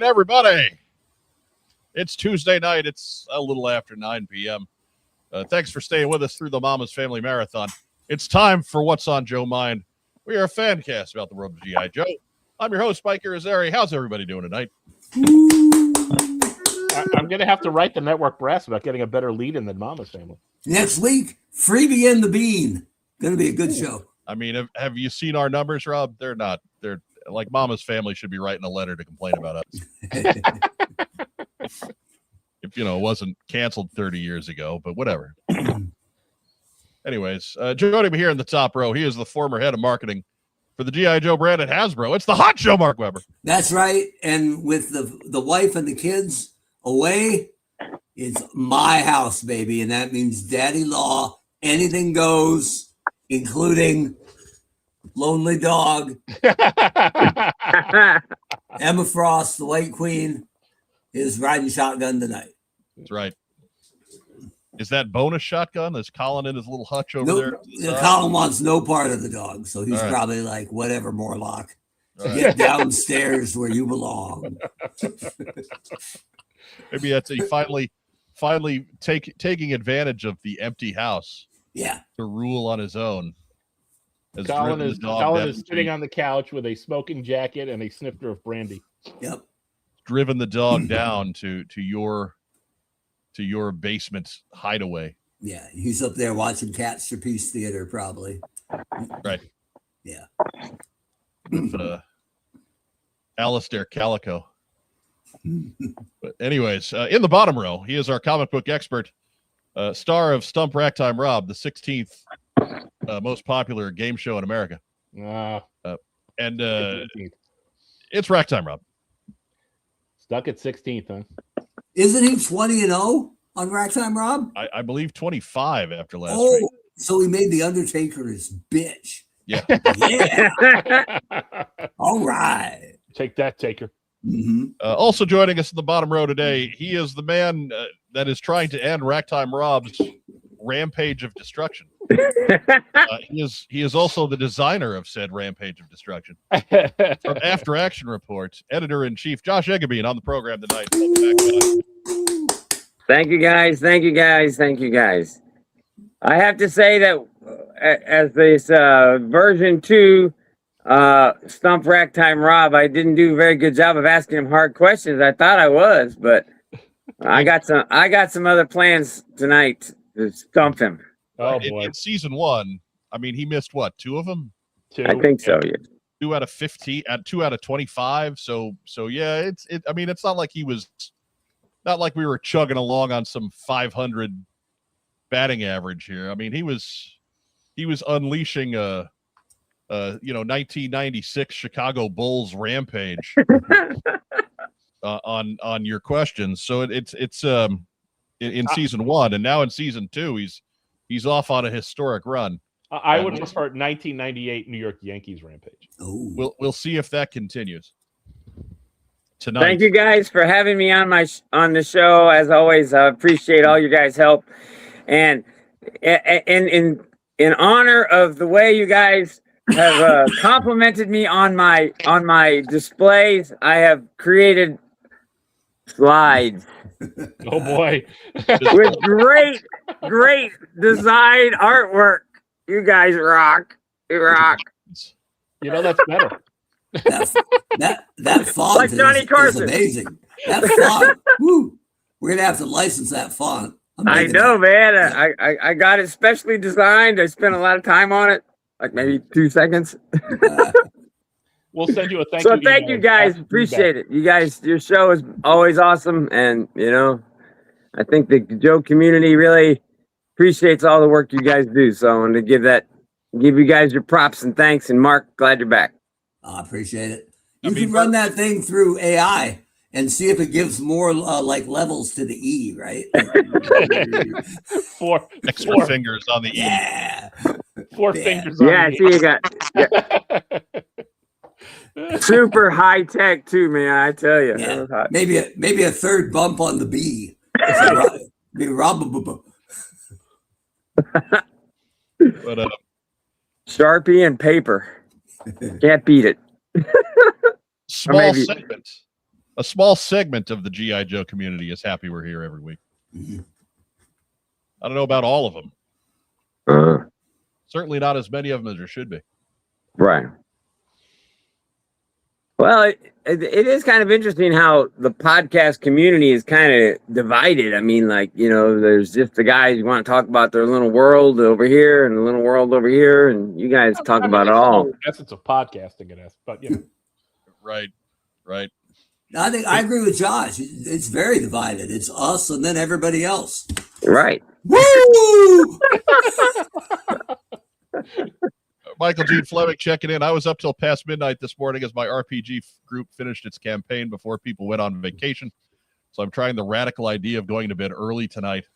afternoon, everybody. It's Tuesday night. It's a little after 9 p.m. Thanks for staying with us through the Mama's Family Marathon. It's time for What's on Joe Mind. We are a fan cast about the world of G.I. Joe. I'm your host, Mike Irizarry. How's everybody doing tonight? I'm going to have to write the network brass about getting a better lead-in than Mama's Family. Next week, Freebie and the Bean. Going to be a good show. I mean, have you seen our numbers, Rob? They're like Mama's Family should be writing a letter to complain about us. If, it wasn't canceled 30 years ago, but whatever. Anyways, joining me here in the top row, he is the former head of marketing for the G.I. Joe brand at Hasbro. It's the Hot Show, Mark Weber. That's right. And with the wife and the kids away, it's my house, baby. And that means daddy law, anything goes, including Lonely Dog, Emma Frost, the White Queen, is riding shotgun tonight. That's right. Is that bonus shotgun? Is Colin in his little hutch over there? Colin wants no part of the dog, so he's probably like, whatever, Morlock. Get downstairs where you belong. Maybe that's finally taking advantage of the empty house. Yeah. To rule on his own. Colin is sitting on the couch with a smoking jacket and a snifter of brandy. Yep. Driven the dog down to your basement hideaway. Yeah, he's up there watching Cat's Trapeze Theater, probably. Right. Yeah. With Alistair Calico. But anyways, in the bottom row, he is our comic book expert, star of Stump Ragtime Rob, the 16th most popular game show in America. And it's Ragtime Rob. Stuck at 16th, huh? Isn't he 20-0 on Ragtime Rob? I believe 25 after last week. So he made the Undertaker his bitch. Yeah. Yeah. All right. Take that, Taker. Mm-hmm. Also joining us in the bottom row today, he is the man that is trying to end Ragtime Rob's rampage of destruction. He is also the designer of said rampage of destruction. From After Action Report, editor-in-chief Josh Eggebein on the program tonight. Thank you, guys. I have to say that as this version 2 Stump Ragtime Rob, I didn't do a very good job of asking him hard questions. I thought I was, but I got some other plans tonight to stump him. Oh boy! In season 1, I mean, he missed what, 2 of them? 2. I think so. Yeah. 2 out of 15, 2 out of 25. So yeah, I mean, it's not like we were chugging along on some 500 batting average here. I mean, he was unleashing a 1996 Chicago Bulls rampage on your questions. So it's in season 1, and now in season 2, he's off on a historic run. I would prefer 1998 New York Yankees rampage. Ooh. We'll see if that continues tonight. Thank you guys for having me on the show. As always, I appreciate all you guys' help, and in honor of the way you guys have complimented me on my displays, I have created slides. Oh boy. With great design artwork. You guys rock. You rock. That's better. That font like Johnny Carson. is amazing. That font, woo, we're gonna have to license that font. I know, man. I got it specially designed. I spent a lot of time on it, like maybe 2 seconds. We'll send you a thank you. So thank you guys. Appreciate it. You guys, your show is always awesome. And, I think the Joe community really appreciates all the work you guys do. So I wanted to give you guys your props and thanks. And Mark, glad you're back. I appreciect it. You can run that thing through AI and see if it gives more like levels to the E, right? 4 extra fingers on the E. Yeah. 4 fingers on the E. See, you got super high tech too, man. I tell you. Yeah. Maybe a third bump on the B. Be robbable. But Sharpie and paper. Can't beat it. Small segment a small segment of the GI Joe community is happy we're here every week. Mhm. I don't know about all of them. Certainly not as many of them as there should be. Right. Well, it is kind of interesting how the podcast community is kind of divided. I mean, like, there's just the guys who want to talk about their little world over here and the little world over here, and you guys talk about it all. The essence of podcasting, but Right. I think I agree with Josh. It's very divided. It's us and then everybody else. Right. Woo! Michael Gene Fleming checking in. I was up till past midnight this morning as my RPG group finished its campaign before people went on vacation. So I'm trying the radical idea of going to bed early tonight.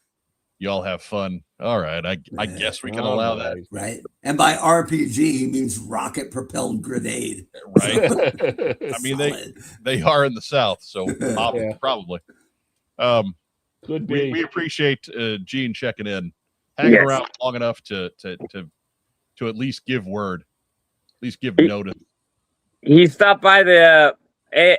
Y'all have fun. All right. I guess we can allow that. Right. And by RPG, he means rocket propelled grenade. Right. I mean, they are in the South, so probably. Could be. We appreciate Gene checking in, hanging around long enough to at least give word, at least give notice. He stopped by the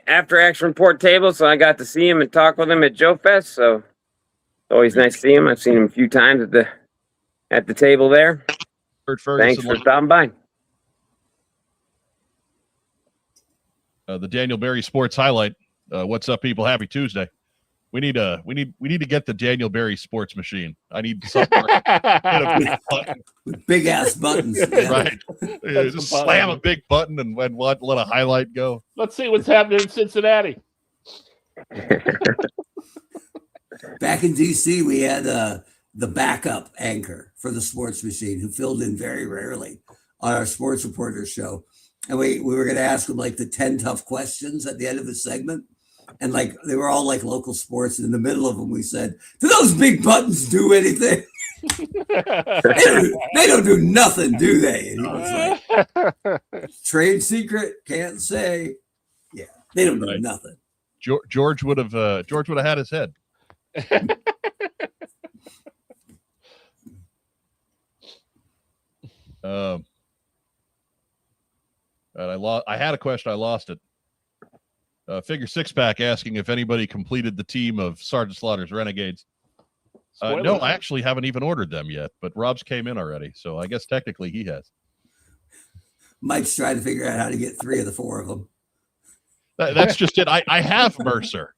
after action report table, so I got to see him and talk with him at Joe Fest. So it's always nice to see him. I've seen him a few times at the table there. Thanks for stopping by. The Daniel Berry Sports Highlight. What's up, people? Happy Tuesday. We need to get the Daniel Berry Sports Machine. I need something with big ass buttons. Yeah. Right. Just slam a big button and let a highlight go. Let's see what's happening in Cincinnati. Back in DC, we had the backup anchor for the Sports Machine who filled in very rarely on our sports reporter show. And we were going to ask him like the 10 tough questions at the end of the segment. And like they were all like local sports. And in the middle of them, we said, "Do those big buttons do anything?" they don't do nothing, do they? And he was like, "Trade secret, can't say." Yeah, they don't do nothing. George would have had his head. And I had a question. I lost it. Figure Six Pack asking if anybody completed the team of Sergeant Slaughter's Renegades. No, I actually haven't even ordered them yet, but Rob's came in already, so I guess technically he has. Mike's trying to figure out how to get 3 of the 4 of them. That's just it. I have Mercer.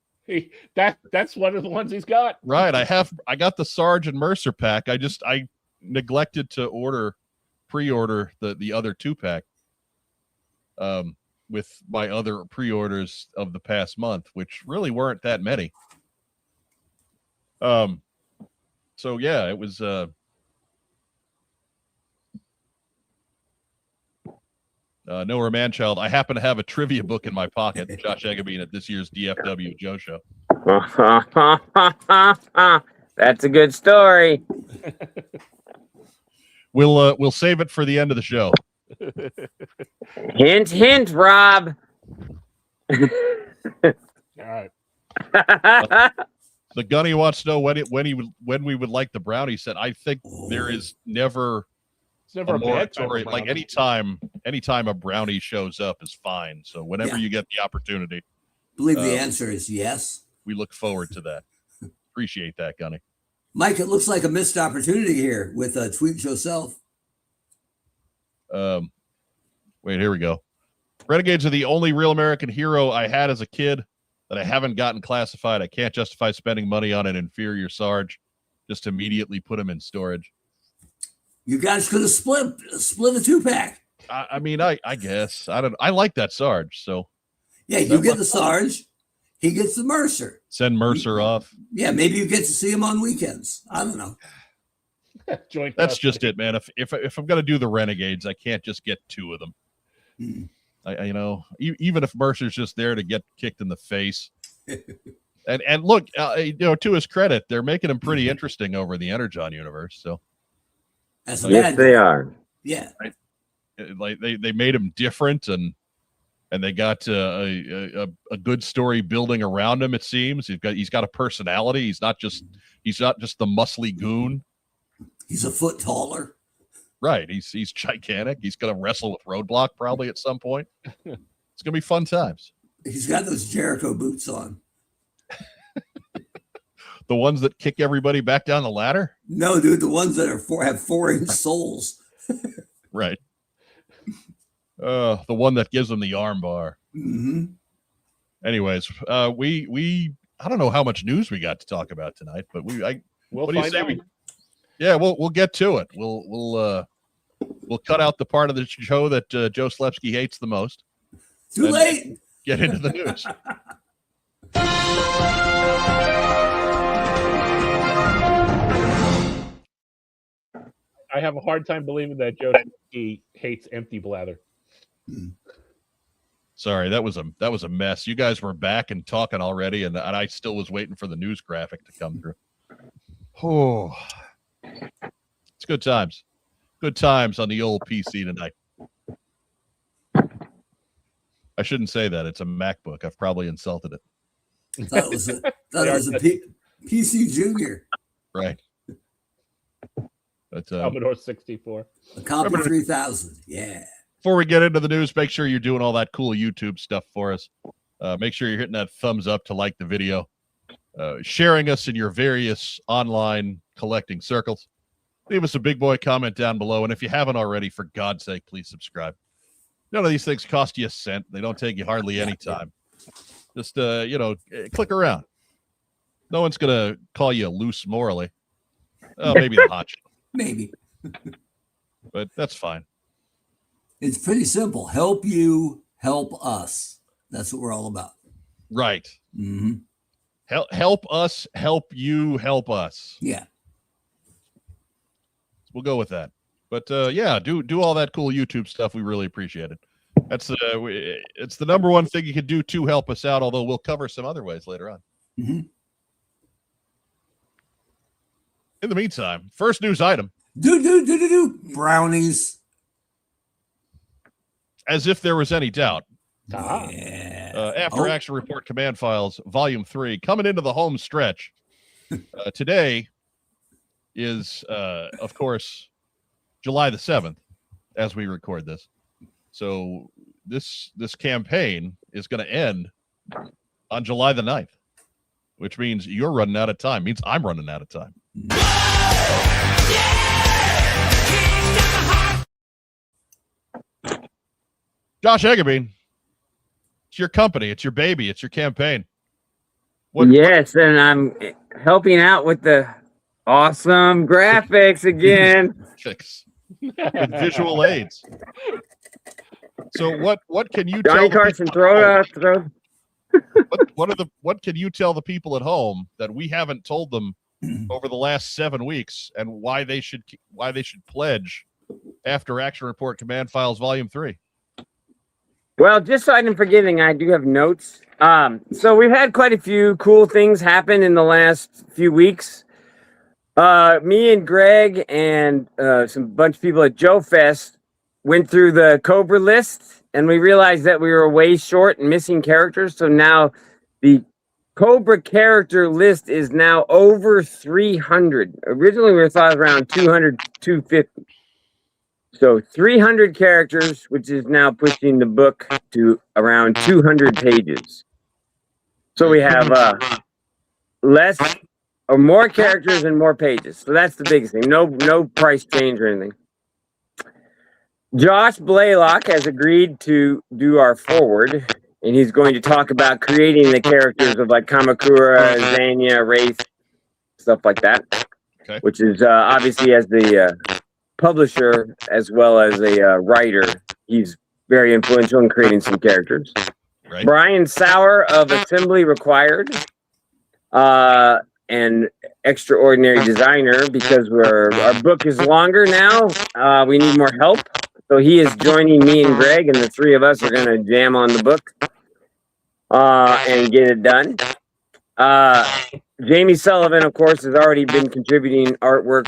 That's one of the ones he's got. Right. I got the Sarge and Mercer pack. I neglected to pre-order the other 2-pack. With my other pre-orders of the past month, which really weren't that many. So yeah, it was Nowhere Manchild. I happen to have a trivia book in my pocket, Josh Eggebean at this year's DFW Joe Show. That's a good story. We'll save it for the end of the show. Hint, hint, Rob. All right. The Gunny wants to know when we would like the brownie set. I think there is never a moratorium. Like anytime a brownie shows up is fine. So whenever you get the opportunity, I believe the answer is yes. We look forward to that. Appreciate that, Gunny. Mike, it looks like a missed opportunity here with Tweet Yourself. Wait, here we go. Renegades are the only real American hero I had as a kid that I haven't gotten classified. I can't justify spending money on an inferior Sarge. Just immediately put him in storage. You guys could have split a 2-pack. I mean, I guess I like that Sarge. So yeah, you get the Sarge, he gets the Mercer. Send Mercer off. Yeah, maybe you get to see him on weekends. I don't know. That's just it, man. If I'm gonna do the Renegades, I can't just get 2 of them. Even if Mercer's just there to get kicked in the face. and look, to his credit, they're making him pretty interesting over in the Energon universe. So yes, they are. Yeah, right? Like they made him different, and they got a good story building around him. It seems he's got a personality. He's not just the muscly goon. He's a foot taller. Right. He's gigantic. He's going to wrestle with Roadblock probably at some point. It's going to be fun times. He's got those Jericho boots on. The ones that kick everybody back down the ladder? No, dude, the ones that are have 4-inch soles. Right. The one that gives them the arm bar. Mm-hmm. Anyways, we I don't know how much news we got to talk about tonight, but We'll what do you find say? out. We'll get to it. We'll cut out the part of the show that Joe Slepsky hates the most. Too late. Get into the news. I have a hard time believing that Joe hates empty blather. Sorry, that was a mess. You guys were back and talking already, and I still was waiting for the news graphic to come through. Oh, it's good times. Good times on the old PC tonight. I shouldn't say that. It's a MacBook. I've probably insulted it. Thought it was a PC Junior. Right. But, Commodore 64. A Copy 3000. Yeah. before we get into the news, make sure you're doing all that cool YouTube stuff for us. Make sure you're hitting that thumbs up to like the video, sharing us in your various online collecting circles. Leave us a big boy comment down below. And if you haven't already, for God's sake, please subscribe. None of these things cost you a cent. They don't take you hardly any time. Just, click around. No one's going to call you loose morally. Oh, maybe the hot shot. Maybe. But that's fine. It's pretty simple. Help you, help us. That's what we're all about. Right. Mm-hmm. Help us, help you, help us. Yeah. We'll go with that. But yeah, do all that cool YouTube stuff. We really appreciate it. That's it's the number one thing you can do to help us out, although we'll cover some other ways later on. Mm-hmm. In the meantime, first news item. Brownies. As if there was any doubt. Yeah. After Action Report Command Files, Volume 3, coming into the home stretch. Today is, of course, July the 7th, as we record this. So this campaign is going to end on July the 9th, which means you're running out of time. Means I'm running out of time. Josh Eggerbean, it's your company, it's your baby, it's your campaign. Yes, and I'm helping out with the awesome graphics again. With visual aids. So what can you Johnny tell Carson, throw. What can you tell the people at home that we haven't told them over the last 7 weeks, and why they should pledge after Action Report Command Files Volume 3? Well, just so I didn't forget anything, I do have notes. So we've had quite a few cool things happen in the last few weeks. Me and Greg and some bunch of people at Joe Fest went through the Cobra list, and we realized that we were way short and missing characters. So now the Cobra character list is now over 300. Originally, we thought around 200, 250. So 300 characters, which is now pushing the book to around 200 pages. So we have less or more characters and more pages. So that's the biggest thing. No price change or anything. Josh Blaylock has agreed to do our forward, and he's going to talk about creating the characters of like Kamakura, Zanya, Wraith, stuff like that. Okay. Which is obviously as the publisher as well as a writer, he's very influential in creating some characters. Right. Brian Sauer of Assembly Required, and extraordinary designer, because our book is longer now. We need more help. So he is joining me and Greg, and the three of us are going to jam on the book and get it done. Jamie Sullivan, of course, has already been contributing artwork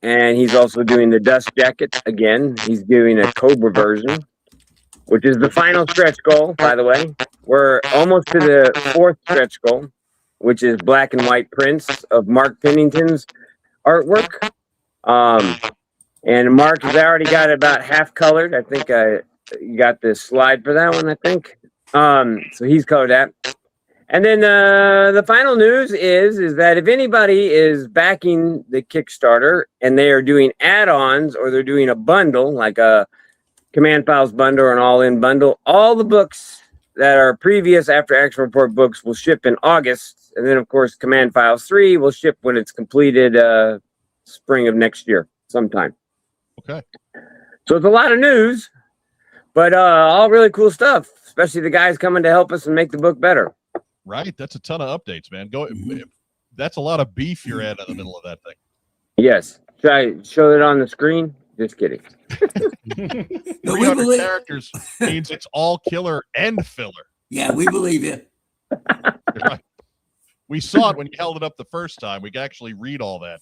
and he's also doing the Dust Jacket again. He's doing a Cobra version, which is the final stretch goal, by the way. We're almost to the fourth stretch goal, which is black and white prints of Mark Pennington's artwork. And Mark has already got it about half colored. I think I got the slide for that one, I think. So he's colored that. And then the final news is that if anybody is backing the Kickstarter and they are doing add-ons or they're doing a bundle, like a Command Files bundle or an all-in bundle, all the books that are previous After Action Report books will ship in August. And then, of course, Command Files 3 will ship when it's completed spring of next year sometime. Okay. So it's a lot of news, but all really cool stuff, especially the guys coming to help us and make the book better. Right. That's a ton of updates, man. That's a lot of beef you're at in the middle of that thing. Yes. Should I show it on the screen? Just kidding. 300 characters means it's all killer and filler. Yeah, we believe you. Right. We saw it when you held it up the first time. We could actually read all that.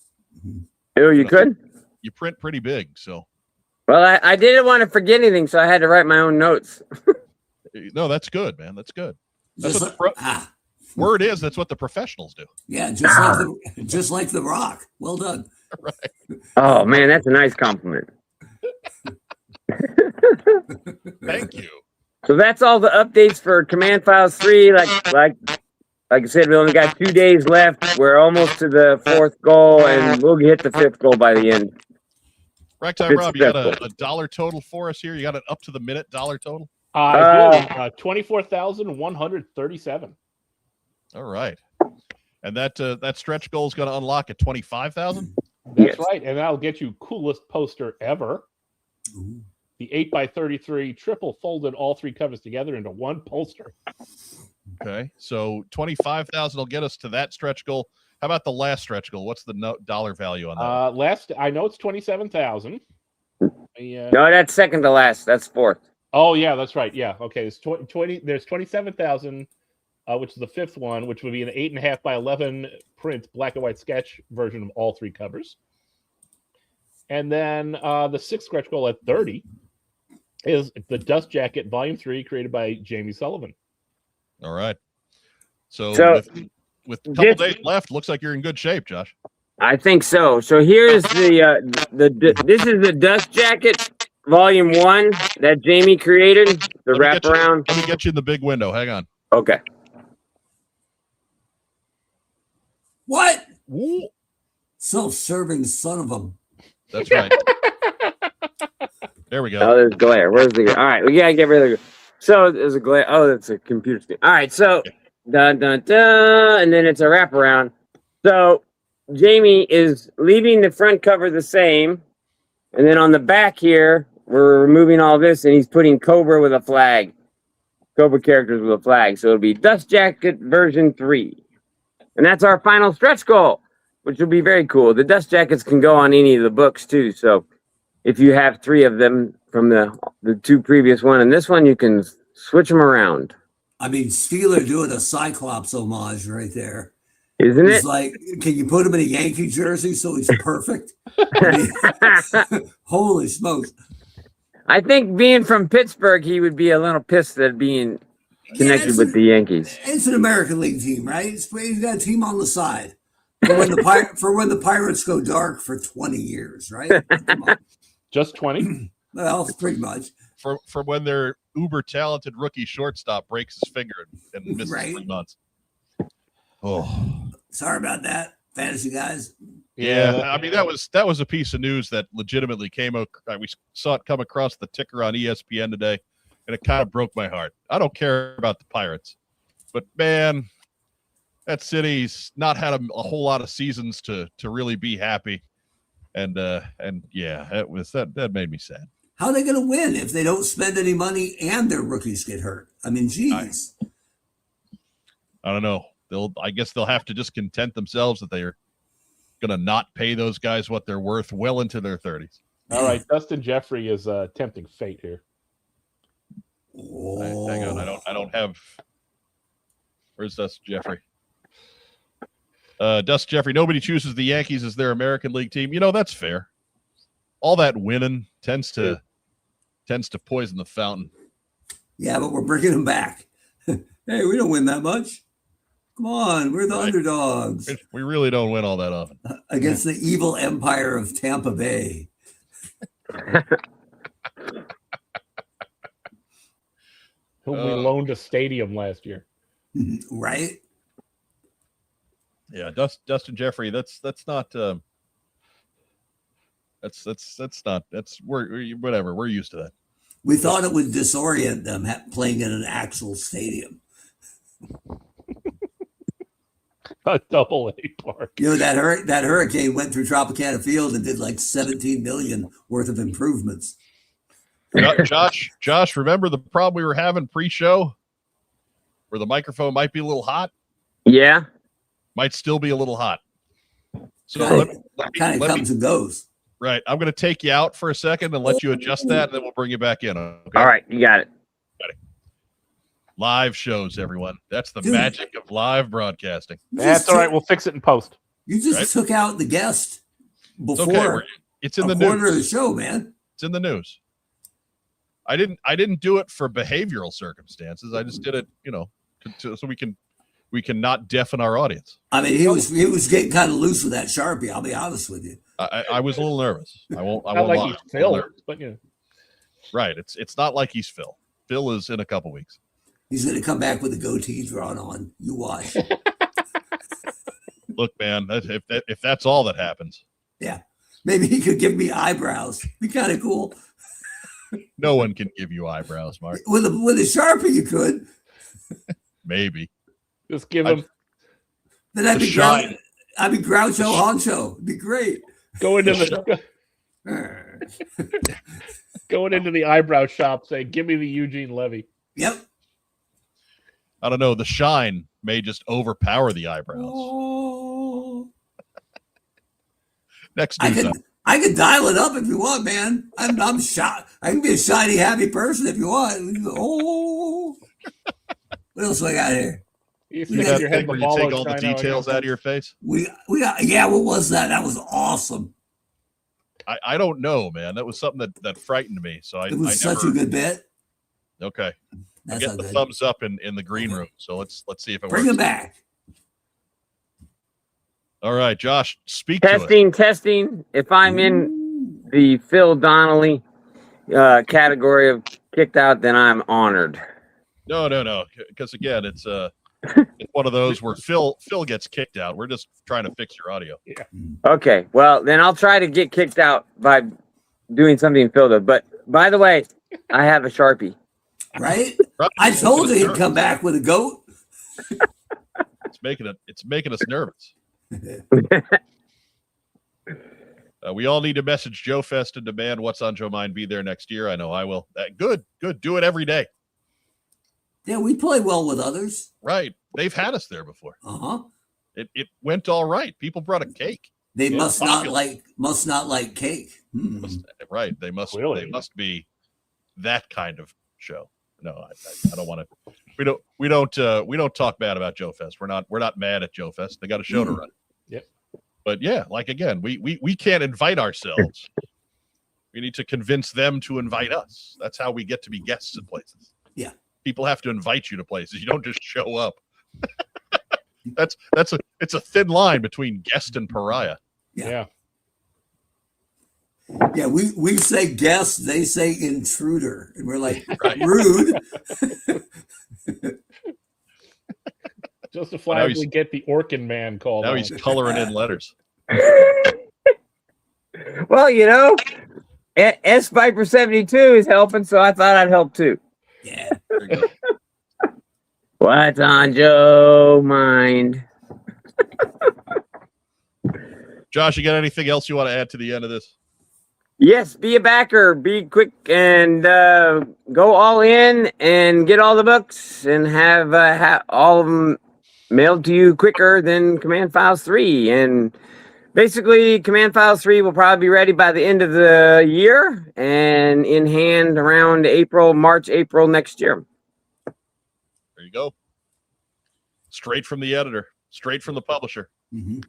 Oh, you could? You print pretty big, so. Well, I didn't want to forget anything, so I had to write my own notes. No, that's good, man. That's good. That's Just what word is. That's what the professionals do. Yeah, just like the Rock. Well done. Right. Oh man, that's a nice compliment. Thank you. So that's all the updates for Command Files 3. Like I said, we only got 2 days left. We're almost to the 4th goal, and we'll hit the 5th goal by the end. Ragtime Rob, you got a dollar total for us here? You got an up to the minute dollar total? I do. 24,137. All right. And that stretch goal is going to unlock at 25,000? That's right. And that'll get you coolest poster ever. Ooh. The 8x33 triple folded all 3 covers together into one poster. Okay. So 25,000 will get us to that stretch goal. How about the last stretch goal? What's the dollar value on that? I know it's 27,000. No, that's second to last. That's 4th. Oh yeah, that's right. Yeah. Okay. There's 27,000, which is the 5th one, which would be an 8.5 by 11 print black and white sketch version of all 3 covers. And then the 6th stretch goal at 30 is the Dust Jacket Volume 3, created by Jamie Sullivan. All right. So with a couple days left, looks like you're in good shape, Josh. I think so. So here's this is the Dust Jacket Volume 1 that Jamie created, the wraparound. Let me get you in the big window. Hang on. Okay. What? Ooh. Self-serving son of a... That's right. There we go. Oh, there's glare. Where's the glare? All right, we gotta get rid of the... So there's a glare. Oh, that's a computer screen. All right, so dun dun dun, and then it's a wraparound. So Jamie is leaving the front cover the same, and then on the back here, we're removing all this, and he's putting Cobra with a flag. Cobra characters with a flag. So it'll be Dust Jacket version 3. And that's our final stretch goal, which will be very cool. The Dust Jackets can go on any of the books, too. So if you have 3 of them from the 2 previous one and this one, you can switch them around. I mean, Steeler doing a Cyclops homage right there. Isn't It's it? like, can you put him in a Yankee jersey so he's perfect? I mean, holy smokes. I think being from Pittsburgh, he would be a little pissed at being connected with the Yankees. It's an American League team, right? He's got a team on the side for when the Pirates go dark for 20 years, right? Come on. Just 20? Well, pretty much. For when their uber talented rookie shortstop breaks his finger and misses 3 months. Oh, sorry about that, fantasy guys. Yeah, I mean that was a piece of news that legitimately came out. We saw it come across the ticker on ESPN today, and it kind of broke my heart. I don't care about the Pirates, but man, that city's not had a whole lot of seasons to really be happy, and yeah, that made me sad. How are they going to win if they don't spend any money and their rookies get hurt? I mean, geez. I don't know. I guess they'll have to just content themselves that they're going to not pay those guys what they're worth well into their 30s. All right, Dustin Jeffrey is tempting fate here. Oh. Hang on, I don't have. Where's Dustin Jeffrey? Dustin Jeffrey. Nobody chooses the Yankees as their American League team. You know, that's fair. All that winning tends to poison the fountain. Yeah, but we're bringing them back. Hey, we don't win that much. Come on, we're the underdogs. We really don't win all that often. Against the evil empire of Tampa Bay. whom we loaned a stadium last year. Right? Yeah, Dustin Jeffrey. That's not. We're whatever. We're used to that. We thought it would disorient them playing in an actual stadium. A double-A park. You know, that hurricane went through Tropicana Field and did like 17 million worth of improvements. Josh, remember the problem we were having pre-show where the microphone might be a little hot? Yeah. Might still be a little hot. So Kind of comes and goes. Right. I'm going to take you out for a second and let you adjust that, and then we'll bring you back in. Okay? All right. You got it. Live shows, everyone. That's the magic of live broadcasting. That's all right. We'll fix it in post. You just took out the guest before. It's in the quarter news. of the show, man. It's in the news. I didn't do it for behavioral circumstances. I just did it, so we can not deafen our audience. I mean, he was getting kind of loose with that Sharpie. I'll be honest with you. I was a little nervous. I won't Not like lie. he's Phil, but Right. It's not like he's Phil. Phil is in a couple weeks. He's going to come back with a goatee drawn on. You watch. Look, man, if that's all that happens. Yeah. Maybe he could give me eyebrows. Be kind of cool. No one can give you eyebrows, Mark. With a Sharpie, you could. Maybe. just give him. Then I'd be shine. Groucho Honcho. It'd be great. Going into the eyebrow shop, saying, "Give me the Eugene Levy." Yep. I don't know. The shine may just overpower the eyebrows. Oh. Next news. I could dial it up if you want, man. I'm shot. I can be a shiny, happy person if you want. Oh. What else do I got here? You You got that thing where you take all the details out of your face? We got, yeah, what was that? That was awesome. I don't know, man. That was something that frightened me. So It was such a good bit. Okay. I'm That's getting the thumbs up in the green room. So let's see if it Bring works. him back. All right, Josh, speak Testing. If I'm in the Phil Donnelly category of kicked out, then I'm honored. No. Because again, it's one of those where Phil gets kicked out. We're just trying to fix your audio. Yeah. Okay, well, then I'll try to get kicked out by doing something Phil does. But by the way, I have a Sharpie. Right? I told you he'd come back with a goat. It's making us nervous. We all need to message Joe Fest and demand what's on Joe Mind be there next year. I know I will. Good. Do it every day. Yeah, we play well with others. Right. They've had us there before. Uh-huh. It went all right. People brought a cake. They must not like cake. Right. They must be that kind of show. No, I don't want to. We don't talk bad about Joe Fest. We're not mad at Joe Fest. They got a show to run. Yep. But yeah, like again, we can't invite ourselves. We need to convince them to invite us. That's how we get to be guests in places. Yeah. People have to invite you to places. You don't just show up. It's a thin line between guest and pariah. Yeah. Yeah, we say guest, they say intruder, and we're like rude. Justifiably get the Orkin man called. Now he's coloring in letters. Well, S Viper 72 is helping, so I thought I'd help too. Yeah. What's on Joe Mind? Josh, you got anything else you want to add to the end of this? Yes, be a backer, be quick, and go all in and get all the books and have all of them mailed to you quicker than Command Files 3. And basically, Command Files 3 will probably be ready by the end of the year and in hand around March, April next year. There you go. Straight from the editor, straight from the publisher. Mm-hmm.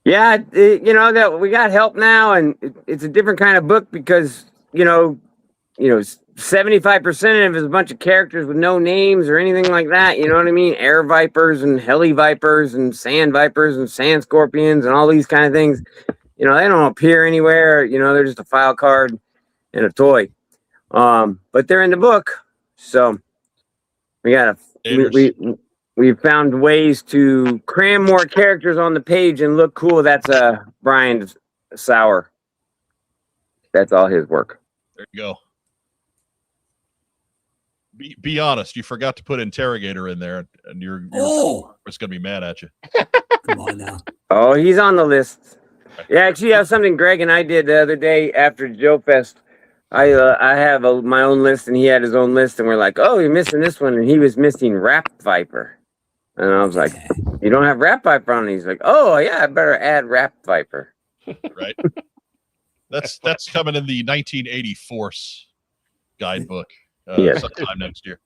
Yeah, that we got help now, and it's a different kind of book because 75% of it is a bunch of characters with no names or anything like that. You know what I mean? Air vipers and heli vipers and sand vipers and sand scorpions and all these kind of things. They don't appear anywhere. They're just a file card and a toy. But they're in the book, So we gotta we found ways to cram more characters on the page and look cool. That's Brian Sauer. That's all his work. There you go. Be honest. You forgot to put interrogator in there, and your it's gonna be mad at you. Come on now. Oh, he's on the list. Yeah, actually, I have something Greg and I did the other day after Joe Fest. I have my own list, and he had his own list, and we're like, oh, you're missing this one, and he was missing Rap Viper. And I was like, you don't have Rap Viper on. And he's like, oh yeah, I better add Rap Viper. Right. That's coming in the 1980 Force guidebook sometime next year.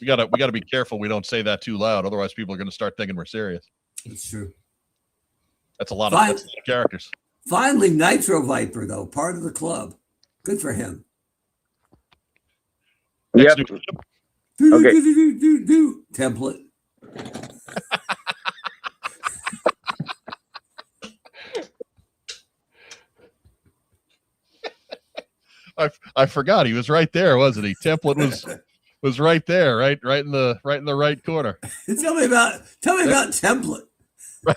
We gotta be careful we don't say that too loud, otherwise people are gonna start thinking we're serious. That's true. That's a lot of characters. Finally, Nitro Viper though, part of the club. Good for him. Yep. Okay. Template. I forgot he was right there, wasn't he? Template was right there, right in the right corner. Tell me about Template. Right.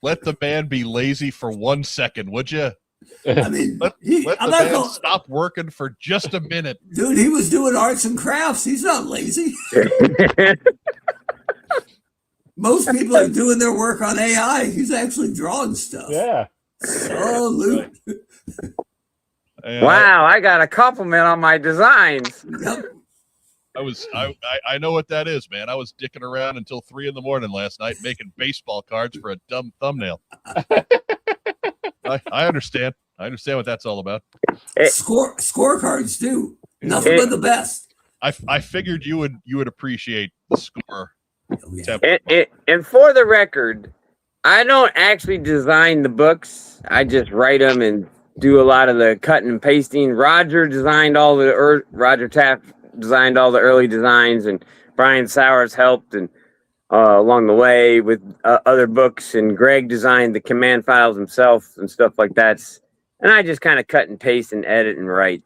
Let the man be lazy for 1 second, would you? I mean, let the man stop working for just a minute. Dude, he was doing arts and crafts. He's not lazy. Most people are doing their work on AI. He's actually drawing stuff. Yeah. Oh, Luke. Wow, I got a compliment on my designs. Yep. I know what that is, man. I was dicking around until 3 a.m. last night making baseball cards for a dumb thumbnail. I understand. I understand what that's all about. Scorecards too. Nothing but the best. I figured you would appreciate the score. Oh, yeah. And for the record, I don't actually design the books. I just write them and do a lot of the cutting and pasting. Roger Taft designed all the early designs, and Brian Sowers helped and along the way with other books, and Greg designed the command files himself and stuff like that. And I just kind of cut and paste and edit and write.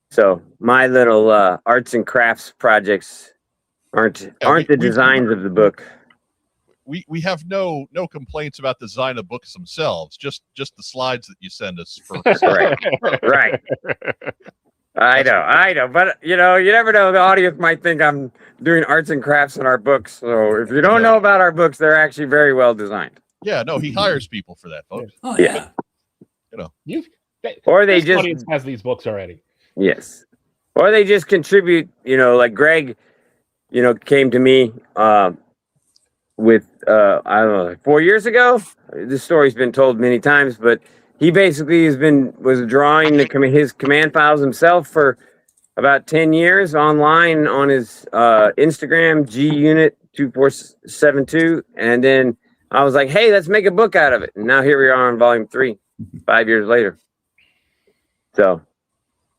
So my little arts and crafts projects aren't the designs of the book. We have no complaints about the design of books themselves, just the slides that you send us for. Right. I know, but you never know. The audience might think I'm doing arts and crafts in our books. So if you don't know about our books, they're actually very well designed. Yeah, no, he hires people for that, folks. Oh yeah. Or they this just audience has these books already. Yes, or they just contribute. Like Greg, came to me with I don't know, like 4 years ago. This story's been told many times, but he basically was drawing his command files himself for about 10 years online on his Instagram, GUnit2472. And then I was like, hey, let's make a book out of it. And now here we are on volume 3, 5 years later. So.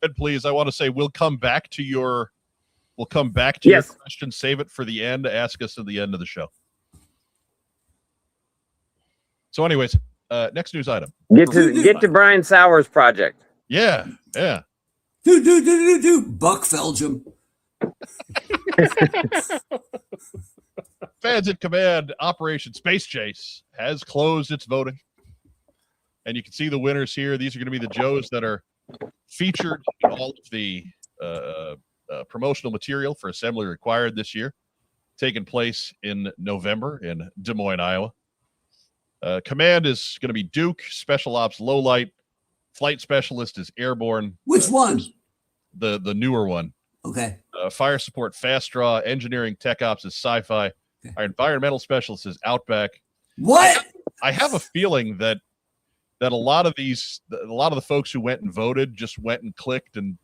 Ed, please, I want to say we'll come back to your Yes. your question. Save it for the end. Ask us at the end of the show. So anyways, next news item. Get to Brian Sowers' project. Yeah. Buck Belgium. Fans in Command Operation Space Chase has closed its voting. And you can see the winners here. These are going to be the Joes that are featured in all of the promotional material for Assembly Required this year, taking place in November in Des Moines, Iowa. Command is going to be Duke, Special Ops Lowlight, Flight Specialist is Airborne. Which one? The newer one. Okay. Fire Support Fast Draw, Engineering Tech Ops is Sci-Fi. Okay. Our Environmental Specialist is Outback. What? I have a feeling that a lot of the folks who went and voted just went and clicked and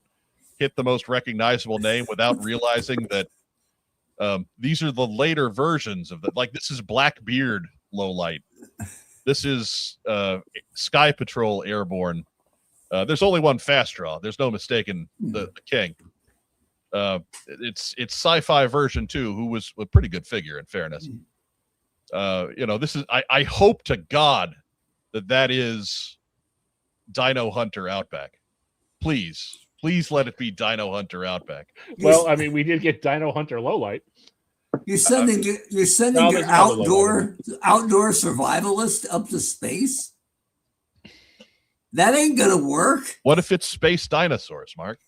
hit the most recognizable name without realizing that these are the later versions of this is Blackbeard Lowlight. This is Sky Patrol Airborne. There's only one Fast Draw. There's no mistaking the king. It's Sci-Fi version 2, who was a pretty good figure in fairness. This is I hope to God that is Dino Hunter Outback. Please let it be Dino Hunter Outback. Well, I mean, we did get Dino Hunter Lowlight. You're sending No, your there's another outdoor survivalist up to space. That ain't gonna work. What if it's space dinosaurs, Mark?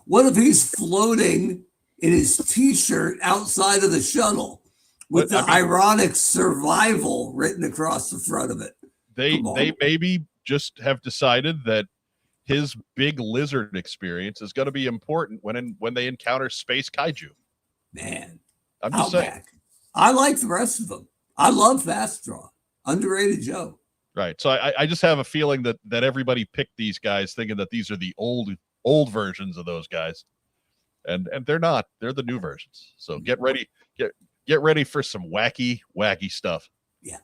What if he's floating in his t-shirt outside of the shuttle with the ironic survival written across the front of it? They maybe just have decided that his big lizard experience is going to be important when they encounter space kaiju. Man, I'm just saying. I like the rest of them. I love Fast Draw. Underrated Joe. Right. So I just have a feeling that everybody picked these guys thinking that these are the old versions of those guys. And they're not. They're the new versions. So get ready for some wacky stuff. Yeah.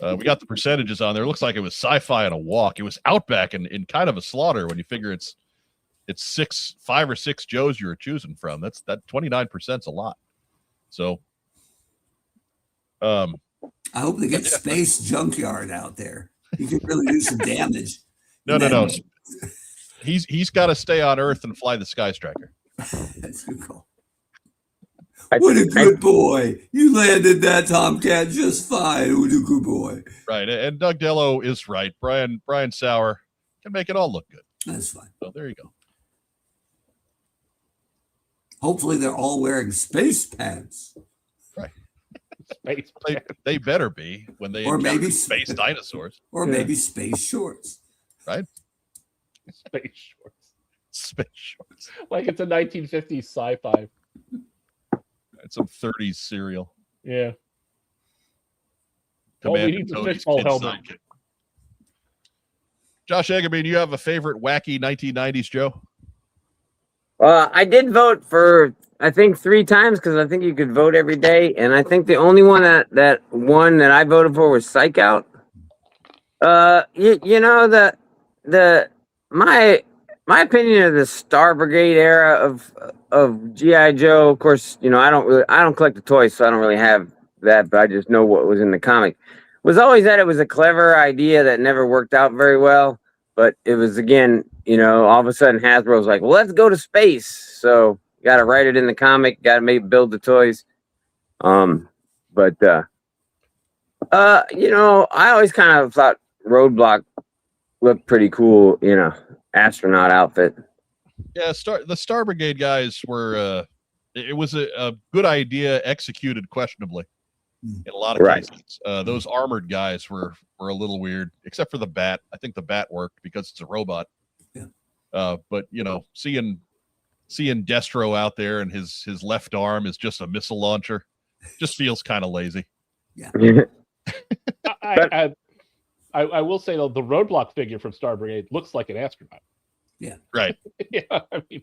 We got the percentages on there. It looks like it was sci-fi and a walk. It was Outback in kind of a slaughter when you figure it's 5 or 6 Joes you were choosing from. That 29% is a lot. So I hope they get Space Junkyard out there. He could really do some damage. No. He's got to stay on Earth and fly the Sky Striker. That's good call. What a good boy. You landed that Tomcat just fine. What a good boy. Right. And Doug Dello is right. Brian Sauer can make it all look good. That's fine. So there you go. Hopefully they're all wearing space pants. Right. Space they better be when they or maybe space dinosaurs. Or maybe space shorts. Right? Space shorts. Space shorts. Like it's a 1950s sci-fi. It's some 30s cereal. Yeah. Command we need the fishbowl helmet. Sidekick. Josh Eggerby, you have a favorite wacky 1990s Joe? I did vote for, I think, 3 times because I think you could vote every day. And I think the only one that won that I voted for was Psych Out. You know, my opinion of the Star Brigade era of G.I. Joe, of course, you know, I don't collect the toys, so I don't really have that, but I just know what was in the comic. Was always that it was a clever idea that never worked out very well, but it was, again, you know, all of a sudden Hasbro's like, well, let's go to space. So you got to write it in the comic, got to build the toys. You know, I always kind of thought Roadblock looked pretty cool, you know, astronaut outfit. Yeah, the Star Brigade guys were it was a good idea executed questionably in a lot of cases. Those armored guys were a little weird, except for the Bat. I think the Bat worked because it's a robot. Yeah. But you know, seeing Destro out there and his left arm is just a missile launcher just feels kind of lazy. Yeah. I will say though, the Roadblock figure from Star Brigade looks like an astronaut. Yeah. Right. Yeah. I mean,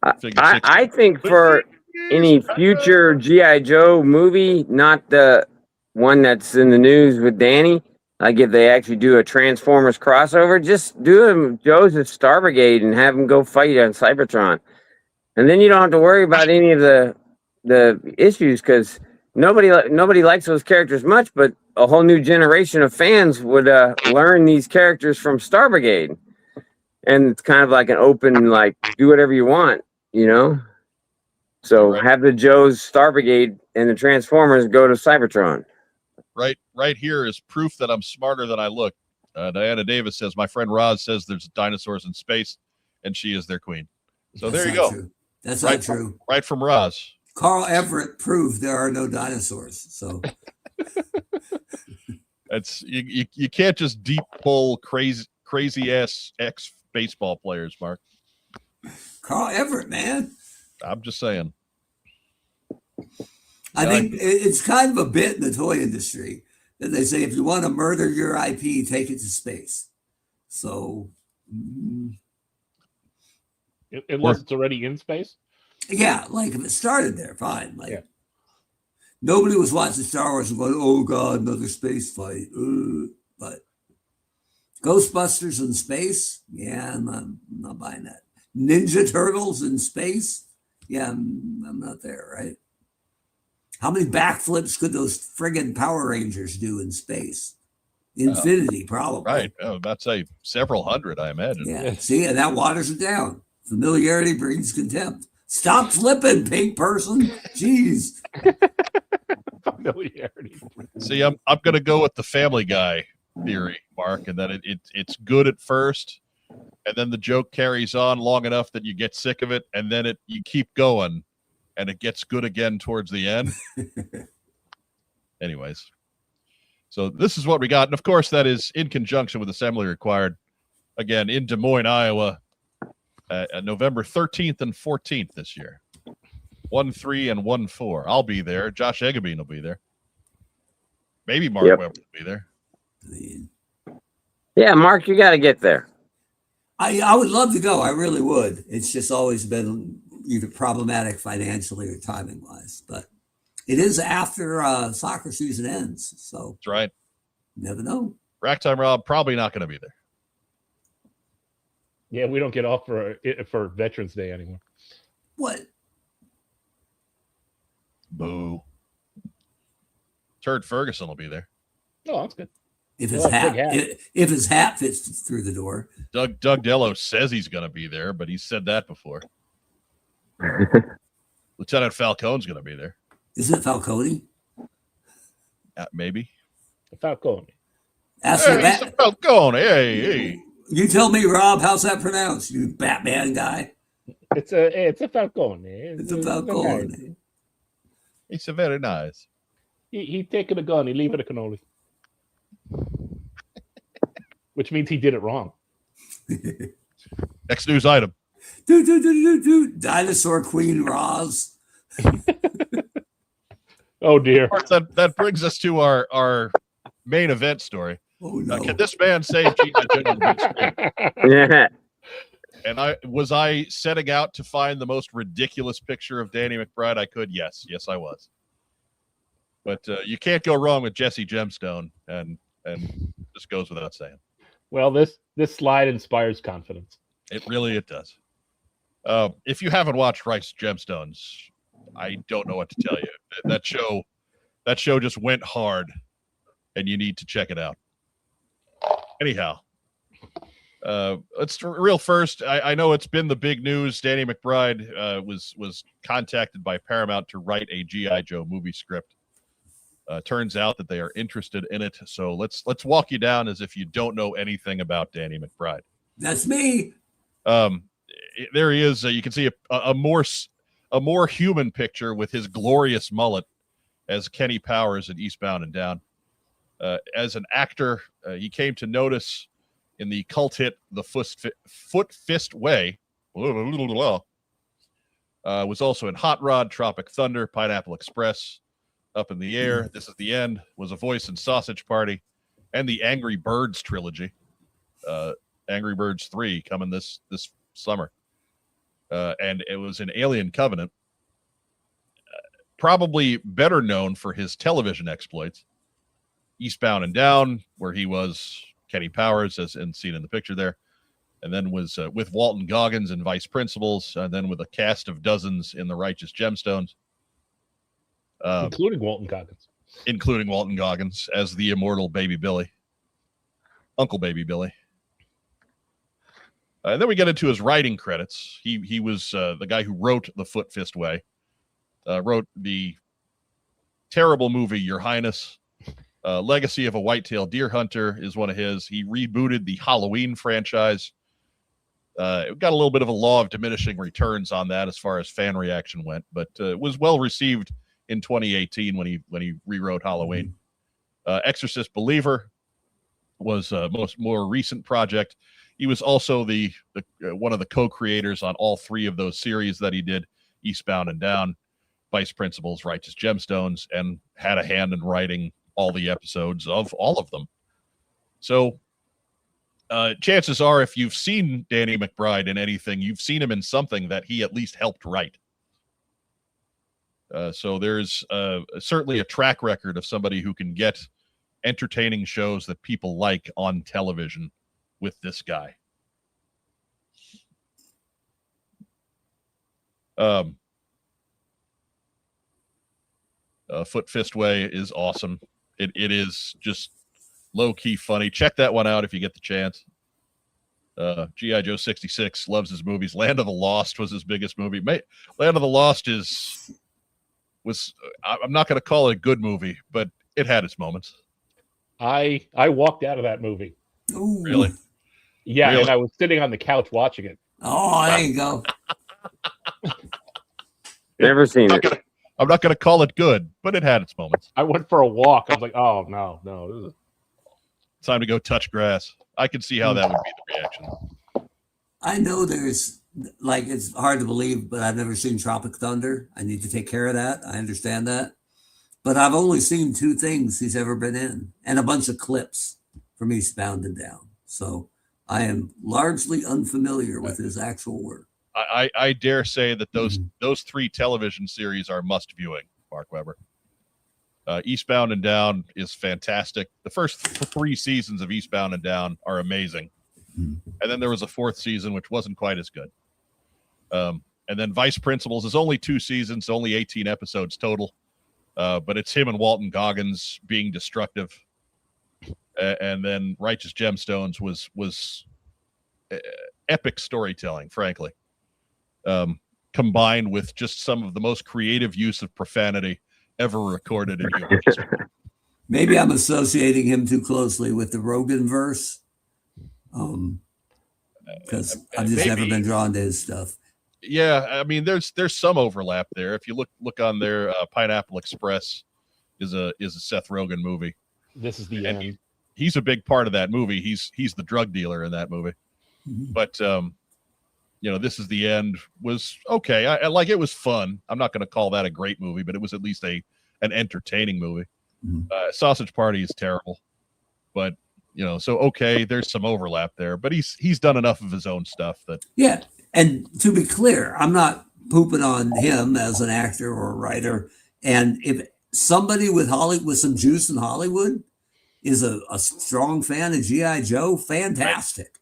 I think for any future G.I. Joe movie, not the one that's in the news with Danny, like if they actually do a Transformers crossover, just do him Joe's at Star Brigade and have him go fight on Cybertron. And then you don't have to worry about any of the issues because nobody likes those characters much, but a whole new generation of fans would learn these characters from Star Brigade. And it's kind of like an open, like, do whatever you want, you know? So have the Joes, Star Brigade, and the Transformers go to Cybertron. Right here is proof that I'm smarter than I look. Diana Davis says, my friend Roz says there's dinosaurs in space, and she is their queen. So there you go. True. That's not true. Right from Roz. Carl Everett proved there are no dinosaurs. So it's you can't just deep pull crazy ass ex baseball players, Mark. Carl Everett, man. I'm just saying. I think it's kind of a bit in the toy industry that they say if you want to murder your IP, take it to space. So, unless it's already in space. Yeah, like if it started there, fine. Like nobody was watching Star Wars and going, "Oh God, another space fight." But Ghostbusters in space, yeah, I'm not buying that. Ninja Turtles in space, yeah, I'm not there, right? How many backflips could those friggin' Power Rangers do in space? Infinity, probably. Right. I was about to say several hundred, I imagine. Yeah. Yes. See, and that waters it down. Familiarity breeds contempt. Stop flipping, pink person. Jeez. Familiarity. See, I'm going to go with the Family Guy theory, Mark, and that it's good at first, and then the joke carries on long enough that you get sick of it, and then you keep going, and it gets good again towards the end. Anyways, so this is what we got, and of course that is in conjunction with Assembly Required, again in Des Moines, Iowa, November 13th and 14th this year. 1-3 and 1-4. I'll be there. Josh Eggebein will be there. Maybe Mark Webber will be there. Yeah, Mark, you got to get there. I would love to go. I really would. It's just always been either problematic financially or timing wise. But it is after soccer season ends, so That's right. Never know. Racktime Rob probably not going to be there. Yeah, we don't get off for Veterans Day anymore. What? Boo. Turd Ferguson will be there. Oh, that's good. If Well, his that's hat, big hat. if his hat fits through the door. Doug Dello says he's going to be there, but he's said that before. Lieutenant Falcone's going to be there. Isn't it Falcone? Maybe. Falcone. Ask Hey, the Mr. Falcone. Hey. You tell me, Rob. How's that pronounced? You Batman guy. It's a Falcone. It's a Falcone. It's a very nice. He taking a gun. He leave it a cannoli. Which means he did it wrong. Next news item. Dinosaur Queen Roz. Oh dear. Of course, that brings us to our main event story. Oh no. Can this man save G.I. Joe on the big screen? Yeah. And I setting out to find the most ridiculous picture of Danny McBride I could? Yes, I was. But you can't go wrong with Jesse Gemstone, and this goes without saying. Well, this slide inspires confidence. It does. If you haven't watched Rice Gemstones, I don't know what to tell you. That show just went hard, and you need to check it out. Anyhow, let's real first. I know it's been the big news. Danny McBride was contacted by Paramount to write a G.I. Joe movie script. Turns out that they are interested in it. So let's walk you down as if you don't know anything about Danny McBride. That's me. There he is. You can see a more human picture with his glorious mullet as Kenny Powers in Eastbound and Down. As an actor, he came to notice in the cult hit The Foot Fist Way. Was also in Hot Rod, Tropic Thunder, Pineapple Express, Up in the Air, This Is the End, was a voice in Sausage Party, and the Angry Birds trilogy. Angry Birds 3 coming this summer. And it was in Alien Covenant. Probably better known for his television exploits. Eastbound and Down, where he was Kenny Powers, as seen in the picture there, and then was with Walton Goggins in Vice Principals, and then with a cast of dozens in The Righteous Gemstones. Including Walton Goggins as the immortal Baby Billy. Uncle Baby Billy. And then we get into his writing credits. He was the guy who wrote The Foot Fist Way. Wrote the terrible movie Your Highness. Legacy of a White-tailed Deer Hunter is one of his. He rebooted the Halloween franchise. It got a little bit of a law of diminishing returns on that as far as fan reaction went, but it was well received in 2018 when he rewrote Halloween. Exorcist Believer was more recent project. He was also the one of the co-creators on all three of those series that he did: Eastbound and Down, Vice Principals, Righteous Gemstones, and had a hand in writing all the episodes of all of them. So chances are, if you've seen Danny McBride in anything, you've seen him in something that he at least helped write. So there's certainly a track record of somebody who can get entertaining shows that people like on television with this guy. Foot Fist Way is awesome. It is just low key funny. Check that one out if you get the chance. G.I. Joe 66 loves his movies. Land of the Lost was his biggest movie. Land of the Lost was I'm not going to call it a good movie, but it had its moments. I walked out of that movie. Ooh. Really? Yeah, Really? and I was sitting on the couch watching it. Oh, there you go. Never seen it. I'm not going to call it good, but it had its moments. I went for a walk. I was like, oh, no. This is... Time to go touch grass. I can see how that would be the reaction. I know there's, like, it's hard to believe, but I've never seen Tropic Thunder. I need to take care of that. I understand that. But I've only seen 2 things he's ever been in and a bunch of clips from Eastbound and Down. So I am largely unfamiliar with his actual work. I dare say that those 3 television series are must viewing, Mark Weber. Eastbound and Down is fantastic. The first 3 seasons of Eastbound and Down are amazing. And then there was a 4th season, which wasn't quite as good. And then Vice Principals is only 2 seasons, only 18 episodes total. But it's him and Walton Goggins being destructive. And then Righteous Gemstones was epic storytelling, frankly. Combined with just some of the most creative use of profanity ever recorded in human history. Maybe I'm associating him too closely with the Rogan verse. Because I've just never been drawn to his stuff. Yeah, I mean, there's some overlap there. If you look on there, Pineapple Express is a Seth Rogen movie. This is the end. He's a big part of that movie. He's the drug dealer in that movie. But This Is the End was okay. I like it was fun. I'm not going to call that a great movie, but it was at least an entertaining movie. Sausage Party is terrible, but so okay, there's some overlap there. But he's done enough of his own stuff that And to be clear, I'm not pooping on him as an actor or a writer. And if somebody with some juice in Hollywood is a strong fan of G.I. Joe, fantastic.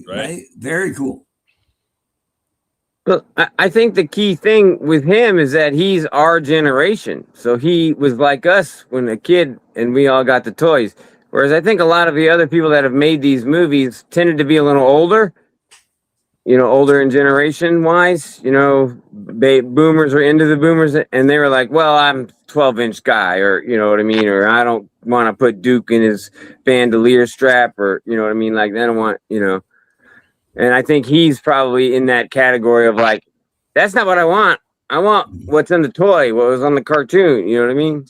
Right? Very cool. But I think the key thing with him is that he's our generation. So he was like us when a kid and we all got the toys. Whereas I think a lot of the other people that have made these movies tended to be a little older. Older in generation wise, boomers are into the boomers and they were like, well, I'm 12-inch guy, or, you know what I mean? Or I don't want to put Duke in his bandolier strap, or, you know what I mean? Like, they don't want, and I think he's probably in that category of like, that's not what I want. I want what's in the toy, what was on the cartoon. You know what I mean?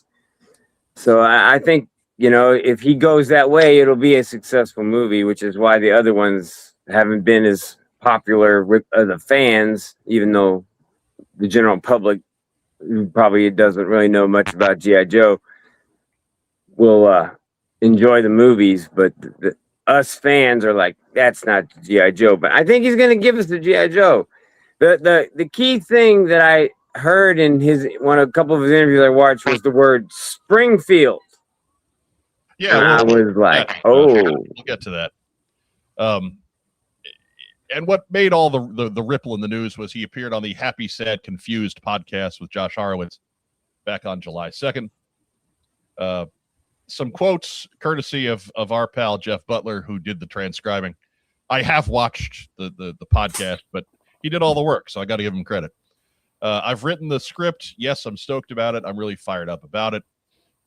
So I think, if he goes that way, it'll be a successful movie, which is why the other ones haven't been as popular with the fans, even though the general public, who probably doesn't really know much about G.I. Joe, will enjoy the movies, but us fans are like, that's not G.I. Joe. But I think he's going to give us the G.I. Joe. The key thing that I heard in a couple of his interviews I watched was the word Springfield. Yeah, and I was like, we'll get to that. And what made all the ripple in the news was he appeared on the Happy, Sad, Confused podcast with Josh Horowitz back on July 2nd. Some quotes courtesy of our pal Jeff Butler, who did the transcribing. I have watched the podcast, but he did all the work, so I got to give him credit. I've written the script. Yes, I'm stoked about it. I'm really fired up about it.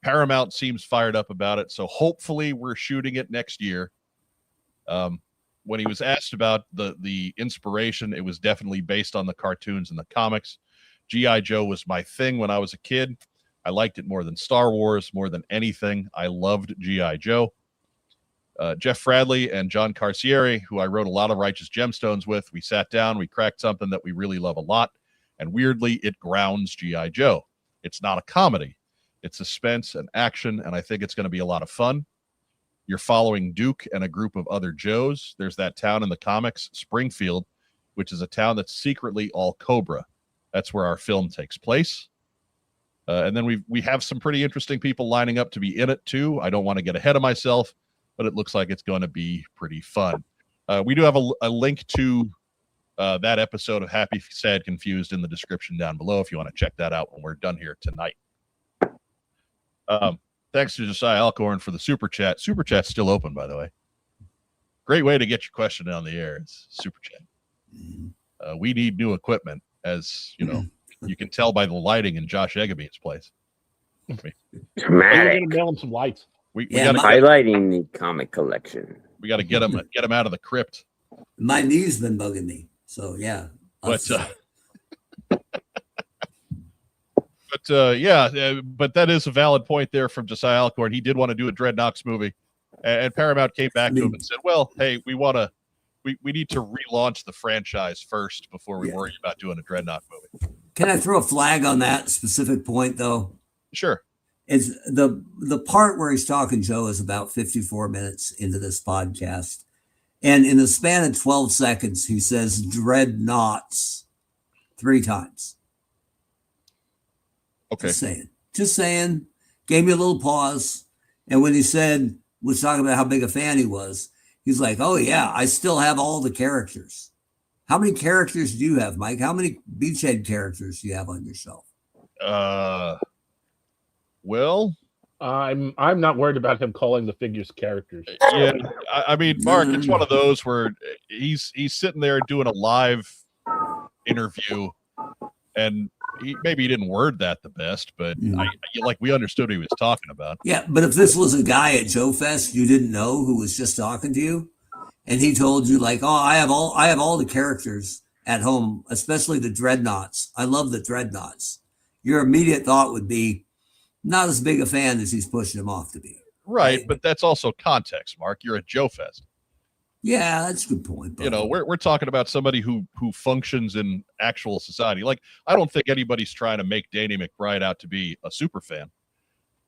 Paramount seems fired up about it, so hopefully we're shooting it next year. When he was asked about the inspiration, it was definitely based on the cartoons and the comics. G.I. Joe was my thing when I was a kid. I liked it more than Star Wars, more than anything. I loved G.I. Joe. Jeff Fradley and John Carcieri, who I wrote a lot of Righteous Gemstones with, we sat down, we cracked something that we really love a lot, and weirdly, it grounds G.I. Joe. It's not a comedy. It's suspense and action, and I think it's going to be a lot of fun. You're following Duke and a group of other Joes. There's that town in the comics, Springfield, which is a town that's secretly all Cobra. That's where our film takes place. And then we have some pretty interesting people lining up to be in it, too. I don't want to get ahead of myself, but it looks like it's going to be pretty fun. We do have a link to that episode of Happy, Sad, Confused in the description down below if you want to check that out when we're done here tonight. Thanks to Josiah Alcorn for the super chat. Super chat's still open, by the way. Great way to get your question on the air. It's super chat. We need new equipment, as you know. You can tell by the lighting in Josh Egabee's place. We're Dramatic. gonna mail him some lights. We Yeah, got to Highlighting the comic collection. we got to get him out of the crypt. My knee's been bugging me. So yeah. But but that is a valid point there from Josiah Alcorn. He did want to do a Dreadnoks movie, and Paramount came back to him and said, "Well, hey, we need to relaunch the franchise first before we worry about doing a Dreadnought movie." Can I throw a flag on that specific point though? Sure. It's the part where he's talking, Joe, is about 54 minutes into this podcast. And in the span of 12 seconds, he says Dreadnoughts 3 times. Okay. Just saying, gave me a little pause. And when he was talking about how big a fan he was, he's like, oh yeah, I still have all the characters. How many characters do you have, Mike? How many Beachhead characters do you have on your shelf? Well, I'm not worried about him calling the figures characters. yeah, I mean, Mark, it's one of those where he's sitting there doing a live interview, and maybe he didn't word that the best, but we understood what he was talking about. Yeah, but if this was a guy at Joe Fest you didn't know who was just talking to you, and he told you like, "Oh, I have all the characters at home, especially the Dreadnoughts. I love the Dreadnoughts." Your immediate thought would be, not as big a fan as he's pushing him off to be. Right, but that's also context, Mark. You're at Joe Fest. Yeah, that's a good point. You know, we're talking about somebody who functions in actual society. Like, I don't think anybody's trying to make Danny McBride out to be a super fan.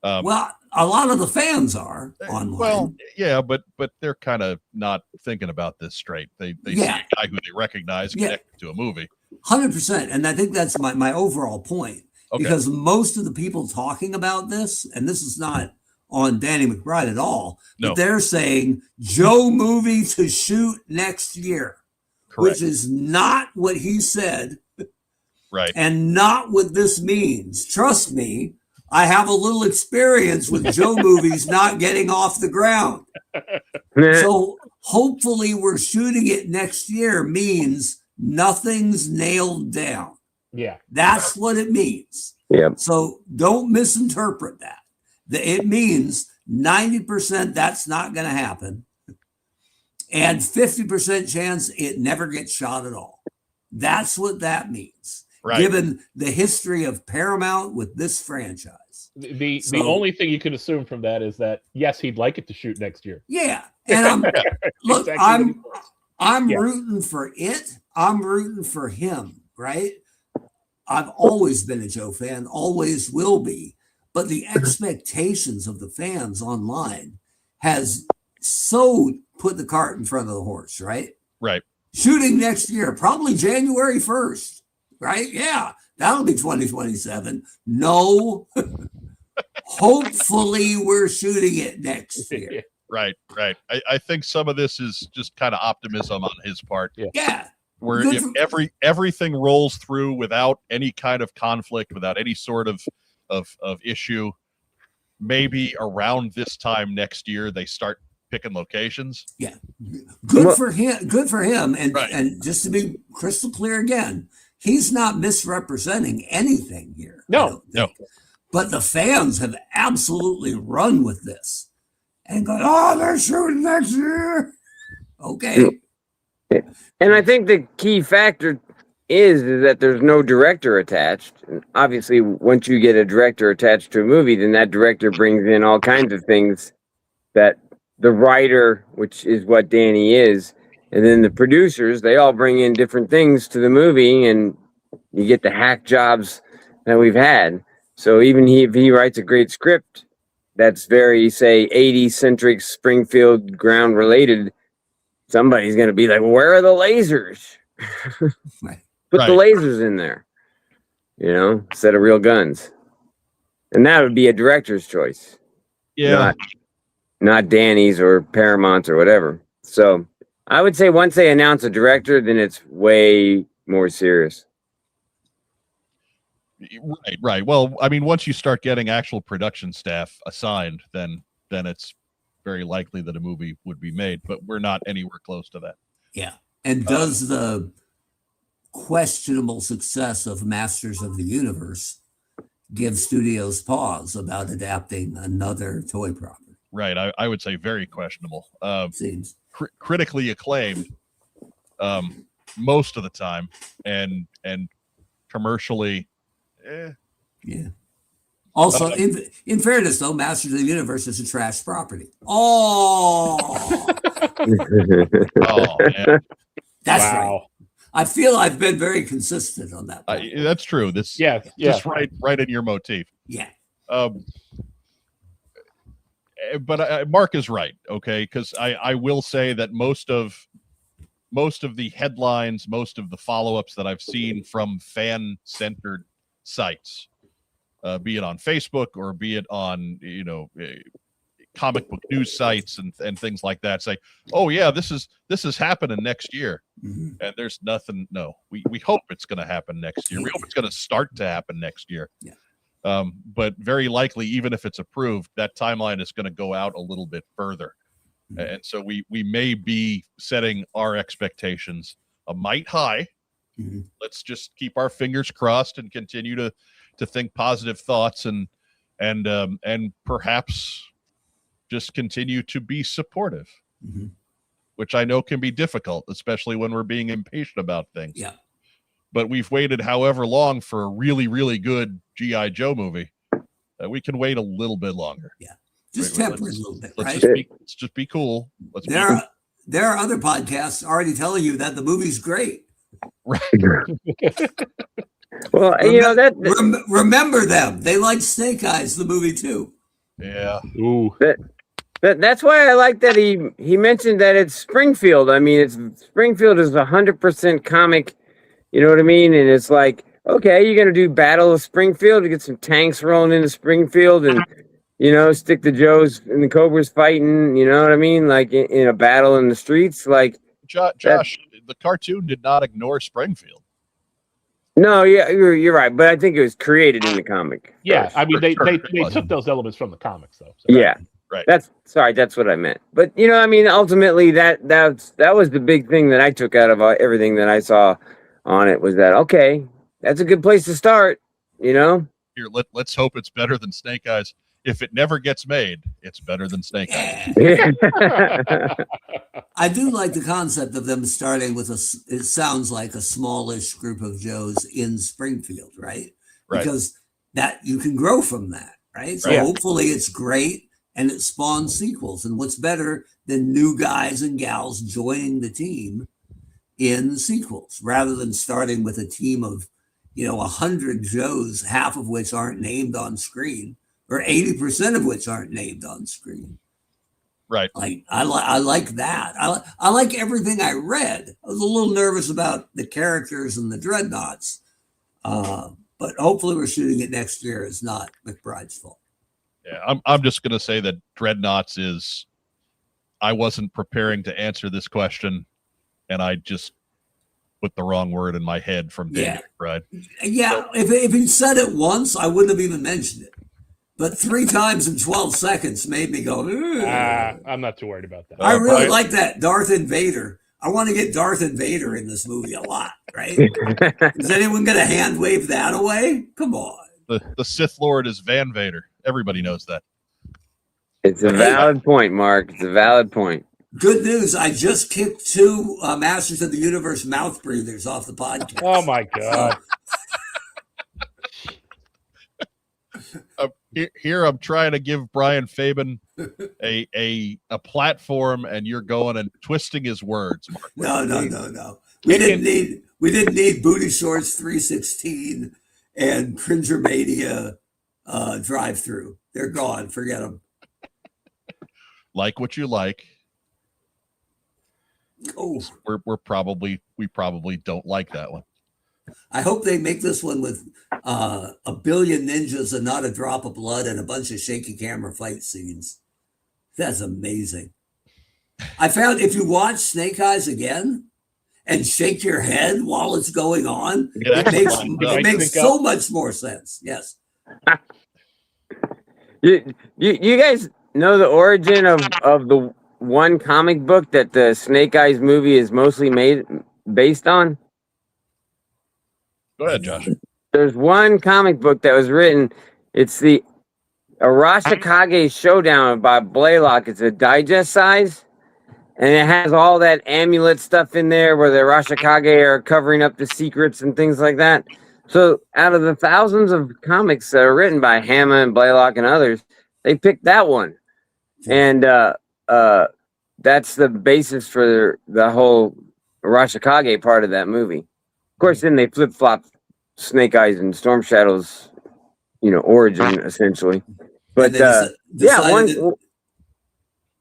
Well, a lot of the fans are online. Well, yeah, but they're kind of not thinking about this straight. They see a guy who they recognize connected to a movie. 100%. And I think that's my overall point. Okay. Because most of the people talking about this, and this is not on Danny McBride at all, but they're saying Joe movie to shoot next year. Correct. Which is not what he said. Right. And not what this means. Trust me, I have a little experience with Joe movies not getting off the ground. So hopefully we're shooting it next year means nothing's nailed down. Yeah. That's what it means. Yeah. So don't misinterpret that. It means 90% that's not going to happen. And 50% chance it never gets shot at all. That's what that means. Right. Given the history of Paramount with this franchise. The only thing you can assume from that is that, yes, he'd like it to shoot next year. Yeah. And I'm rooting for it. I'm rooting for him, right? I've always been a Joe fan, always will be. But the expectations of the fans online has so put the cart in front of the horse, right? Right. Shooting next year, probably January 1st, right? Yeah, that'll be 2027. No, hopefully we're shooting it next year. Right. I think some of this is just kind of optimism on his part. Yeah. Where if everything rolls through without any kind of conflict, without any sort of issue, maybe around this time next year they start picking locations. Yeah, good for him. And just to be crystal clear again, he's not misrepresenting anything here. No. But the fans have absolutely run with this and gone, "Oh, they're shooting next year." Okay. And I think the key factor is that there's no director attached. And obviously, once you get a director attached to a movie, then that director brings in all kinds of things that the writer, which is what Danny is, and then the producers, they all bring in different things to the movie, and you get the hack jobs that we've had. So even if he writes a great script that's very, say, 80s-centric Springfield ground related, somebody's going to be like, well, where are the lasers? Put the lasers in there, instead of real guns. And that would be a director's choice. Yeah. Not Danny's or Paramount's or whatever. So I would say once they announce a director, then it's way more serious. Right. Well, I mean, once you start getting actual production staff assigned, then it's very likely that a movie would be made, but we're not anywhere close to that. Yeah. And does the questionable success of Masters of the Universe give studios pause about adapting another toy property? Right. I would say very questionable. Seems Critically acclaimed most of the time, and commercially, yeah. Also, in fairness, though, Masters of the Universe is a trash property. Oh, oh man, that's Wow. right. I feel I've been very consistent on that. That's true. This Yeah. just right in your motif. Yeah. But Mark is right, okay? Because I will say that most of the headlines, most of the follow-ups that I've seen from fan-centered sites, be it on Facebook or be it on comic book news sites and things like that, say, oh yeah, this is happening next year. Mm-hmm. And there's nothing. No, we hope it's going to happen next year. We hope it's going to start to happen next year. Yeah. But very likely, even if it's approved, that timeline is going to go out a little bit further. Mm-hmm. And so we may be setting our expectations a mite high. Mm-hmm. Let's just keep our fingers crossed and continue to think positive thoughts and perhaps just continue to be supportive, mm-hmm. which I know can be difficult, especially when we're being impatient about things. Yeah. But we've waited however long for a really, really good G.I. Joe movie. We can wait a little bit longer. Yeah. Just temper a little bit, right? Let's just be cool. There are other podcasts already telling you that the movie's great. Right. Well, remember them. They like Snake Eyes, the movie too. Yeah. Ooh. That's why I like that he mentioned that it's Springfield. I mean, Springfield is 100% comic. You know what I mean? And it's like, okay, you're gonna do Battle of Springfield to get some tanks rolling into Springfield and stick the Joes and the Cobras fighting. You know what I mean? Like in a battle in the streets. Like Josh, the cartoon did not ignore Springfield. No, yeah, you're right, but I think it was created in the comic. Yeah, I mean they took those elements from the comics though. So. Yeah, right. That's what I meant. But I mean, ultimately that was the big thing that I took out of everything that I saw on it, was that okay, that's a good place to start. Here, let's hope it's better than Snake Eyes. If it never gets made, it's better than Snake Eyes. I do like the concept of them starting with it sounds like a smallish group of Joes in Springfield, right? Right. Because that you can grow from that, right? So hopefully it's great and it spawns sequels. And what's better than new guys and gals joining the team in sequels rather than starting with a team of 100 Joes, half of which aren't named on screen, or 80% of which aren't named on screen. Right. Like I like that. I like everything I read. I was a little nervous about the characters and the dreadnoughts, but hopefully we're shooting it next year. It's not McBride's fault. Yeah, I'm just gonna say that dreadnoughts is. I wasn't preparing to answer this question, and I just put the wrong word in my head from David McBride. Yeah, so, if he said it once, I wouldn't have even mentioned it. But 3 times in 12 seconds made me go, I'm not too worried about that. I really like that Darth Invader. I want to get Darth Invader in this movie a lot, right? Is anyone going to hand wave that away? Come on. The Sith Lord is Van Vader. Everybody knows that. It's a valid point, Mark. It's a valid point. Good news. I just kicked 2 Masters of the Universe mouth breathers off the podcast. Oh, my God. Here I'm trying to give Brian Fabian a platform, and you're going and twisting his words, Mark. No. We didn't need Booty Shorts 316 and Cringer Mania drive-through. They're gone. Forget them. Like what you like. Oh, we probably don't like that one. I hope they make this one with a billion ninjas and not a drop of blood and a bunch of shaky camera fight scenes. That's amazing. I found if you watch Snake Eyes again, and shake your head while it's going on. It It makes so much more sense. Yes. You guys know the origin of the one comic book that the Snake Eyes movie is mostly based on? Go ahead, Josh. There's one comic book that was written. It's the Arashikage Showdown by Blaylock. It's a digest size, and it has all that amulet stuff in there where the Arashikage are covering up the secrets and things like that. So out of the thousands of comics that are written by Hama and Blaylock and others, they picked that one. And that's the basis for the whole Arashikage part of that movie. Of course, then they flip-flopped Snake Eyes and Storm Shadow's, origin, essentially. But,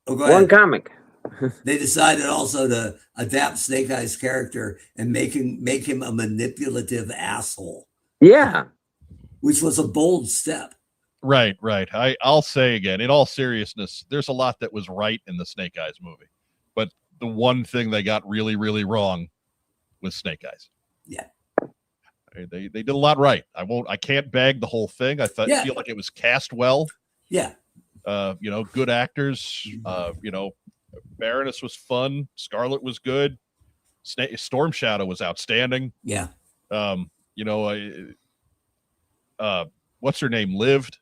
one comic. They decided also to adapt Snake Eyes' character and make him a manipulative asshole. Yeah. Which was a bold step. Right. I'll say again, in all seriousness, there's a lot that was right in the Snake Eyes movie. But the one thing they got really, really wrong was Snake Eyes. Yeah. They did a lot right. I can't bag the whole thing. I feel like it was cast well. Yeah. Good actors. Baroness was fun. Scarlet was good. Storm Shadow was outstanding. Yeah. What's her name? Lived.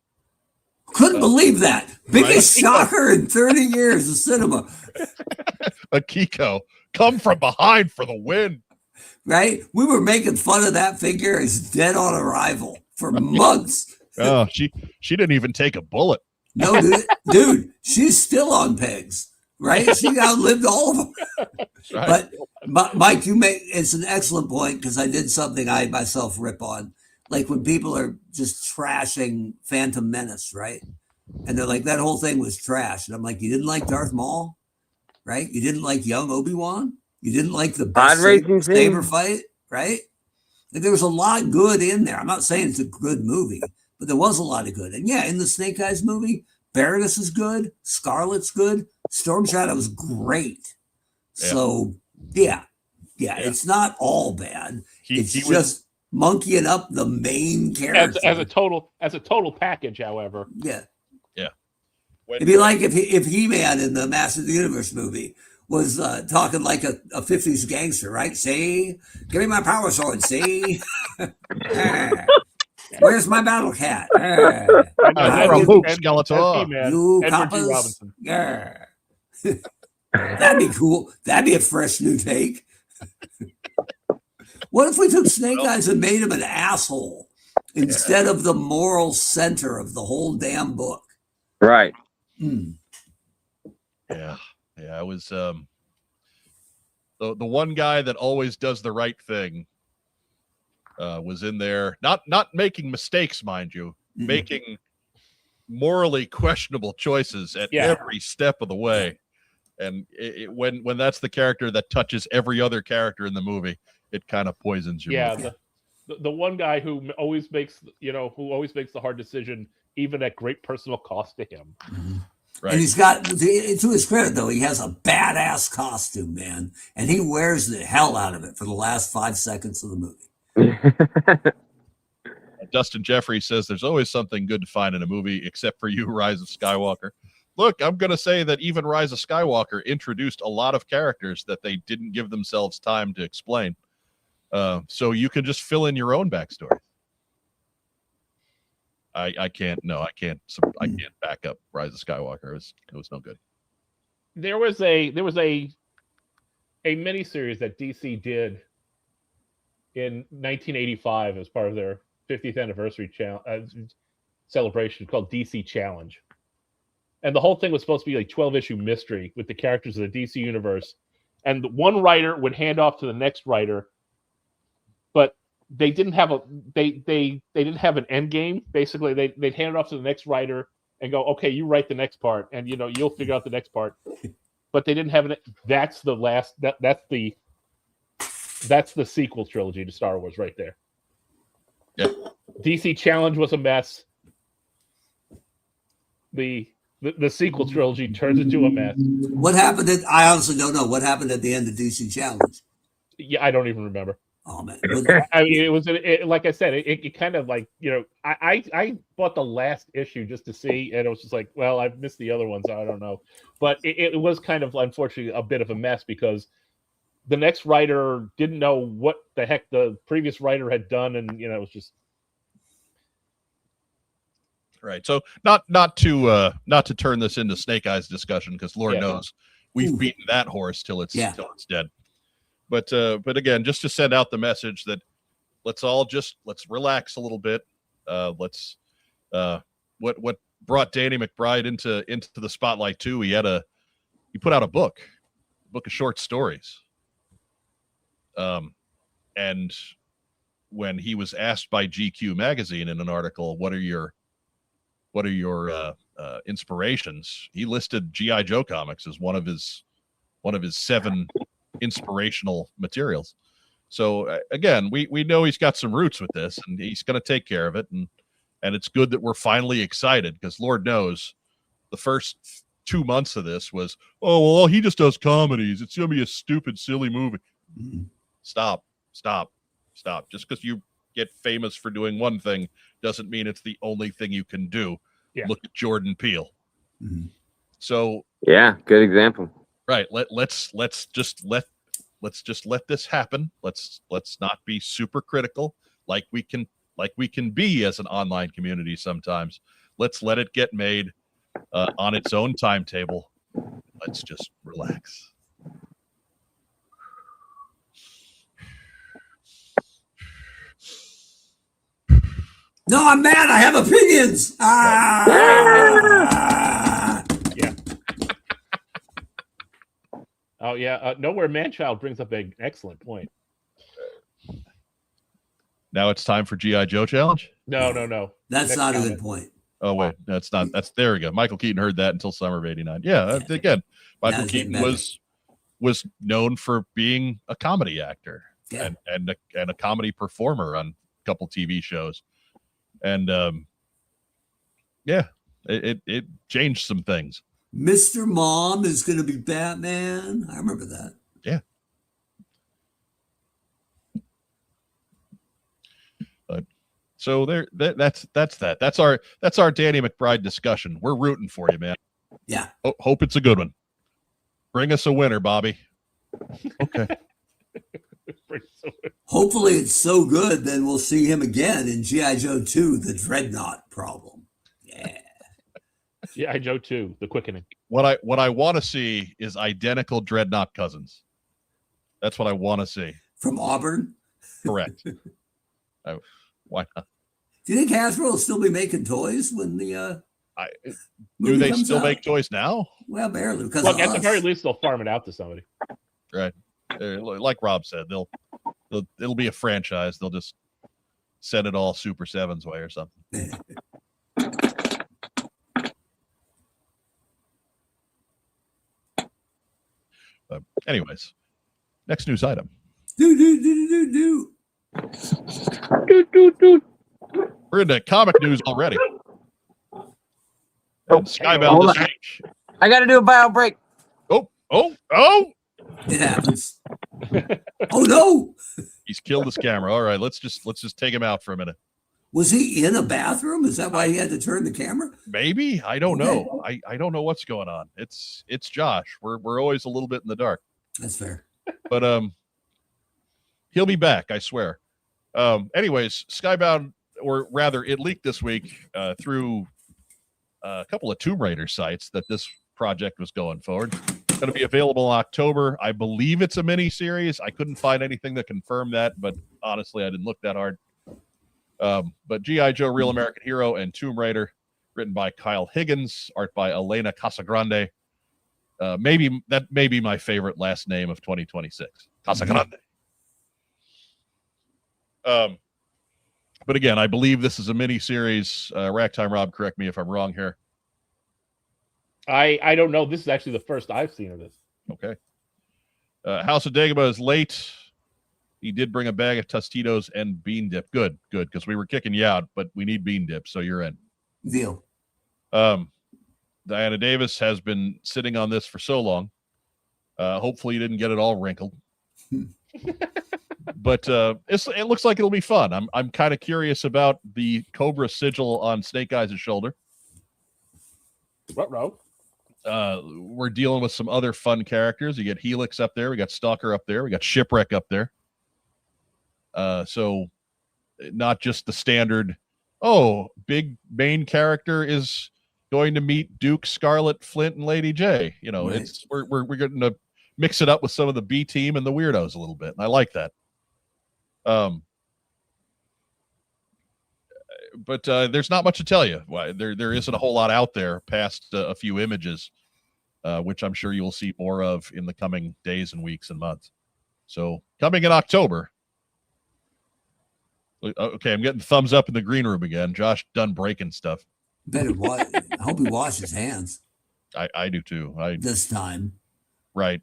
Couldn't believe that. Biggest shocker in 30 years of cinema. Akiko, come from behind for the win. Right? We were making fun of that figure as dead on arrival for months. Oh, she didn't even take a bullet. No, dude, she's still on pegs. Right? She outlived all of them. Right. But Mike, it's an excellent point because I did something I myself rip on. Like when people are just trashing Phantom Menace, right? And they're like, that whole thing was trash. And I'm like, you didn't like Darth Maul? Right? You didn't like young Obi-Wan? You didn't like the best saber fight? Right? Like, there was a lot good in there. I'm not saying it's a good movie, but there was a lot of good. And yeah, in the Snake Eyes movie, Baroness is good. Scarlet's good. Storm Shadow was great. Yeah. So, yeah, it's not all bad. It's just monkeying up the main character as a total package. However, yeah. It'd be like if He-Man in the Master of the Universe movie was talking like a 50s gangster, right? See, give me my power sword. See, where's my battle cat? Skeletor. You coppers. Yeah. That'd be cool. That'd be a fresh new take. What if we took Snake Eyes and made him an asshole instead of the moral center of the whole damn book? Right. Yeah. It was the one guy that always does the right thing was in there, not making mistakes, mind you, making morally questionable choices at every step of the way. And when that's the character that touches every other character in the movie, it kind of poisons you. Yeah, the one guy who always makes the hard decision, even at great personal cost to him. Right. And he's got, to his credit though, he has a badass costume, man, and he wears the hell out of it for the last 5 seconds of the movie. Dustin Jeffrey says there's always something good to find in a movie, except for you, Rise of Skywalker. Look, I'm going to say that even Rise of Skywalker introduced a lot of characters that they didn't give themselves time to explain. So you can just fill in your own backstory. I can't back up Rise of Skywalker. It was no good. There was a miniseries that DC did in 1985 as part of their 50th anniversary celebration called DC Challenge. And the whole thing was supposed to be like 12-issue mystery with the characters of the DC universe. And one writer would hand off to the next writer, but they didn't have they didn't have an end game. Basically, they'd hand it off to the next writer and go, okay, you write the next part, and you'll figure out the next part. But they didn't have it. That's the last. That's the sequel trilogy to Star Wars right there. Yeah. DC Challenge was a mess. The sequel trilogy turns into a mess. What happened I honestly don't know what happened at the end of DC Challenge. Yeah, I don't even remember. Oh man, I mean, it was like I said, it kind of like, you know, I bought the last issue just to see, and it was just like, well, I've missed the other ones, so I don't know. But it was kind of unfortunately a bit of a mess because the next writer didn't know what the heck the previous writer had done, and you know, it was just right. So not to turn this into Snake Eyes discussion, because Lord knows we've beaten that horse till it's dead. But again, just to send out the message that let's relax a little bit. What brought Danny McBride into the spotlight too? He put out a book of short stories. And when he was asked by GQ magazine in an article, what are your inspirations? He listed G.I. Joe comics as one of his 7 inspirational materials. So again, we know he's got some roots with this, and he's going to take care of it. And it's good that we're finally excited, because Lord knows the first 2 months of this was, oh, well, he just does comedies. It's going to be a stupid, silly movie. Mm-hmm. Stop. Just because you get famous for doing one thing doesn't mean it's the only thing you can do. Yeah. Look at Jordan Peele. Mm-hmm. So yeah, good example. Right. Let's just let this happen. Let's not be super critical like we can be as an online community sometimes. Let's let it get made on its own timetable. Let's just relax. No, I'm mad. I have opinions. Yeah. Oh yeah. Nowhere Manchild brings up an excellent point. Now it's time for G.I. Joe challenge. No. That's Next not comment. a good point. Oh wait, that's not. That's there we go. Michael Keaton heard that until summer of '89. Yeah. Again, Michael Keaton was known for being a comedy actor and a comedy performer on a couple TV shows. And it changed some things. Mr. Mom is going to be Batman. I remember that. Yeah. So there, that's that. That's our Danny McBride discussion. We're rooting for you, man. Yeah. Hope it's a good one. Bring us a winner, Bobby. Okay. Hopefully it's so good, then we'll see him again in G.I. Joe 2, The Dreadnought Problem. Yeah. G.I. Joe 2, The Quickening. What I want to see is identical Dreadnought cousins. That's what I want to see. From Auburn? Correct. Why not? Do you think Hasbro will still be making toys when the do they still make toys now? Well, barely. Because at the very least, they'll farm it out to somebody. Right. Like Rob said, it'll be a franchise. They'll just send it all Super 7's way or something. Anyways, next news item. We're into comic news already. And Skybound this week. I got to do a bio break. Oh! It happens. Oh no! He's killed his camera. All right, let's just take him out for a minute. Was he in a bathroom? Is that why he had to turn the camera? Maybe. I don't know. I don't know what's going on. It's Josh. We're always a little bit in the dark. That's fair. But he'll be back, I swear. Anyways, Skybound, or rather, it leaked this week through a couple of Tomb Raider sites that this project was going forward. It's going to be available in October. I believe it's a mini series. I couldn't find anything that confirmed that, but honestly, I didn't look that hard. But G.I. Joe, Real American Hero, and Tomb Raider, written by Kyle Higgins, art by Elena Casagrande. Maybe that may be my favorite last name of 2026. Casagrande. But again, I believe this is a mini series. Ragtime Rob, correct me if I'm wrong here. I don't know. This is actually the first I've seen of this. Okay. House of Dagobah is late. He did bring a bag of Tostitos and bean dip. Good, because we were kicking you out, but we need bean dip, so you're in. Deal. Diana Davis has been sitting on this for so long. Hopefully you didn't get it all wrinkled. But it looks like it'll be fun. I'm kind of curious about the Cobra sigil on Snake Eyes' shoulder. Ruh-roh. We're dealing with some other fun characters. You get Helix up there. We got Stalker up there. We got Shipwreck up there. So not just the standard, big main character is going to meet Duke, Scarlet, Flint, and Lady J. You know, Right. we're going to mix it up with some of the B team and the weirdos a little bit. And I like that. But there's not much to tell you. There isn't a whole lot out there past a few images, which I'm sure you'll see more of in the coming days and weeks and months. So coming in October. Okay, I'm getting thumbs up in the green room again. Josh done breaking stuff. I hope he washed his hands I do too. this time. Right.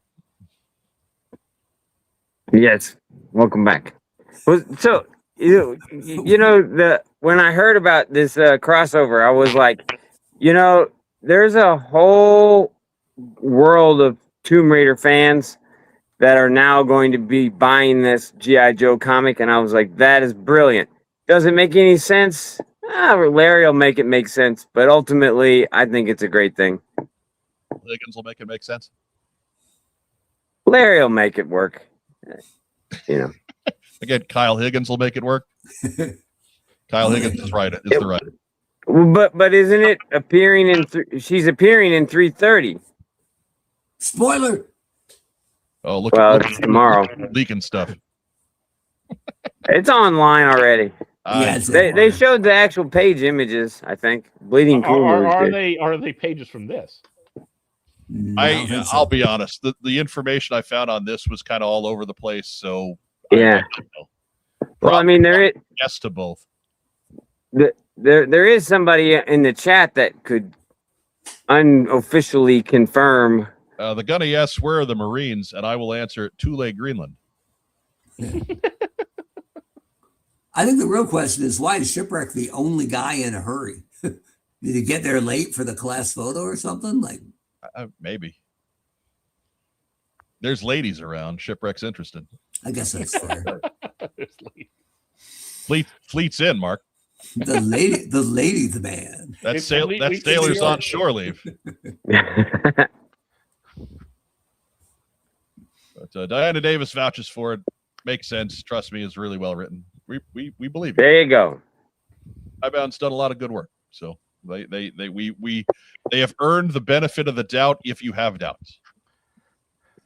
Yes. Welcome back. Well, so when I heard about this crossover, I was like, there's a whole world of Tomb Raider fans that are now going to be buying this G.I. Joe comic, and I was like, that is brilliant. Doesn't make any sense. Larry will make it make sense, but ultimately, I think it's a great thing. Higgins will make it make sense. Larry will make it work. Again, Kyle Higgins will make it work. Kyle Higgins is right. Is the right. But isn't it appearing in? She's appearing in 3:30. Spoiler. Oh, look! It's tomorrow. Leaking stuff. It's online already. They showed the actual page images. I think Bleeding Cool. Are they pages from this? I'll be honest. The information I found on this was kind of all over the place. So yeah. Well, I mean, there is yes to both. There is somebody in the chat that could unofficially confirm. The gunna yes, where are the Marines? And I will answer Tule, Greenland. I think the real question is, why is Shipwreck the only guy in a hurry? Did he get there late for the class photo or something? Like, maybe. There's ladies around. Shipwreck's interested. I guess that's fair. Fleet's in, Mark. The lady's man. That's sailors on shore leave. But Diana Davis vouches for it. Makes sense. Trust me, is really well written. We believe it. There you go. Skybound's done a lot of good work. So they have earned the benefit of the doubt if you have doubts.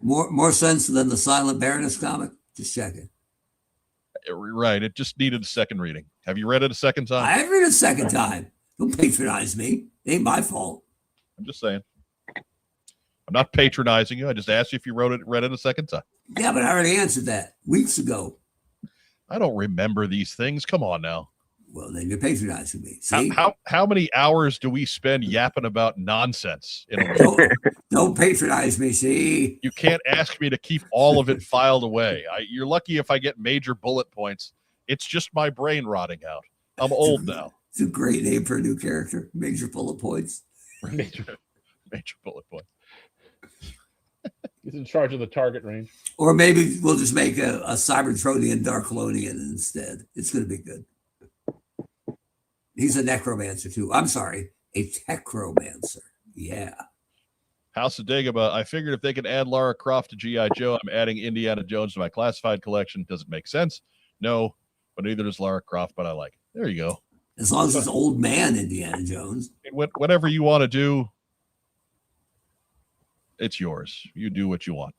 More sense than the Silent Baroness comic? Just checking. Right. It just needed a second reading. Have you read it a second time? I read it a second time. Don't patronize me. It ain't my fault. I'm just saying. I'm not patronizing you. I just asked you if you read it a second time. Yeah, but I already answered that weeks ago. I don't remember these things. Come on now. Well, then you're patronizing me. See? How many hours do we spend yapping about nonsense in a week? Don't patronize me, see? You can't ask me to keep all of it filed away. You're lucky if I get major bullet points. It's just my brain rotting out. I'm old now. It's a great name for a new character. Major bullet points. Major bullet points. He's in charge of the target range. Or maybe we'll just make a Cybertronian Darklonian instead. It's going to be good. He's a necromancer too. I'm sorry, a techromancer. Yeah. House of Dagobah. I figured if they could add Lara Croft to G.I. Joe, I'm adding Indiana Jones to my classified collection. Does it make sense? No, but neither does Lara Croft, but I like it. There you go. As long as it's old man Indiana Jones. Whatever you want to do, it's yours. You do what you want.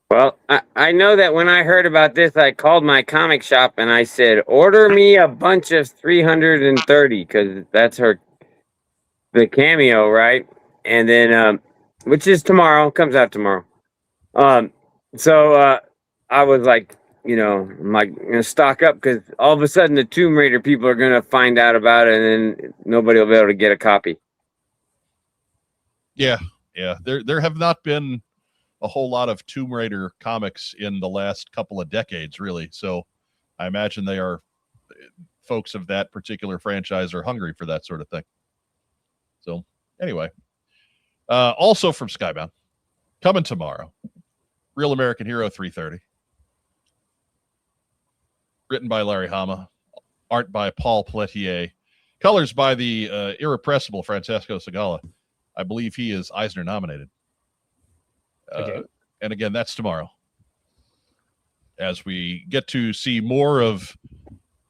Well, I know that when I heard about this, I called my comic shop and I said, order me a bunch of 330 because that's the cameo, right? And then, which is tomorrow, comes out tomorrow. So I was like, I'm like, going to stock up because all of a sudden the Tomb Raider people are going to find out about it and then nobody will be able to get a copy. Yeah. There have not been a whole lot of Tomb Raider comics in the last couple of decades, really. So I imagine folks of that particular franchise are hungry for that sort of thing. So anyway, also from Skybound, coming tomorrow, Real American Hero 330. Written by Larry Hama. Art by Paul Pelletier. Colors by the irrepressible Francesco Segala. I believe he is Eisner nominated. Okay. And again, that's tomorrow. As we get to see more of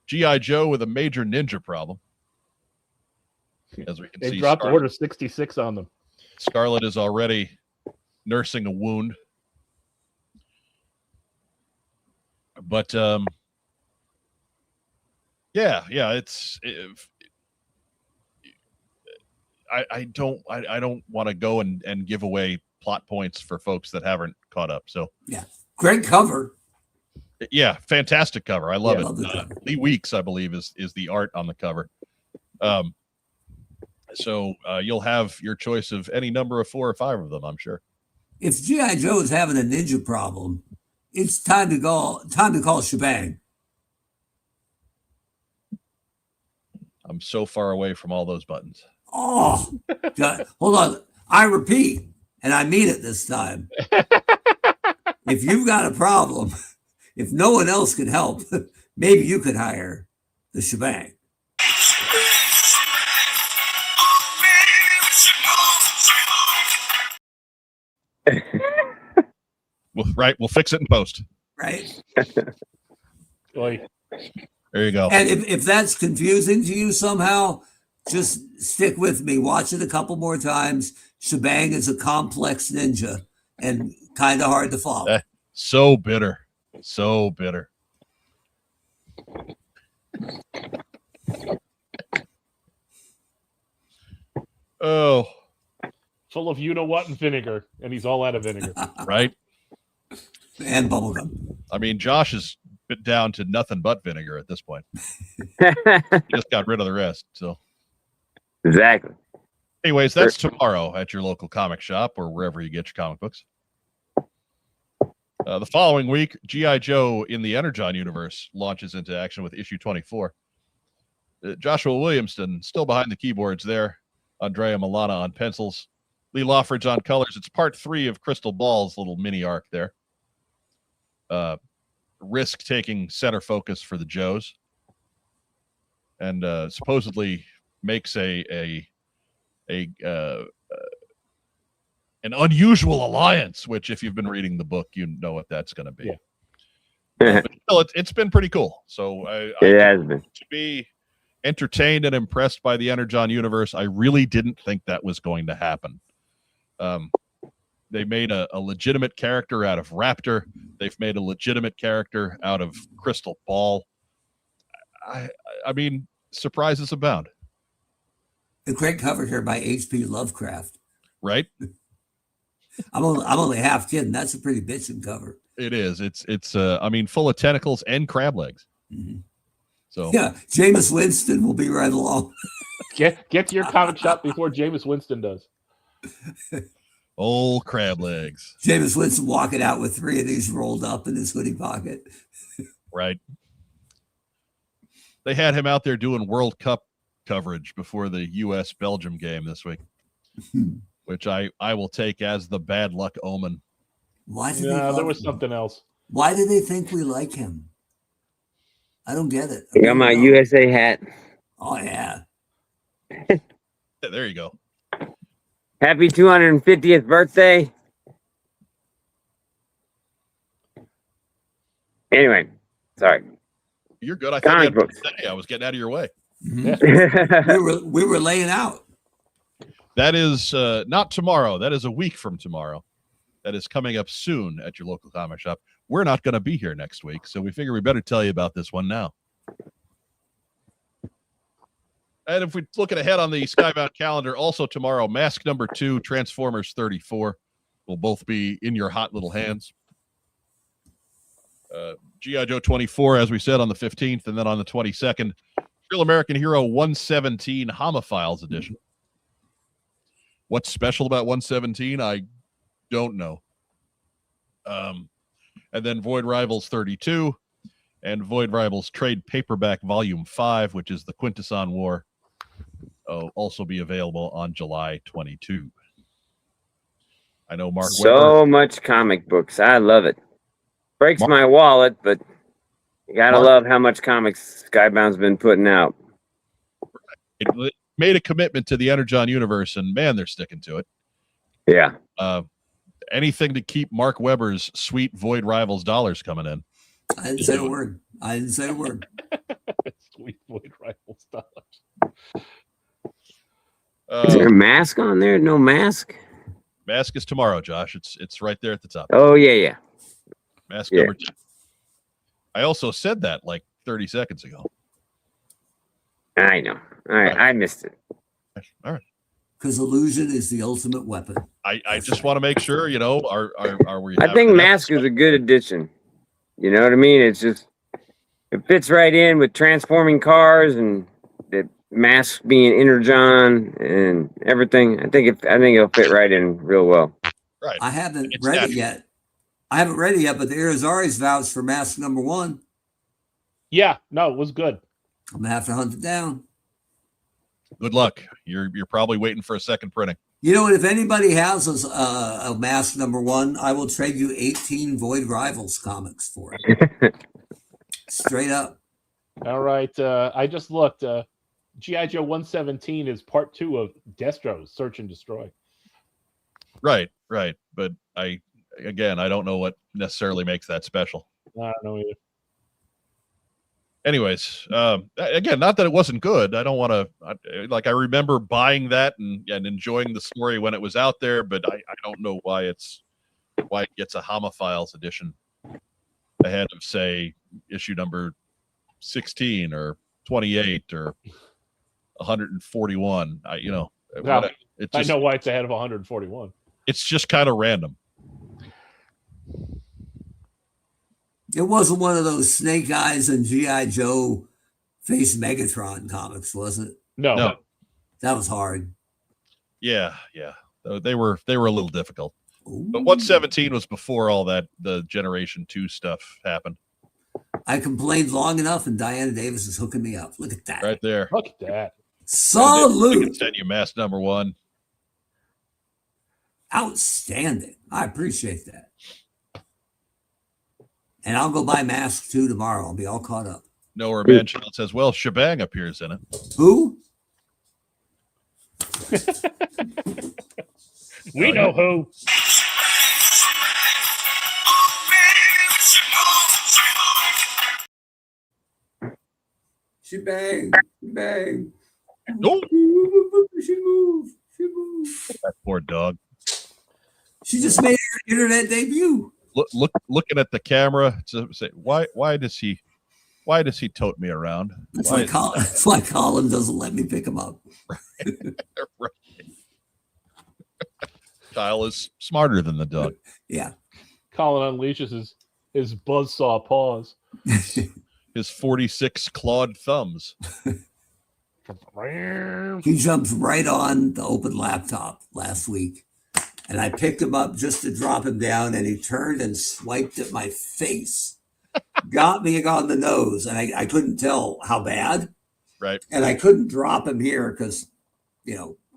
G.I. Joe with a major ninja problem. As we can They see, dropped order 66 on them. Scarlet is already nursing a wound. But I don't want to go and give away plot points for folks that haven't caught up. So Yeah, great cover. Yeah, fantastic cover. I love Love the it. cover. Lee Weeks, I believe, is the art on the cover. So you'll have your choice of any number of 4 or 5 of them, I'm sure. If G.I. Joe is having a ninja problem, it's time to call Shebang. I'm so far away from all those buttons. Oh, God. Hold on. I repeat, and I mean it this time. If you've got a problem, if no one else can help, maybe you could hire the Shebang. We'll fix it in post. Right? Oy. There you go. And if that's confusing to you somehow, just stick with me. Watch it a couple more times. Shebang is a complex ninja and kind of hard to follow. So bitter. So bitter. Oh, Full of you-know-what and vinegar, and he's all out of vinegar. right. And bubblegum. I mean, Josh is down to nothing but vinegar at this point. He just got rid of the rest. So, Exactly. anyways, that's tomorrow at your local comic shop or wherever you get your comic books. The following week, G.I. Joe in the Energon universe launches into action with issue 24. Joshua Williamson still behind the keyboards there. Andrea Milana on pencils. Lee Loffridge on colors. It's part 3 of Crystal Ball's little mini arc there. Risk-taking center focus for the Joes. And supposedly makes an unusual alliance, which if you've been reading the book, you know what that's going to be. Yeah. But still, it's been pretty cool. So It has been. To be entertained and impressed by the Energon universe, I really didn't think that was going to happen. They made a legitimate character out of Raptor. They've made a legitimate character out of Crystal Ball. I mean, surprises abound. A great cover here by H.P. Lovecraft. Right? I'm only half kidding. That's a pretty bitchin' cover. It is. It's I mean, full of tentacles and crab legs. Mm-hmm. So yeah, Jameis Winston will be right along. Get to your comic shop before Jameis Winston does. old crab legs. Jameis Winston walking out with 3 of these rolled up in his hoodie pocket. Right. They had him out there doing World Cup coverage before the U.S.-Belgium game this week, which I will take as the bad luck omen. Why did No, they there was something else. Why do they think we like him? I don't get it. I got my USA hat. Oh, yeah. Yeah, there you go. Happy 250th birthday. Anyway, sorry. You're good. I Comic thought books. I was getting out of your way. Mm-hmm. we were laying out. That is not tomorrow. That is a week from tomorrow. That is coming up soon at your local comic shop. We're not going to be here next week, so we figure we better tell you about this one now. And if we're looking ahead on the Skybound calendar, also tomorrow, Mask number 2, Transformers 34 will both be in your hot little hands. G.I. Joe 24, as we said, on the 15th, and then on the 22nd, Real American Hero 117 Homofiles edition. What's special about 117? I don't know. And then Void Rivals 32 and Void Rivals Trade Paperback Volume 5, which is the Quintesson War, also be available on July 22. I know Mark So Webber. much comic books. I love it. Breaks Mark- my wallet, but you gotta Mark- love how much comics Skybound's been putting out. It made a commitment to the Energon universe, and man, they're sticking to it. Yeah. Anything to keep Mark Webber's sweet Void Rivals dollars coming in. I didn't say a word. Sweet Void Rifle stuff. Is there a mask on there? No mask? Mask is tomorrow, Josh. It's right there at the top. Oh, yeah. Mask Yeah. number 2. I also said that like 30 seconds ago. I know. All right. I missed it. All right. Because illusion is the ultimate weapon. I just want to make sure, are we? I think mask is a good addition. You know what I mean? It's just, it fits right in with transforming cars and the mask being Energon and everything. I think it'll fit right in real well. Right. I haven't It's read natural. it yet. But the Irizaris vouched for mask number 1. Yeah, no, it was good. I'm gonna have to hunt it down. Good luck. You're probably waiting for a second printing. You know what? If anybody has a mask number 1, I will trade you 18 Void Rivals comics for it. Straight up. All right. I just looked. G.I. Joe 117 is part 2 of Destro's Search and Destroy. Right. But I don't know what necessarily makes that special. I don't know either. Anyways, again, not that it wasn't good. I don't want to I remember buying that and enjoying the story when it was out there, but I don't know why it gets a Homophiles edition ahead of, say, issue number 16 or 28 or 141. I know why it's ahead of 141. It's just kind of random. It wasn't one of those Snake Eyes and G.I. Joe face Megatron comics, was it? No. That was hard. Yeah. They were a little difficult. Ooh. But 117 was before all that, the Generation 2 stuff happened. I complained long enough, and Diana Davis is hooking me up. Look at that. Right there. Look at that. I Salute. can send you mask number 1. Outstanding. I appreciate that. And I'll go buy Mask 2 tomorrow. I'll be all caught up. Noah Manchild says, well, Shebang appears in it. Who? We know who. She bang. No, She moved. that poor dog. She just made her internet debut. Looking at the camera to say, why does he tote me around? That's Why- why Colin doesn't let me pick him up. Right. Kyle is smarter than the dog. Yeah. Colin unleashes his buzzsaw paws. His 46 clawed thumbs. He jumps right on the open laptop last week. And I picked him up just to drop him down, and he turned and swiped at my face. Got me on the nose, and I couldn't tell how bad. Right. And I couldn't drop him here because,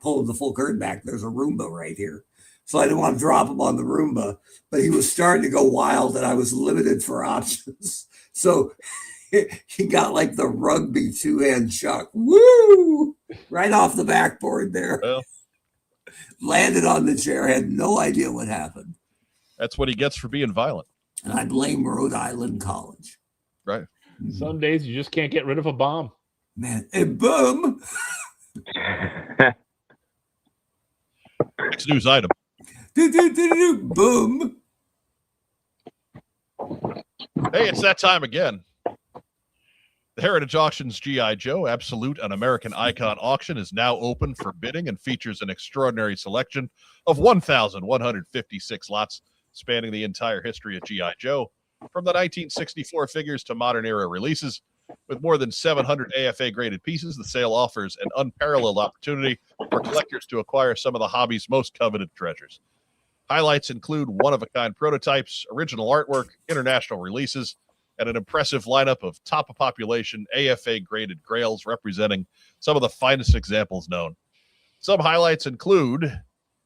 pulling the full curtain back, there's a Roomba right here. So I didn't want to drop him on the Roomba, but he was starting to go wild, and I was limited for options. So he got like the rugby 2-hand chuck. Woo! Right off the backboard there. Well, Landed on the chair, had no idea what happened. that's what he gets for being violent. And I blame Rhode Island College. Right. Some days you just can't get rid of a bomb. Man, and boom. Next news item. Boom. Hey, it's that time again. The Heritage Auctions G.I. Joe Absolute, an American Icon auction is now open for bidding and features an extraordinary selection of 1,156 lots spanning the entire history of G.I. Joe, from the 1964 figures to modern era releases. With more than 700 AFA graded pieces, the sale offers an unparalleled opportunity for collectors to acquire some of the hobby's most coveted treasures. Highlights include one-of-a-kind prototypes, original artwork, international releases, and an impressive lineup of top-of-population AFA-graded grails representing some of the finest examples known. Some highlights include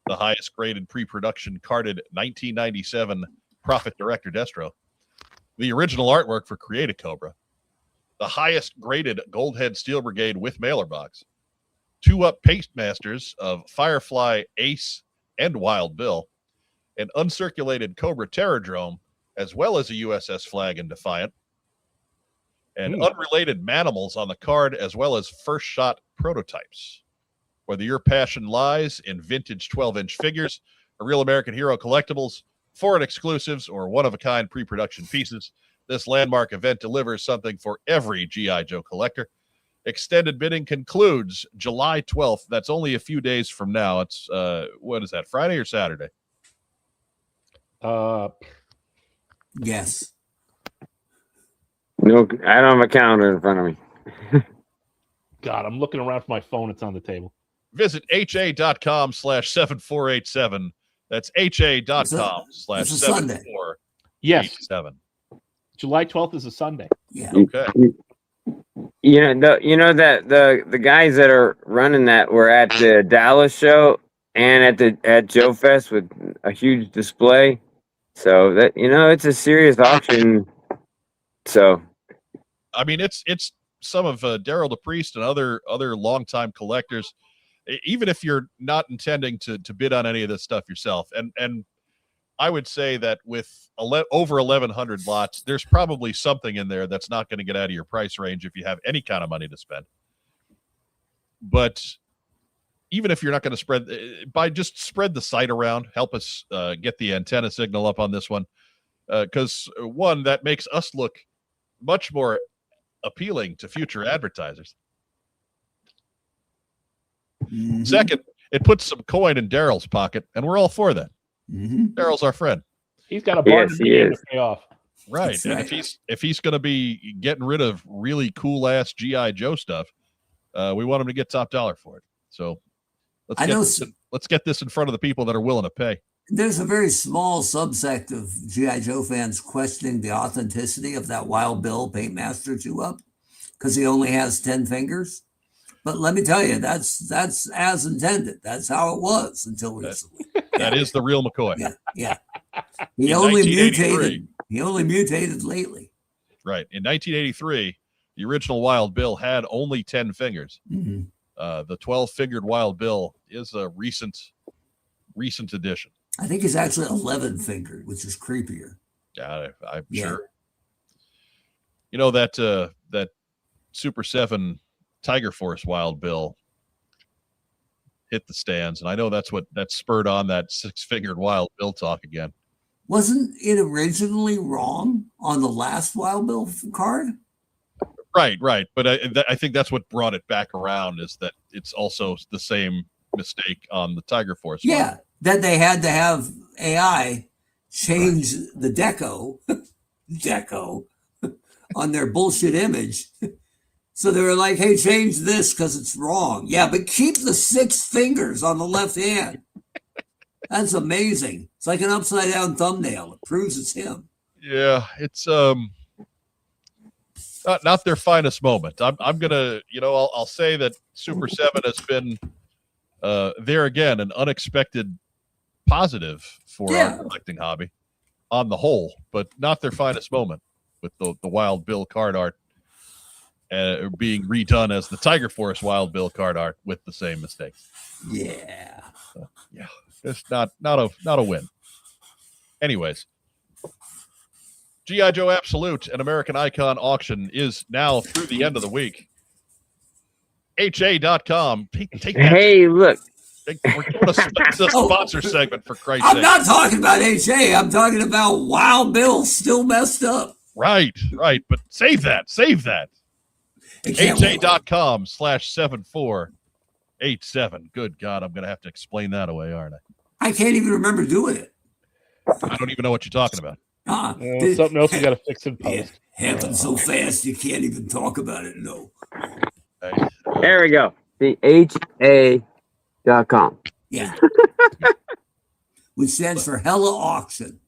the highest graded pre-production carded 1997 Prophet Director Destro, the original artwork for Create a Cobra, the highest graded Goldhead Steel Brigade with mailer box, 2-up paste masters of Firefly, Ace, and Wild Bill, an uncirculated Cobra Terradrome, as well as a USS Flag and Defiant, and unrelated Manimals on the card, as well as first shot prototypes. Whether your passion lies in vintage 12-inch figures, a Real American Hero collectibles, foreign exclusives, or one-of-a-kind pre-production pieces, this landmark event delivers something for every G.I. Joe collector. Extended bidding concludes July 12th. That's only a few days from now. It's, what is that, Friday or Saturday? Yes. No, I don't have a calendar in front of me. God, I'm looking around for my phone. It's on the table. Visit ha.com/7487. That's ha.com/7487. Yes. July 12th is a Sunday. Yeah. Okay. The guys that are running that were at the Dallas show and at Joe Fest with a huge display. So that it's a serious auction. So, I mean, it's some of Daryl DePriest and other longtime collectors. Even if you're not intending to bid on any of this stuff yourself, and I would say that with over 1,100 lots, there's probably something in there that's not going to get out of your price range if you have any kind of money to spend. But even if you're not going to just spread the site around, help us get the antenna signal up on this one. Because one, that makes us look much more appealing to future advertisers. Mm-hmm. Second, it puts some coin in Daryl's pocket, and we're all for that. Mm-hmm. Daryl's our friend. He's got a barn to pay off. Right. That's And right. if he's going to be getting rid of really cool ass G.I. Joe stuff, we want him to get top dollar for it. So let's get this in front of the people that are willing to pay. There's a very small subsect of G.I. Joe fans questioning the authenticity of that Wild Bill Paintmaster 2-up because he only has 10 fingers. But let me tell you, that's as intended. That's how it was until recently. That is the real McCoy. Yeah. He In only 1983. mutated lately. Right. In 1983, the original Wild Bill had only 10 fingers. Mm-hmm. The 12-fingered Wild Bill is a recent addition. I think he's actually 11-fingered, which is creepier. Yeah, I'm Yeah. sure. You know that Super 7 Tiger Force Wild Bill hit the stands, and I know that spurred on that 6-fingered Wild Bill talk again. Wasn't it originally wrong on the last Wild Bill card? Right. But I think that's what brought it back around, is that it's also the same mistake on the Tiger Force. Yeah, that they had to have AI change the deco on their bullshit image. So they were like, hey, change this because it's wrong. Yeah, but keep the 6 fingers on the left hand. That's amazing. It's like an upside down thumbnail. It proves it's him. Yeah, it's not their finest moment. I'm gonna, I'll say that Super 7 has been there again, an unexpected positive for our collecting hobby on the whole, but not their finest moment with the Wild Bill card art being redone as the Tiger Force Wild Bill card art with the same mistakes. Yeah. Yeah, it's not a win. Anyways, G.I. Joe Absolute, an American Icon auction, is now through the end of the week. HA.com. Take that. Hey, look. We're doing a sponsor segment, for Christ's I'm sake. not talking about HA. I'm talking about Wild Bill still messed up. Right. But save that. HA.com/7487. Good God, I'm going to have to explain that away, aren't I? I can't even remember doing it. I don't even know what you're talking about. Something else we got to fix in post. Happened so fast you can't even talk about it. No. There we go. The HA.com. Yeah. Which stands for Hella Auction.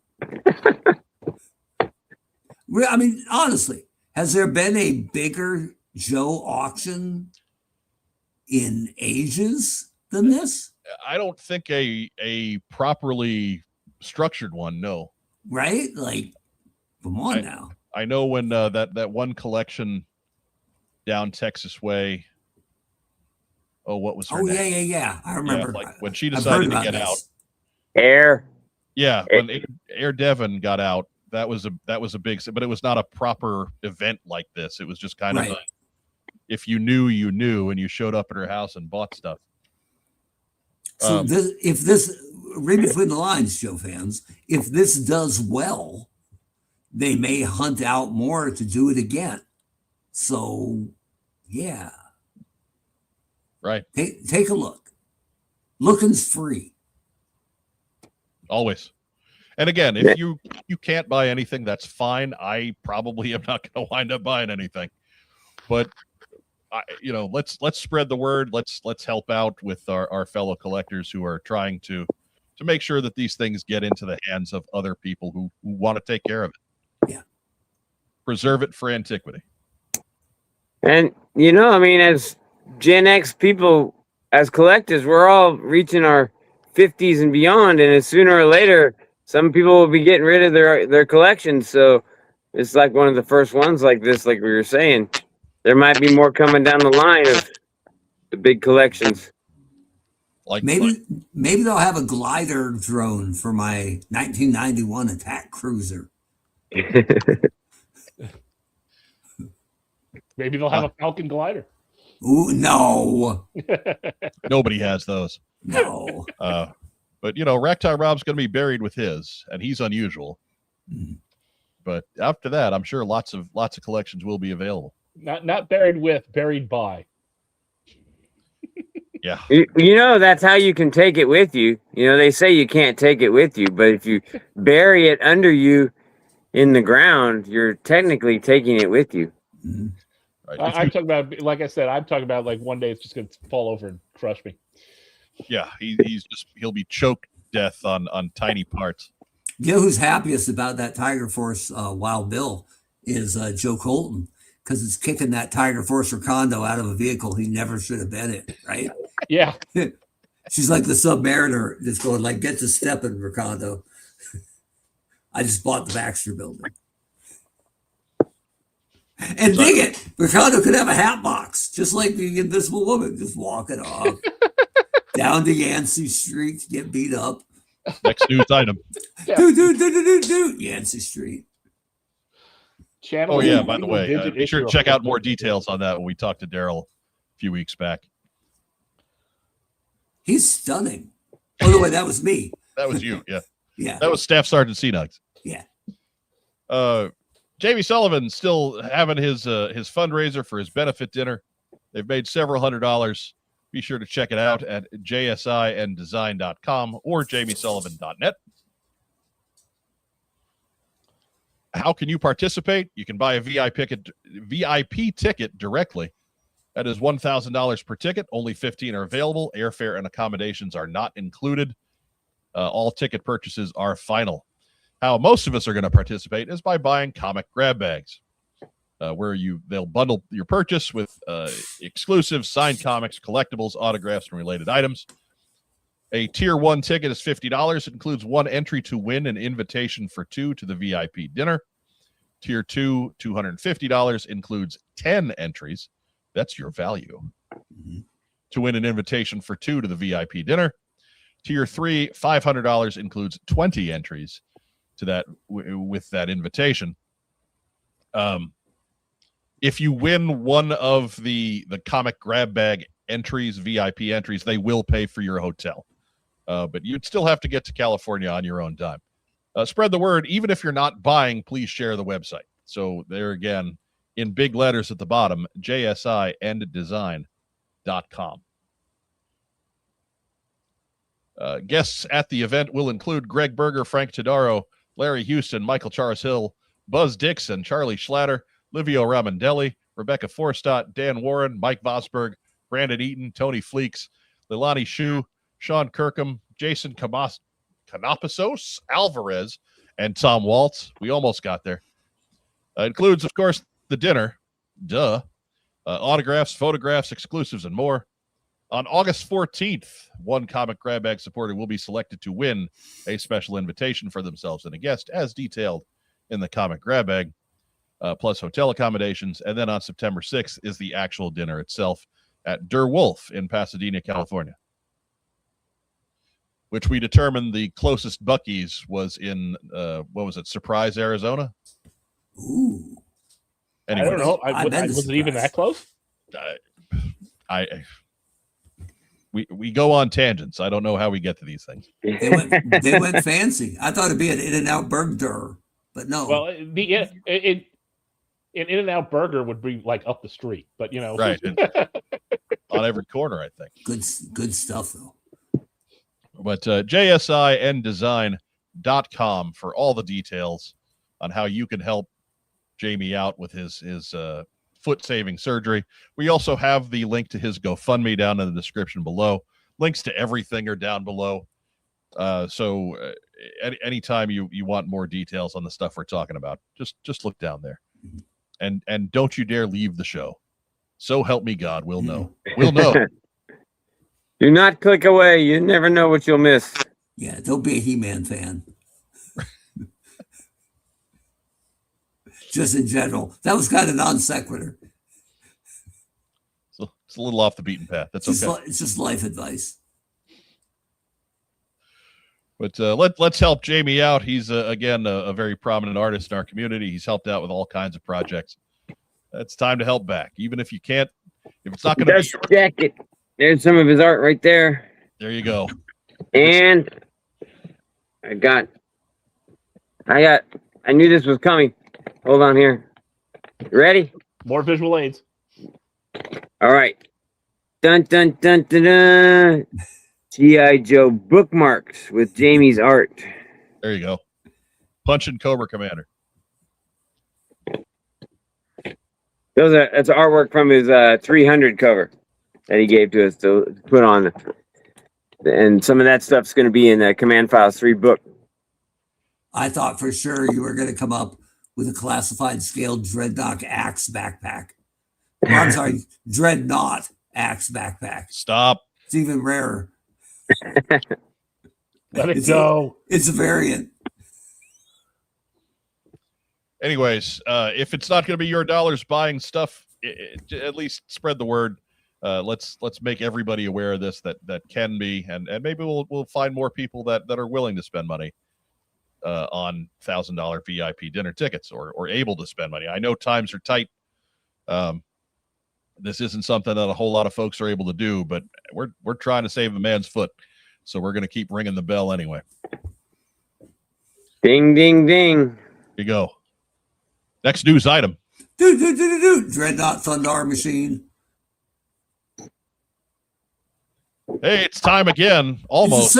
I mean, honestly, has there been a bigger Joe auction in ages than this? I don't think a properly structured one. No. Right? Like, come on now. I know when that one collection down Texas way. Oh, what was her name? Yeah. I remember. Yeah, like when she I've decided heard to about get this. out. Air. Yeah, when Air Devon got out, that was a big, but it was not a proper event like this. It was just kind Right. of if you knew, you knew, and you showed up at her house and bought stuff. So if this read between the lines, Joe fans, if this does well, they may hunt out more to do it again. So yeah. Right. Take a look. Looking's free. Always. And again, if you can't buy anything, that's fine. I probably am not going to wind up buying anything, but let's spread the word. Let's help out with our fellow collectors who are trying to make sure that these things get into the hands of other people who want to take care of it. Yeah. Preserve it for antiquity. And as Gen X people, as collectors, we're all reaching our 50s and beyond, and sooner or later, some people will be getting rid of their collections. So it's like one of the first ones like this, like we were saying. There might be more coming down the line of the big collections. Like maybe they'll have a glider drone for my 1991 attack cruiser. Maybe they'll have a Falcon glider. Ooh, no. Nobody has those. No. But Ragtime Rob's going to be buried with his, and he's unusual. Mm. But after that, I'm sure lots of collections will be available. Not buried with, buried by. Yeah. That's how you can take it with you. They say you can't take it with you, but if you bury it under you in the ground, you're technically taking it with you. Mm. Right. I'm talking about, like I said, I'm talking about like one day it's just going to fall over and crush me. Yeah, he'll be choked to death on tiny parts. You know who's happiest about that Tiger Force Wild Bill is Joe Colton, because it's kicking that Tiger Force Recondo out of a vehicle he never should have been in, right? Yeah. She's like the Submariner that's going like, get to step in Recondo. I just bought the Baxter building. And dig it, Recondo could have a hat box, just like the Invisible Woman, just walking off down to Yancey Street to get beat up. Next news item. Yeah. Do Yancey Street. Channel. Oh yeah, by the way, be sure to check out more details on that when we talked to Daryl a few weeks back. He's stunning. Oh no, wait, that was me. That was you, yeah. Yeah. That was Staff Sergeant C-Nugs. Yeah. Jamie Sullivan still having his fundraiser for his benefit dinner. They've made several $100s. Be sure to check it out at jsindesign.com or jamiesullivan.net. How can you participate? You can buy a VIP ticket directly. That is $1,000 per ticket. Only 15 are available. Airfare and accommodations are not included. All ticket purchases are final. How most of us are going to participate is by buying comic grab bags, where they'll bundle your purchase with exclusive signed comics, collectibles, autographs, and related items. A tier 1 ticket is $50. It includes one entry to win an invitation for 2 to the VIP dinner. Tier 2, $250, includes 10 entries. That's your value. Mm-hmm. To win an invitation for 2 to the VIP dinner. Tier 3, $500, includes 20 entries to that with that invitation. If you win one of the comic grab bag entries, VIP entries, they will pay for your hotel. But you'd still have to get to California on your own dime. Spread the word. Even if you're not buying, please share the website. So there again, in big letters at the bottom, jsindesign.com. Guests at the event will include Greg Berger, Frank Todaro, Larry Houston, Michael Charles Hill, Buzz Dixon, Charlie Schlatter, Livio Ramondelli, Rebecca Forstadt, Dan Warren, Mike Vosberg, Brandon Eaton, Tony Fleeks, Leilani Shu, Sean Kirkham, Jason Canopasos, Alvarez, and Tom Waltz. We almost got there. Includes, of course, the dinner. Autographs, photographs, exclusives, and more. On August 14th, one Comic Grab Bag supporter will be selected to win a special invitation for themselves and a guest, as detailed in the Comic Grab Bag, plus hotel accommodations. And then on September 6th is the actual dinner itself at Der Wolf in Pasadena, California, which we determined the closest Buc-ee's was in, Surprise, Arizona? Ooh. Anyway, I don't know. Was it even that close? We go on tangents. I don't know how we get to these things. They went fancy. I thought it'd be an In-N-Out burger, but no. Well, an In-N-Out burger would be like up the street, but Right. On every corner, I think. Good stuff, though. But jsindesign.com for all the details on how you can help Jamie out with his foot-saving surgery. We also have the link to his GoFundMe down in the description below. Links to everything are down below. So anytime you want more details on the stuff we're talking about, just look down there. And don't you dare leave the show. So help me God, we'll know. We'll know. Do not click away. You never know what you'll miss. Yeah, don't be a He-Man fan. Just in general. That was kind of non sequitur. So it's a little off the beaten path. That's okay. It's just life advice. But let's help Jamie out. He's, again, a very prominent artist in our community. He's helped out with all kinds of projects. It's time to help back. Even if you can't, if it's not going to be your jacket. There's some of his art right there. There you go. And I knew this was coming. Hold on here. You ready? More visual aids. All right. Dun dun dun dun dun. G.I. Joe bookmarks with Jamie's art. There you go. Punching Cobra Commander. That's artwork from his 300 cover that he gave to us to put on. And some of that stuff's going to be in the Command Files 3 book. I thought for sure you were going to come up with a classified scale Dreadnought Axe backpack. Or, I'm sorry, Dreadnought Axe backpack. Stop. It's even rarer. Let it go. It's a variant. Anyways, if it's not going to be your dollars buying stuff, at least spread the word. Let's make everybody aware of this that can be, and maybe we'll find more people that are willing to spend money on $1,000 VIP dinner tickets or able to spend money. I know times are tight. This isn't something that a whole lot of folks are able to do, but we're trying to save the man's foot, so we're going to keep ringing the bell anyway. Ding ding ding. Here you go. Next news item. Dreadnought Thundar Machine. Hey, it's time again, almost,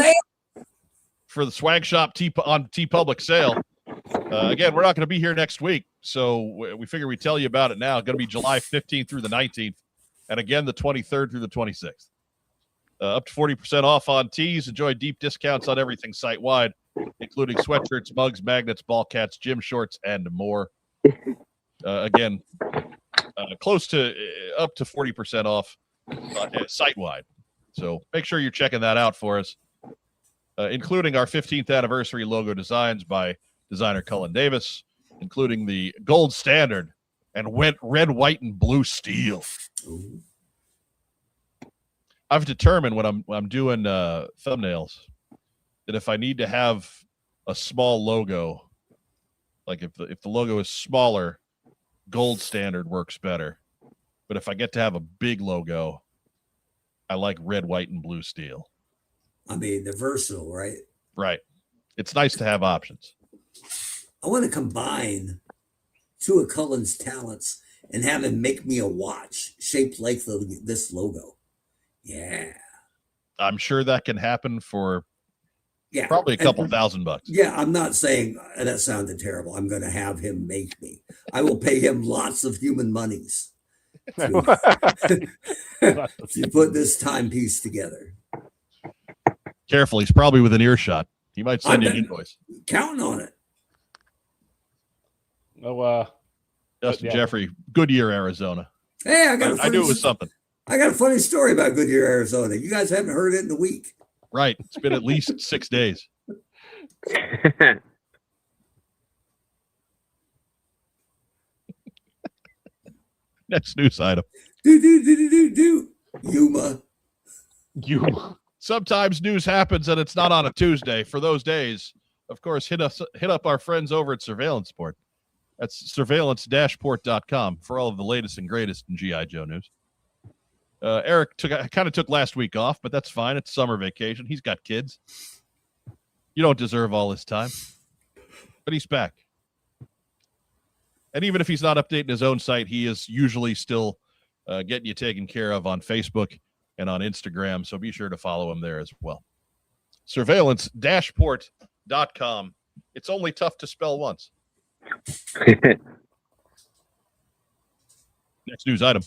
for the swag shop on TeePublic sale. Again, we're not going to be here next week, so we figure we tell you about it now. It's going to be July 15th through the 19th, and again, the 23rd through the 26th. Up to 40% off on tees. Enjoy deep discounts on everything site-wide, including sweatshirts, mugs, magnets, ball caps, gym shorts, and more. Again, close to up to 40% off site-wide. So make sure you're checking that out for us, including our 15th anniversary logo designs by designer Cullen Davis, including the gold standard and red, white, and blue steel. Ooh. I've determined when I'm doing thumbnails that if I need to have a small logo, like if the logo is smaller, gold standard works better. But if I get to have a big logo, I like red, white, and blue steel. I mean, they're versatile, right? Right. It's nice to have options. I want to combine two of Cullen's talents and have him make me a watch shaped like this logo. Yeah. I'm sure that can happen for Yeah, probably a couple $1,000. Yeah, I'm not saying that sounded terrible. I'm going to have him make me. I will pay him lots of human monies to put this timepiece together. Careful, he's probably with an earshot. He might send you an invoice. Counting on it. Oh, Justin Jeffrey, Goodyear, Arizona. Hey, I knew it was something. I got a funny story about Goodyear, Arizona. You guys haven't heard it in a week. Right. It's been at least 6 days. Next news item. Yuma. Sometimes news happens and it's not on a Tuesday. For those days, of course, hit up our friends over at Surveillance Port. That's surveillance-port.com for all of the latest and greatest in G.I. Joe news. Eric kind of took last week off, but that's fine. It's summer vacation. He's got kids. You don't deserve all his time. But he's back. And even if he's not updating his own site, he is usually still getting you taken care of on Facebook and on Instagram. So be sure to follow him there as well. Surveillance-port.com. It's only tough to spell once. Next news item.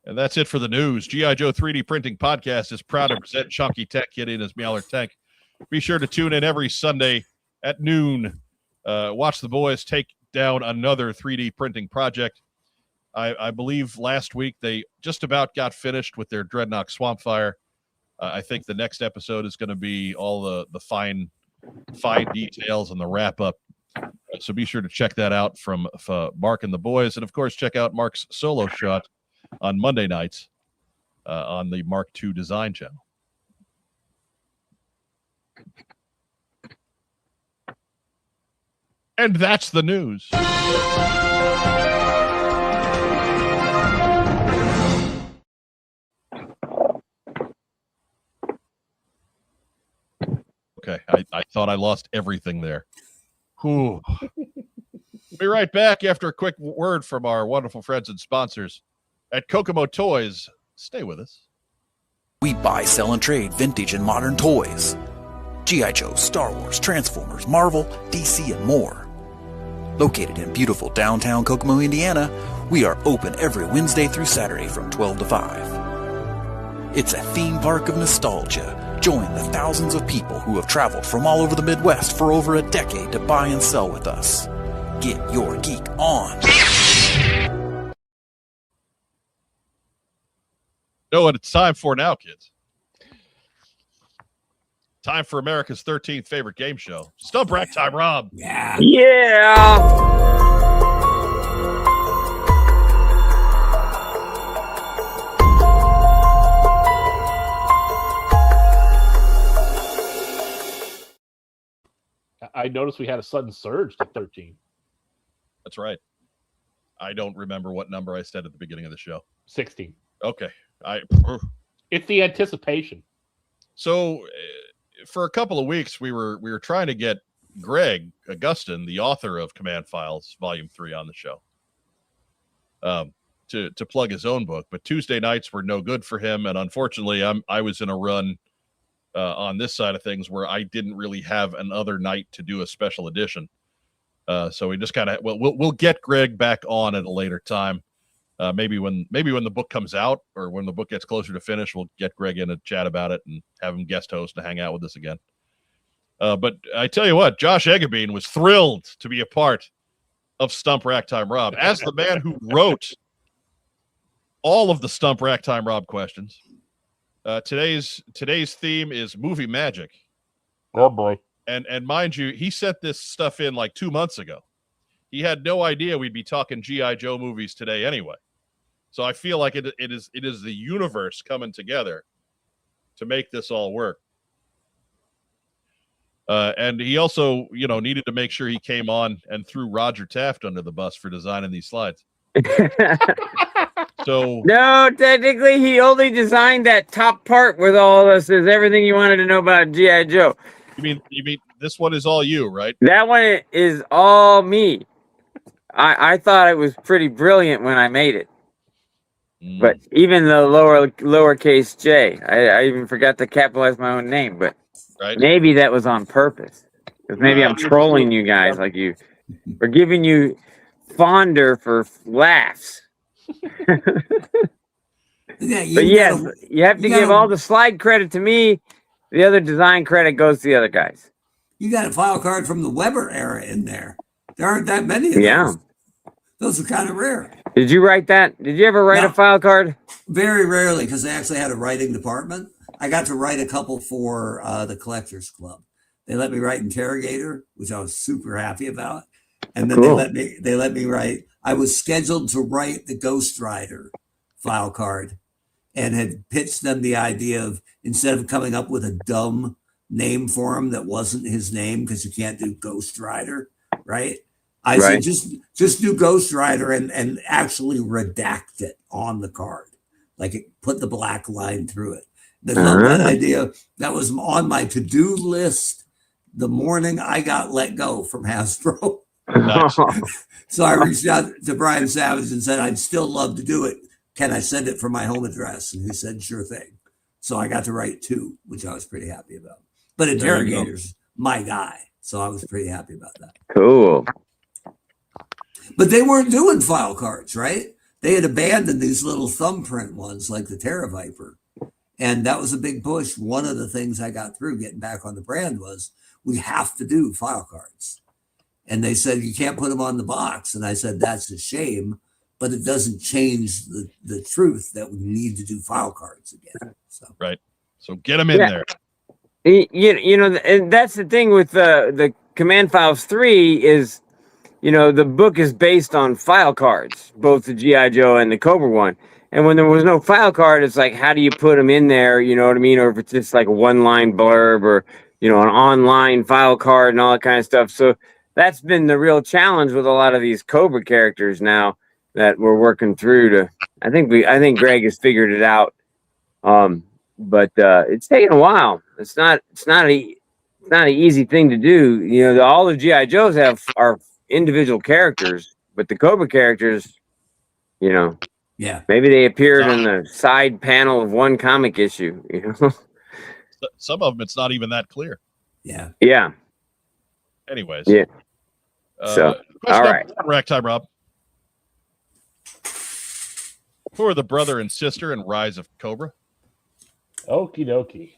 And that's it for the news. G.I. Joe 3D Printing Podcast is proud to present Chunky Tech Kid in his Mallard Tank. Be sure to tune in every Sunday at noon. Watch the boys take down another 3D printing project. I believe last week they just about got finished with their Dreadnought Swampfire. I think the next episode is going to be all the fine details and the wrap up. So be sure to check that out from Mark and the boys. And of course, check out Mark's solo shot on Monday nights on the Mark II Design channel. And that's the news. Okay, I thought I lost everything there. Whew. We'll be right back after a quick word from our wonderful friends and sponsors at Kokomo Toys. Stay with us. We buy, sell, and trade vintage and modern toys. G.I. Joe, Star Wars, Transformers, Marvel, DC, and more. Located in beautiful downtown Kokomo, Indiana, we are open every Wednesday through Saturday from 12 to 5. It's a theme park of nostalgia. Join the thousands of people who have traveled from all over the Midwest for over a decade to buy and sell with us. Get your geek on. Know what it's time for now, kids? Time for America's 13th favorite game show. Stump Rack Time, Rob. Yeah. I noticed we had a sudden surge to 13. That's right. I don't remember what number I said at the beginning of the show. 16. Okay. It's the anticipation. So for a couple of weeks, we were trying to get Greg Augustin, the author of Command Files Volume 3, on the show to plug his own book. But Tuesday nights were no good for him. And unfortunately, I was in a run on this side of things where I didn't really have another night to do a special edition. So we just kind of, we'll get Greg back on at a later time. Maybe when the book comes out or when the book gets closer to finish, we'll get Greg in and chat about it and have him guest host to hang out with us again. But I tell you what, Josh Eggebein was thrilled to be a part of Stump Rack Time Rob as the man who wrote all of the Stump Rack Time Rob questions. Today's theme is movie magic. Oh boy. And mind you, he sent this stuff in like 2 months ago. He had no idea we'd be talking G.I. Joe movies today anyway. So I feel like it is the universe coming together to make this all work. And he also, needed to make sure he came on and threw Roger Taft under the bus for designing these slides. So no, technically he only designed that top part with all this is everything you wanted to know about G.I. Joe. You mean this one is all you, right? That one is all me. I thought it was pretty brilliant when I made it. But even the lowercase j, I even forgot to capitalize my own name, but right. Maybe that was on purpose. Because maybe I'm trolling you guys like you. We're giving you fonder for laughs. But yes, you have to give all the slide credit to me. The other design credit goes to the other guys. You got a file card from the Weber era in there. There aren't that many of those. Those are kind of rare. Did you write that? Did you ever write No. a file card? Very rarely, because they actually had a writing department. I got to write a couple for the Collectors Club. They let me write Interrogator, which I was super happy about. And then Cool. they let me write. I was scheduled to write the Ghost Rider file card, and had pitched them the idea of, instead of coming up with a dumb name for him that wasn't his name, because you can't do Ghost Rider, right? I Right. said just do Ghost Rider and actually redact it on the card, like put the black line through it. They loved that idea. That was on my to-do list the morning I got let go from Hasbro. Nice. So I reached out to Brian Savage and said, I'd still love to do it. Can I send it from my home address? And he said, sure thing. So I got to write 2, which I was pretty happy about. But Interrogator's my guy. So I was pretty happy about that. Cool. But they weren't doing file cards, right? They had abandoned these little thumbprint ones like the Terra Viper. And that was a big push. One of the things I got through getting back on the brand was we have to do file cards. And they said, you can't put them on the box. And I said, that's a shame, but it doesn't change the truth that we need to do file cards again. So Right. So get them in there. You know, and that's the thing with the Command Files 3 is, you know, the book is based on file cards, both the G.I. Joe and the Cobra one. And when there was no file card, it's like, how do you put them in there? You know what I mean? Or if it's just like a one-line blurb or, you know, an online file card and all that kind of stuff. So that's been the real challenge with a lot of these Cobra characters now that we're working through to. I think Greg has figured it out. But it's taken a while. It's not an easy thing to do. You know, all the G.I. Joes are individual characters, but the Cobra characters, you know, yeah, maybe they appeared in the side panel of one comic issue. You know, Some of them, it's not even that clear. yeah. yeah. Anyways. Yeah. So, all right. Ragtime Rob. Who are the brother and sister in Rise of Cobra? Okie dokie.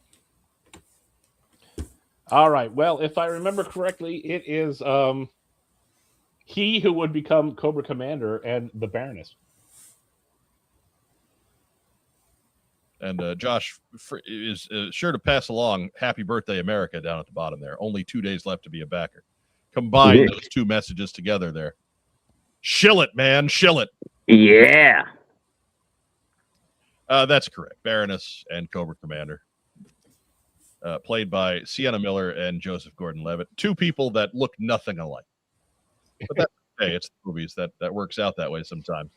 All right. Well, if I remember correctly, it is he who would become Cobra Commander and the Baroness. And Josh is sure to pass along Happy Birthday America down at the bottom there. Only 2 days left to be a backer. Combine those 2 messages together there. Shill it, man. Shill it. Yeah. That's correct. Baroness and Cobra Commander. Played by Sienna Miller and Joseph Gordon-Levitt. 2 people that look nothing alike. But that's okay. It's the movies that works out that way sometimes.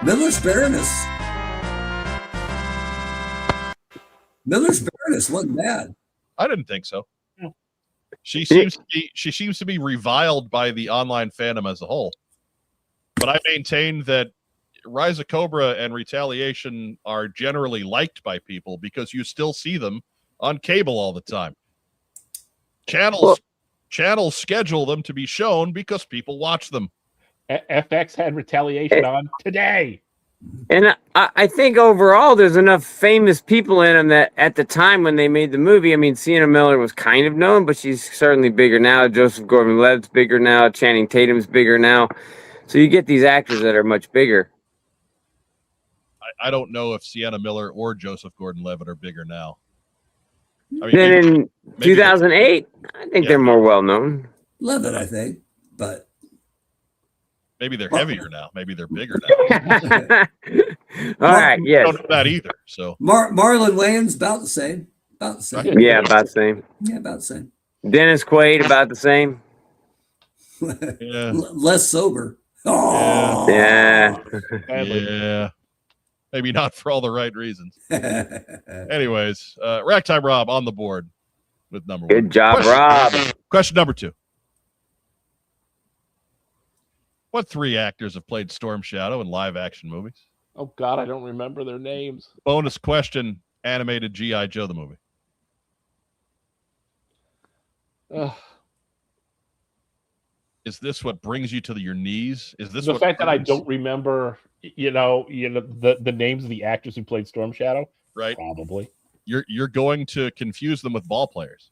Miller's Baroness. Miller's Baroness wasn't bad. I didn't think so. No. She seems to be reviled by the online fandom as a whole. But I maintain that Rise of Cobra and Retaliation are generally liked by people because you still see them on cable all the time. Channels schedule them to be shown because people watch them. FX had Retaliation on today. And I think overall there's enough famous people in them that at the time when they made the movie, I mean, Sienna Miller was kind of known, but she's certainly bigger now. Joseph Gordon-Levitt's bigger now. Channing Tatum's bigger now. So you get these actors that are much bigger. I don't know if Sienna Miller or Joseph Gordon-Levitt are bigger now. I mean, Then in maybe 2008, I think they're more well known. Levitt, I think, but maybe they're heavier now. Maybe they're bigger now. All right, I yes. don't know that either. So Marlon Wayans about the same. About the same. Yeah, about the same. Yeah, about the same. Dennis Quaid, about the same. yeah, Less sober. Oh, Yeah. yeah. Maybe not for all the right reasons. Anyways, Ragtime Rob on the board with number 1. Good job, Rob. Question number 2. What 3 actors have played Storm Shadow in live action movies? Oh, God, I don't remember their names. Bonus question, animated G.I. Joe the movie. Is this what brings you to your knees? Is this The what fact that I proves- don't remember, the names of the actors who played Storm Shadow? Right? Probably. You're going to confuse them with ball players.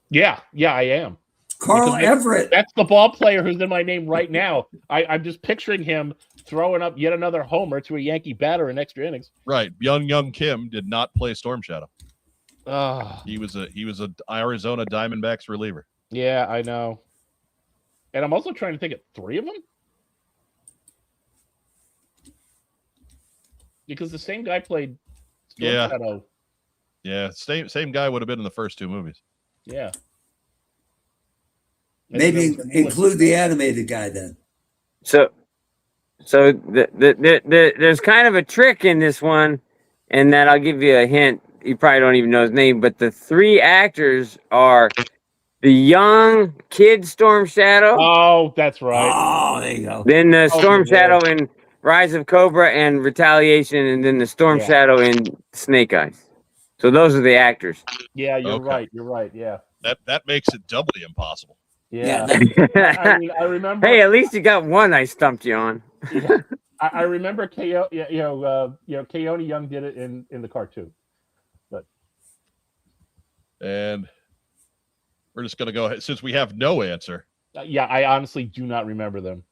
Yeah, I am. Carl Because Everett. That's the ball player who's in my name right now. I'm just picturing him throwing up yet another homer to a Yankee batter in extra innings. Right. Young Kim did not play Storm Shadow. Ah, He was a Arizona Diamondbacks reliever. yeah, I know. And I'm also trying to think of 3 of them. Because the same guy played Storm Yeah. Shadow. Yeah, same guy would have been in the first 2 movies. Yeah. Maybe include the animated guy then. So there's kind of a trick in this one, and that I'll give you a hint. You probably don't even know his name, but the 3 actors are the young kid Storm Shadow, Oh, that's right. Oh, there you go. then the Storm yeah. Shadow in Rise of Cobra and Retaliation, and then the Storm Yeah. Shadow in Snake Eyes. So those are the actors. Yeah, you're Okay. right. You're right. Yeah. That makes it doubly impossible. Yeah. Yeah, I mean, I remember. Hey, at least you got one I stumped you on. Yeah, I remember Keone Young did it in the cartoon. And we're just going to go ahead since we have no answer. Yeah, I honestly do not remember them.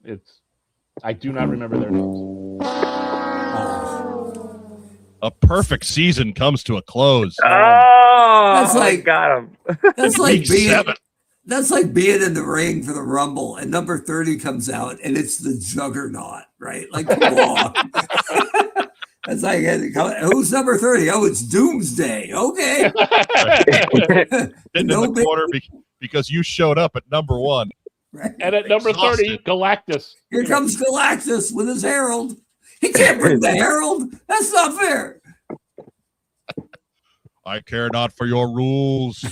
I do not remember their names. A perfect season comes to a close. Oh, That's like- got him. That's like Week being 7. that's like being in the ring for the Rumble, and number 30 comes out, and it's the Juggernaut, right? Like, come on. That's like, who's number 30? Oh, it's Doomsday. Okay. Sitting in No the big- corner because you showed up at number 1. Right. And at number 30, Exhausted. Galactus. Here comes Galactus with his Herald. He can't bring the Herald. That's not fair. I care not for your rules.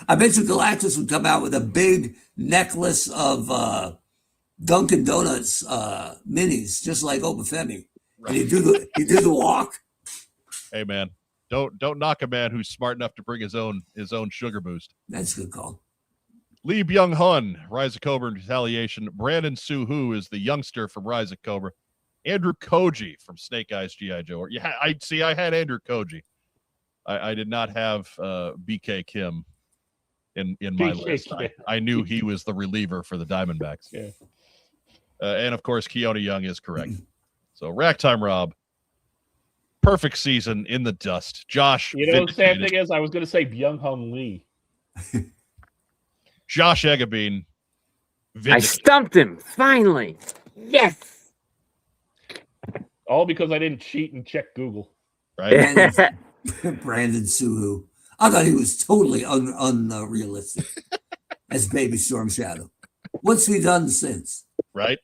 I bet you Galactus would come out with a big necklace of Dunkin' Donuts minis, just like Obafemi. And he'd do the walk. Hey man, don't knock a man who's smart enough to bring his own sugar boost. That's a good call. Lee Byung-hun, Rise of Cobra and Retaliation. Brandon Suhu is the youngster from Rise of Cobra. Andrew Koji from Snake Eyes G.I. Joe. Yeah, I had Andrew Koji. I did not have BK Kim in my BK list. Kim. I knew he was the reliever for the Diamondbacks. Yeah. And of course, Keone Young is correct. So Ragtime Rob, perfect season in the dust. Josh, You know, the sad vindicated. thing is, I was going to say Byung-Hun Lee. Josh Eggebein, I vindicated. stumped him finally. Yes. All because I didn't cheat and check Google. Right? Brandon Suhu. I thought he was totally unrealistic as Baby Storm Shadow. What's he done since? Right?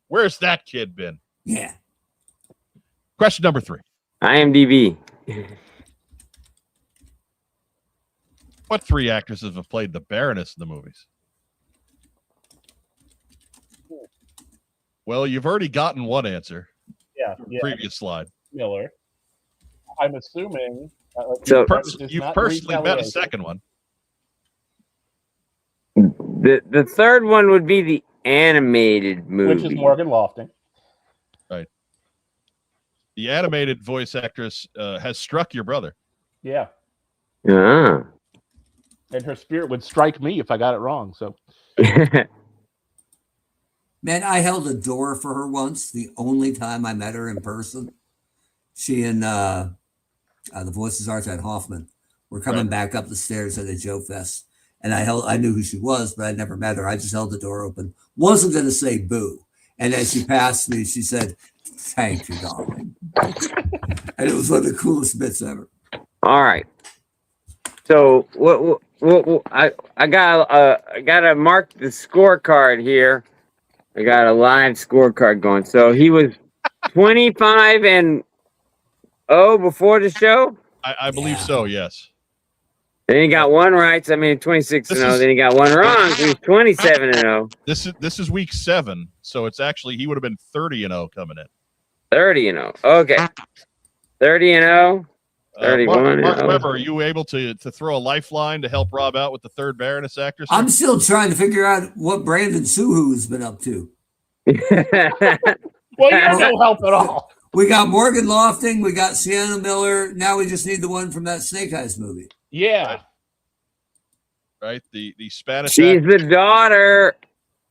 Where's that kid been? Yeah. Question number 3. IMDb. What 3 actresses have played the Baroness in the movies? Well, you've already gotten one answer. Yeah. Previous slide. Miller. I'm assuming. So- You've personally met a second one. The third one would be the animated movie. Which is Morgan Lofting. The animated voice actress has struck your brother. Yeah. Ah. And her spirit would strike me if I got it wrong. So Man, I held a door for her once, the only time I met her in person. She and the Voices Archive Hoffman were coming back up the stairs at a Joe Fest. And I knew who she was, but I never met her. I just held the door open. Wasn't going to say boo. And as she passed me, she said, "Thank you, darling." And it was one of the coolest bits ever. All right. So what I gotta mark the scorecard here. I got a live scorecard going. So he was 25-0 before the show. I believe Yeah. so, yes. Then he got one right. So I mean 26-0. This is- Then he got one wrong. So he's 27-0. This is week 7, so it's actually he would have been 30-0 coming in. 30-0. Okay. 30-0. 31. Mark Weber, are you able to throw a lifeline to help Rob out with the third Baroness actress? I'm still trying to figure out what Brandon Suhu's been up to. well, you're no help at all. We got Morgan Lofting, we got Sienna Miller. Now we just need the one from that Snake Eyes movie. Yeah. Right, the Spanish. She's the daughter.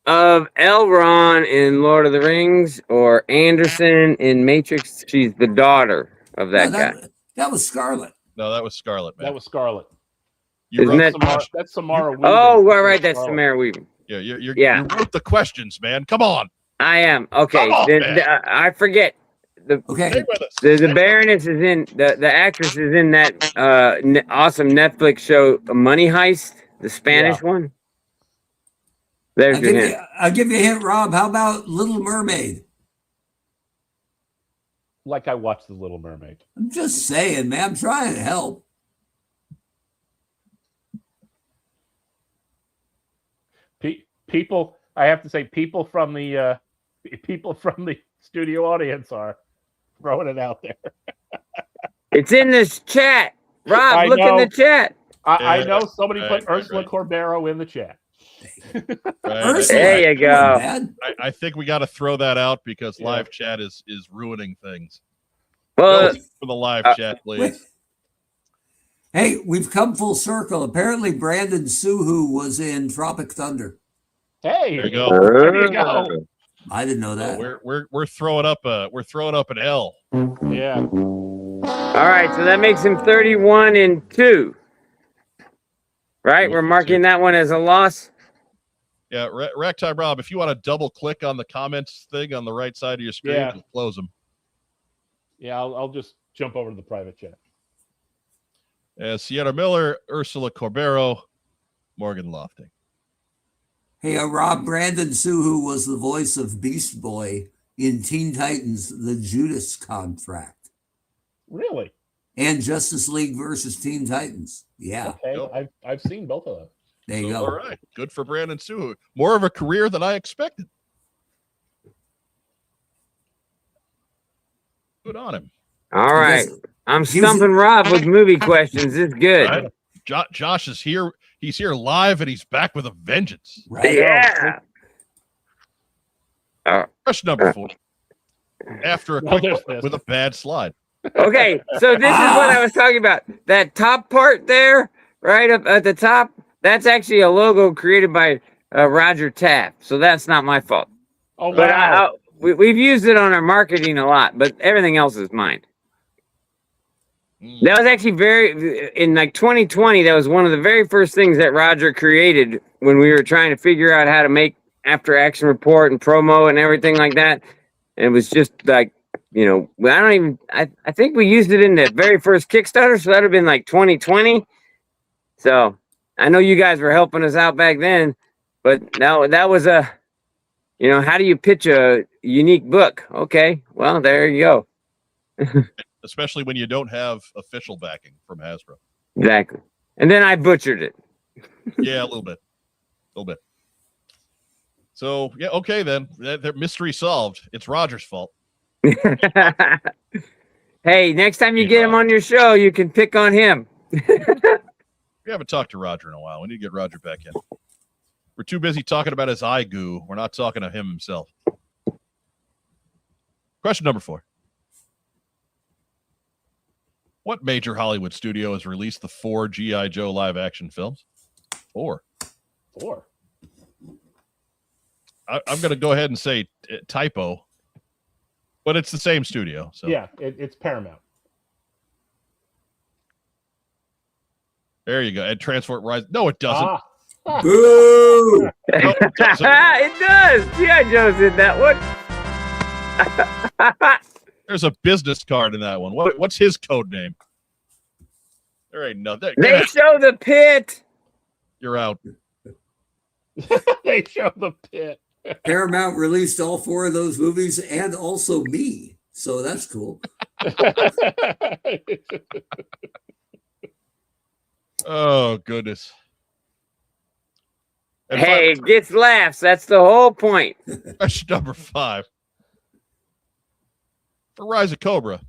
of Elrond in Lord of the Rings or Anderson in Matrix. She's the daughter of No, that guy. that was Scarlet. No, that was Scarlet, man. That was Scarlet. You Isn't wrote that- That's Samara Weaving. Oh, right, that's Scarlet. Samara Weaving. Yeah, you Yeah. wrote the questions, man. Come on. I am. Okay. Come on, man. I forget. Okay. Stay with us. The Baroness is in the actress is in that awesome Netflix show Money Heist, the Spanish one. There's your hint. I'll give you a hint, Rob. How about Little Mermaid? Like I watched The Little Mermaid. I'm just saying, man. I'm trying to help. People, I have to say, people from the studio audience are throwing it out there. It's in this chat. Rob, I look in know. the chat. I know somebody Right, put right, Ursula right. Corbero in the chat. Right. Ursula, There you come on, go. man. I think we got to throw that out because Yeah. live chat is ruining things. Well, Go for the live chat, Wait. please. Hey, we've come full circle. Apparently, Brandon Suhu was in Tropic Thunder. Hey, There you go. There you go. I didn't know that. We're throwing up an L. Yeah. All right, so that makes him 31 and 2. Right? We're marking that one as a loss. Yeah, Ragtime Rob, if you want to double click on the comments thing on the right side of your screen, Yeah. it'll close them. Yeah, I'll just jump over to the private chat. Sienna Miller, Ursula Corbero, Morgan Lofting. Hey, Rob, Brandon Suhu was the voice of Beast Boy in Teen Titans: The Judas Contract Really? and Justice League versus Teen Titans. Yeah, Okay. Yep. I've seen both of them. there you All go. right, good for Brandon Suhu. More of a career than I expected. Good on him. All right. Because I'm he was- stumping Rob with movie questions. It's good. Right? Josh is here. He's here live, and he's back with a vengeance. Right. Yeah. Question number 4. After a Well, quick there's one this. with a bad slide. Okay, so this is what I was talking about. That top part there, right up at the top, that's actually a logo created by Roger Taft. So that's not my fault. Oh, But wow. we've used it on our marketing a lot, but everything else is mine. That was actually in like 2020, that was one of the very first things that Roger created when we were trying to figure out how to make after action report and promo and everything like that. And it was just like, I think we used it in the very first Kickstarter. So that'd have been like 2020. So I know you guys were helping us out back then, but that was how do you pitch a unique book? Okay, well, there you go. Especially when you don't have official backing from Hasbro. Exactly. And then I butchered it. Yeah, a little bit. So, yeah, okay, then. That mystery solved. It's Roger's fault. Hey, next time you get him on your show, you can pick on him. We haven't talked to Roger in a while. We need to get Roger back in. We're too busy talking about his eye goo. We're not talking to him himself. Question number 4. What major Hollywood studio has released the 4 G.I. Joe live action films? 4. 4. I'm going to go ahead and say typo, but it's the same studio. So Yeah, it's Paramount. there you go. And Transport Rise. No, it doesn't. Ah. Boo! No, it doesn't. It does. G.I. Joe's in that one. There's a business card in that one. What's his code name? There ain't nothing. They show the pit. You're out. They show the pit. Paramount released all 4 of those movies and also me. So that's cool. Oh, goodness. And Hey, it gets laughs. That's the whole point. question number 5. For Rise of Cobra,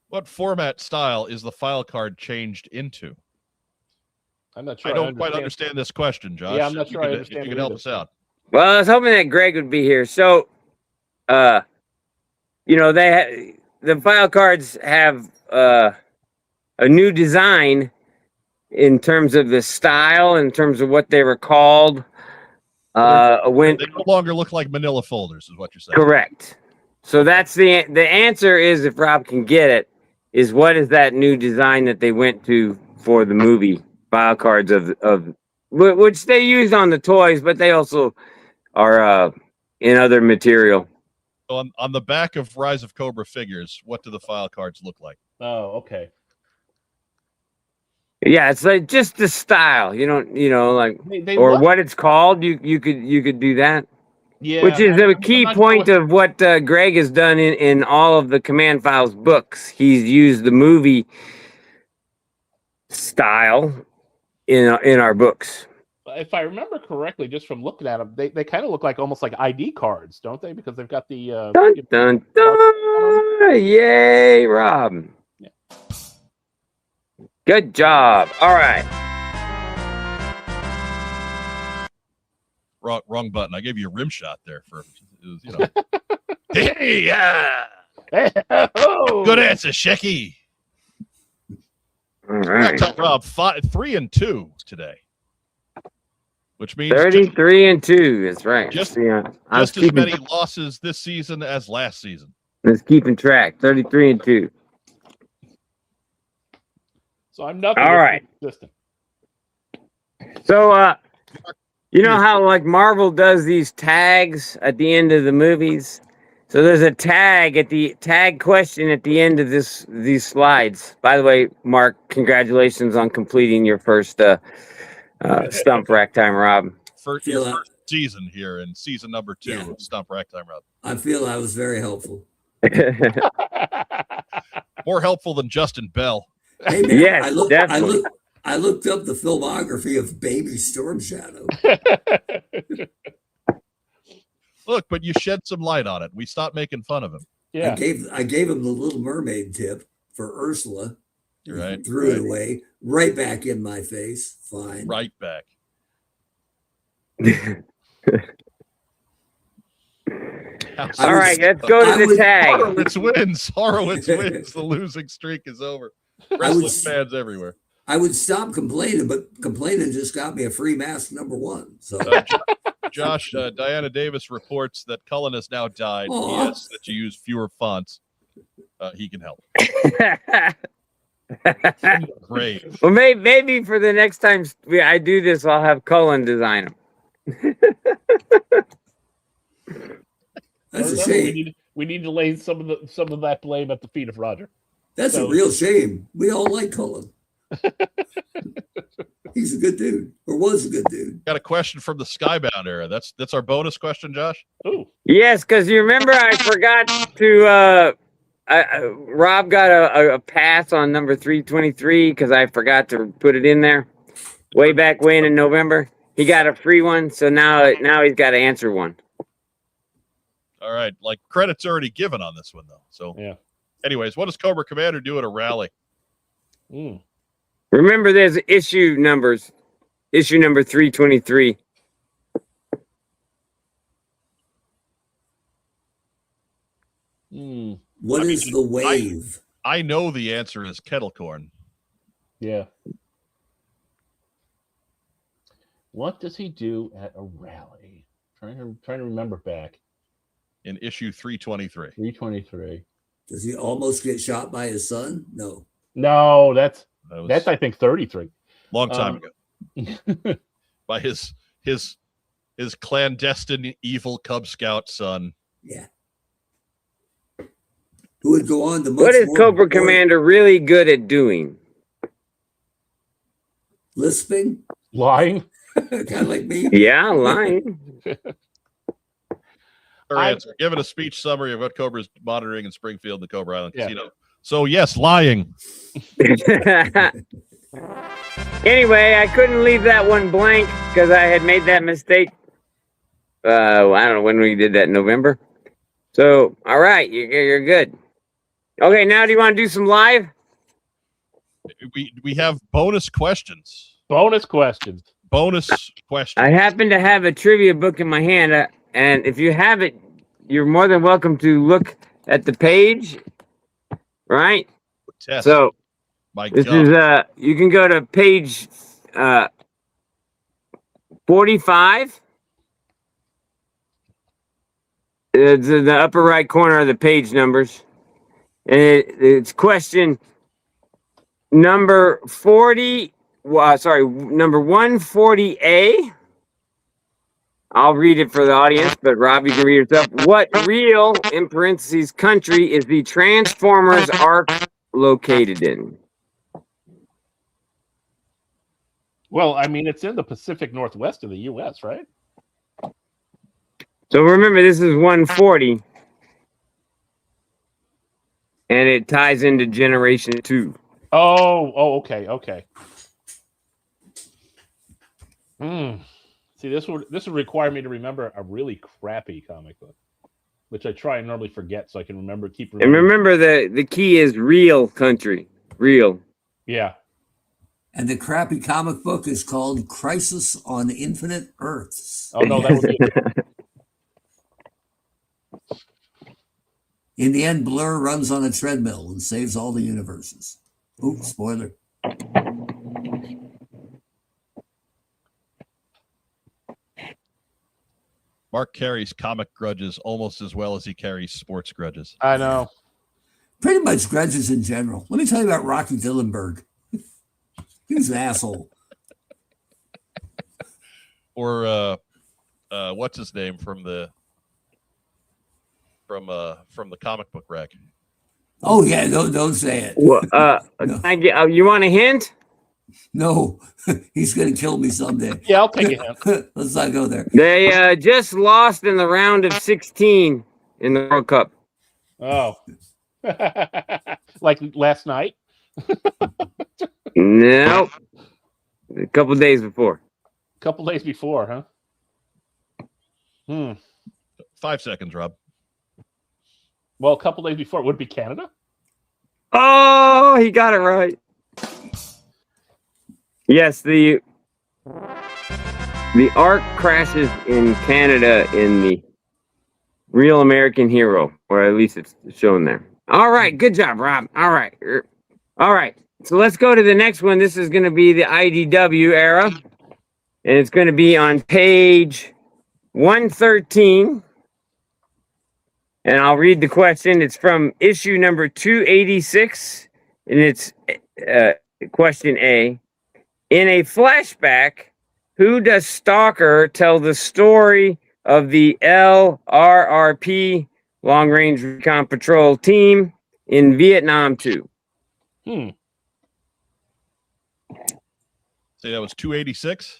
what format style is the file card changed into? I'm not sure. I don't quite understand this question, Josh. Yeah, I'm not If sure I you understand If you it could help either. us out. Well, I was hoping that Greg would be here. So, the file cards have a new design in terms of the style, in terms of what they were called. When They no longer look like manila folders, is what you're saying. correct. So that's the answer is, if Rob can get it, is what is that new design that they went to for the movie file cards of which they used on the toys, but they also are in other material. So on the back of Rise of Cobra figures, what do the file cards look like? Oh, okay. Yeah, it's like just the style. You don't, like, They or look, what it's called. You could do that. yeah, Which is a key I'm not point sure of what Greg has done in all of the Command Files books. He's used the movie style in our books. if I remember correctly, just from looking at them, they kind of look like almost like ID cards, don't they? Because they've got the Dun, dun, dun. Yay, Rob. Yeah. Good job. All right. Wrong button. I gave you a rim shot there for, hey, yeah. oh! Good answer, Shecky. All right. Rob, 3-2 today, which means 33-2. That's right. just I was as many losses this season as last season. Let's keeping track. 33-2. So I'm nothing. All right. Consistent. So, you know how like Marvel does these tags at the end of the movies? So there's a tag question at the end of these slides. By the way, Mark, congratulations on completing your first Stump Rack Time, Rob. Your first season here in season number 2 of Stump Rack Time, Rob. I feel I was very helpful. More helpful than Justin Bell. Hey man, Yes, definitely. I looked up the filmography of Baby Storm Shadow. Look, but you shed some light on it. We stopped making fun of him. Yeah. I gave him the Little Mermaid tip for Ursula. You're right. Threw it away, right back in my face. Fine. Right back. All right, let's go to the tag. Horowitz wins. Horowitz wins. The losing streak is over. Wrestling fans everywhere. I would stop complaining, but complaining just got me a free mask number 1. So, Josh, Diana Davis reports that Cullen has now died. Aw. Yes, that you use fewer fonts. He can help. Great. Well, maybe for the next time I do this, I'll have Cullen design them. that's a shame. We need to lay some of that blame at the feet of Roger. That's a real shame. We all like Cullen. He's a good dude, or was a good dude. Got a question from the Skybound era. That's our bonus question, Josh. Ooh. Yes, because you remember I forgot to. Rob got a pass on number 323 because I forgot to put it in there way back when in November. He got a free one, so now he's got to answer one. All right, like credit's already given on this one though. So Yeah. anyways, what does Cobra Commander do at a rally? Remember, there's issue numbers. Issue number 323. What is the wave? I know the answer is kettle corn. Yeah. What does he do at a rally? Trying to remember back. In issue 323. 323. Does he almost get shot by his son? No. No, that's That was that's I think 33. long time ago. By his clandestine evil Cub Scout son. Yeah. Who would go on to much What is more Cobra important- Commander really good at doing? Lisping? Lying. Kind of like me. Yeah, lying. Her answer. Given a speech summary of what Cobra is monitoring in Springfield and the Cobra Island Yeah. Casino. So yes, lying. Anyway, I couldn't leave that one blank because I had made that mistake. I don't know when we did that, November. So, all right, you're good. Okay, now do you want to do some live? We have bonus questions. Bonus questions. Bonus questions. I happen to have a trivia book in my hand, and if you have it, you're more than welcome to look at the page. Right? Test. So My this God. is you can go to page 45. It's in the upper right corner of the page numbers. And it's question number 40. Number 140A. I'll read it for the audience, but Rob, you can read it yourself. What real, in parentheses, country is the Transformers arc located in? Well, I mean, it's in the Pacific Northwest of the U.S., right? So remember, this is 140. And it ties into Generation 2. Okay. See, this would require me to remember a really crappy comic book, which I try and normally forget, so I can keep remembering. And remember, the key is real country. Real. Yeah. And the crappy comic book is called Crisis on Infinite Earths. Oh no, that would be. In the end, Blur runs on a treadmill and saves all the universes. Oops, spoiler. Mark carries comic grudges almost as well as he carries sports grudges. I know. Pretty much grudges in general. Let me tell you about Rocky Dillenberg. He was an asshole. Or what's his name from the comic book rack? Oh yeah, don't say it. Well, No. you want a hint? No, he's gonna kill me someday. Yeah, I'll take it. Let's not go there. They just lost in the round of 16 in the World Cup. Oh. Like last night? Nope. A couple days before. A couple days before, huh? 5 seconds, Rob. Well, a couple days before, would it be Canada? Oh, he got it right. Yes, the arc crashes in Canada in the Real American Hero, or at least it's shown there. All right, good job, Rob. All right. So let's go to the next one. This is going to be the IDW era, and it's going to be on page 113. And I'll read the question. It's from issue number 286, and it's question A. In a flashback, who does Stalker tell the story of the LRRP, Long Range Recon Patrol team, in Vietnam 2? Say that was 286?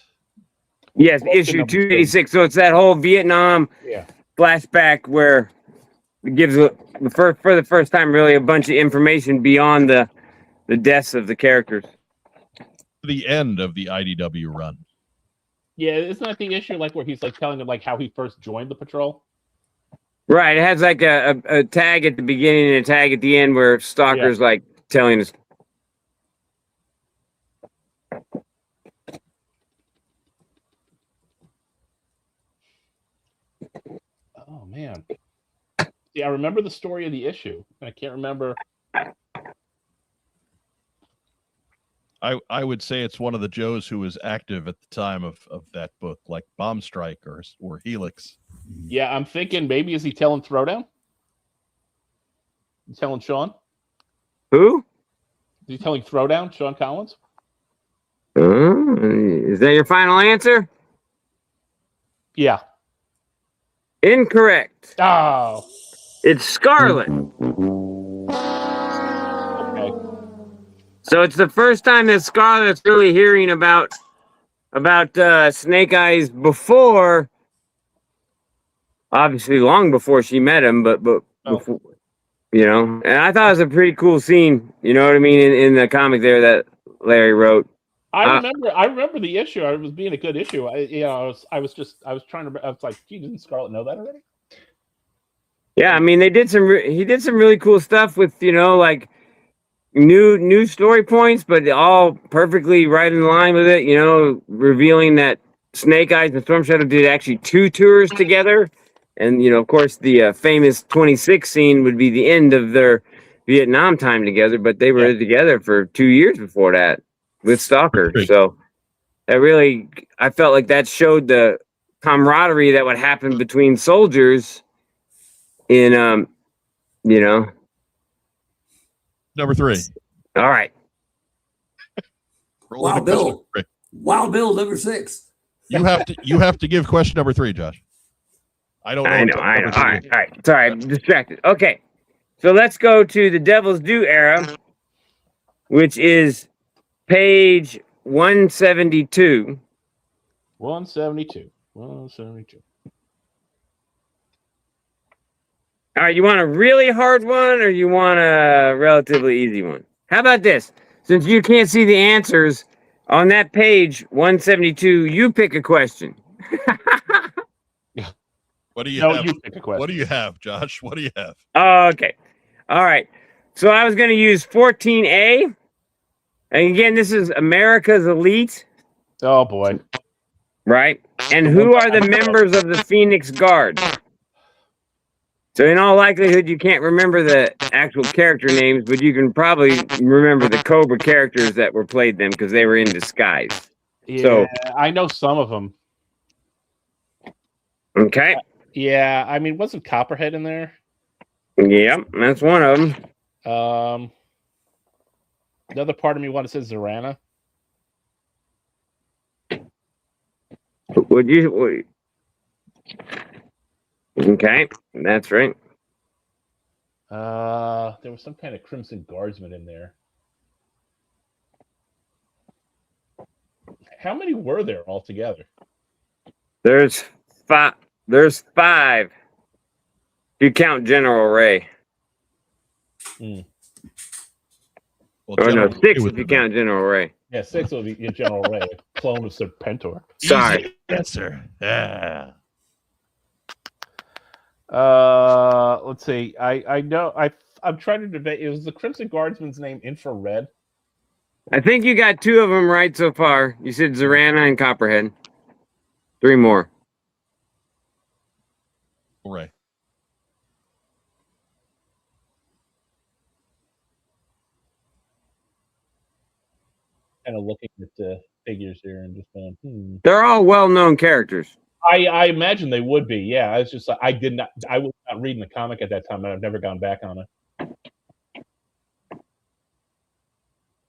Yes, issue 286. So it's that whole Vietnam flashback where it gives for the first time really a bunch of information beyond the deaths of the characters. The end of the IDW run. Yeah, isn't that the issue, like where he's like telling them like how he first joined the patrol? Right. It has like a tag at the beginning and a tag at the end where Stalker's like telling us. Oh man. Yeah, I remember the story of the issue. I can't remember. I would say it's one of the Joes who was active at the time of that book, like Bomb Strike or Helix. Yeah, I'm thinking maybe is he telling Throwdown? He's telling Sean? Who? Is he telling Throwdown, Sean Collins? Is that your final answer? Yeah. Incorrect. Oh. It's Scarlet. Okay. So it's the first time that Scarlet's really hearing about Snake Eyes before, obviously long before she met him, but before, you know. And I thought it was a pretty cool scene. You know what I mean in the comic there that Larry wrote. I remember the issue. It was being a good issue. I was like, gee, didn't Scarlet know that already? Yeah, I mean he did some really cool stuff with, you know, like new story points, but all perfectly right in line with it, you know, revealing that Snake Eyes and Storm Shadow did actually 2 tours together. And, you know, of course, the famous 26 scene would be the end of their Vietnam time together, but they were together for 2 years before that with Stalker. So that really, I felt like that showed the camaraderie that would happen between soldiers in you know. Number 3. All right. Roll into Wild question Bill. number 3. Wild Bill, number 6. You have to give question number 3, Josh. I don't know. I know. what All number 3 right. is. All right. Sorry, I'm distracted. Okay. So let's go to the Devil's Due era, which is page 172. 172. 172. All right, you want a really hard one or you want a relatively easy one? How about this? Since you can't see the answers on that page 172, you pick a question. What do you No, have? you pick a question. What do you have, Josh? What do you have? Oh, okay. All right. So I was going to use 14A. And again, this is America's Elite, Oh boy. right? And who are the members of the Phoenix Guard? So in all likelihood, you can't remember the actual character names, but you can probably remember the Cobra characters that were played them because they were in disguise. Yeah, So- I know some of them. Okay. Yeah, I mean, wasn't Copperhead in there? Yep, that's one of them. The other part of me wanted to say Zorana. Would you? Okay, that's right. There was some kind of Crimson Guardsman in there. How many were there altogether? There's 5. There's 5. If you count General Ray. Well, Or no, General 6 Ray if was you in count General Ray. Yeah, 6 would be General Ray, clone of Serpentor. there. Sorry. Easy answer. Yeah. Let's see. I know. I'm trying to debate. It was the Crimson Guardsman's name Infrared. I think you got 2 of them right so far. You said Zorana and Copperhead. 3 more. Right. Kind of looking at the figures here and just going, They're all well-known characters. I imagine they would be. Yeah, I was just like, I was not reading the comic at that time, and I've never gone back on it.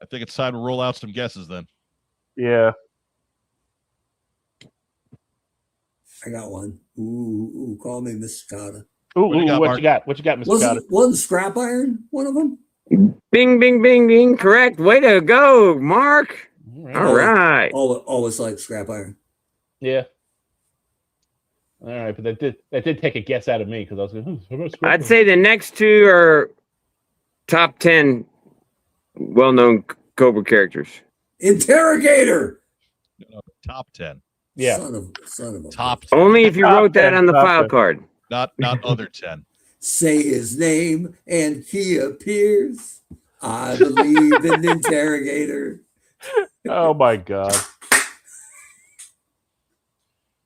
I think it's time to roll out some guesses then. Yeah. I got one. Ooh, call me Miss Scott. Ooh, What do you got, what Mark? you got? What you got, Miss Scott? Wasn't scrap iron one of them? Bing, bing, bing, bing. Correct. Way to go, Mark. All right. Always like scrap iron. Yeah. All right, but that did take a guess out of me because I was going. I'd say the next 2 are top 10 well-known Cobra characters. Interrogator. No, top 10. Yeah. Son of a Top 10. Only if you Top wrote that 10, on the top file 10. card. Not other 10. Say his name and he appears. I believe in the interrogator. Oh my God.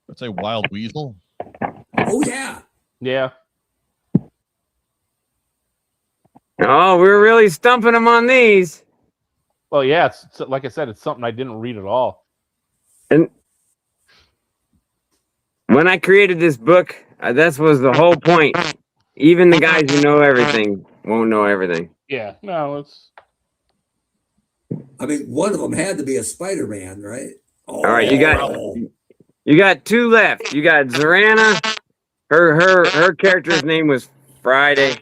Let's say Wild Weasel. Oh yeah. Yeah. Oh, we're really stumping them on these. Well, yeah. It's like I said, it's something I didn't read at all. And when I created this book, that was the whole point. Even the guys who know everything won't know everything. Yeah. No, it's. I mean, one of them had to be a Spider-Man, right? Oh, All right, you got 2 left. You got Zorana. Her character's name was Friday.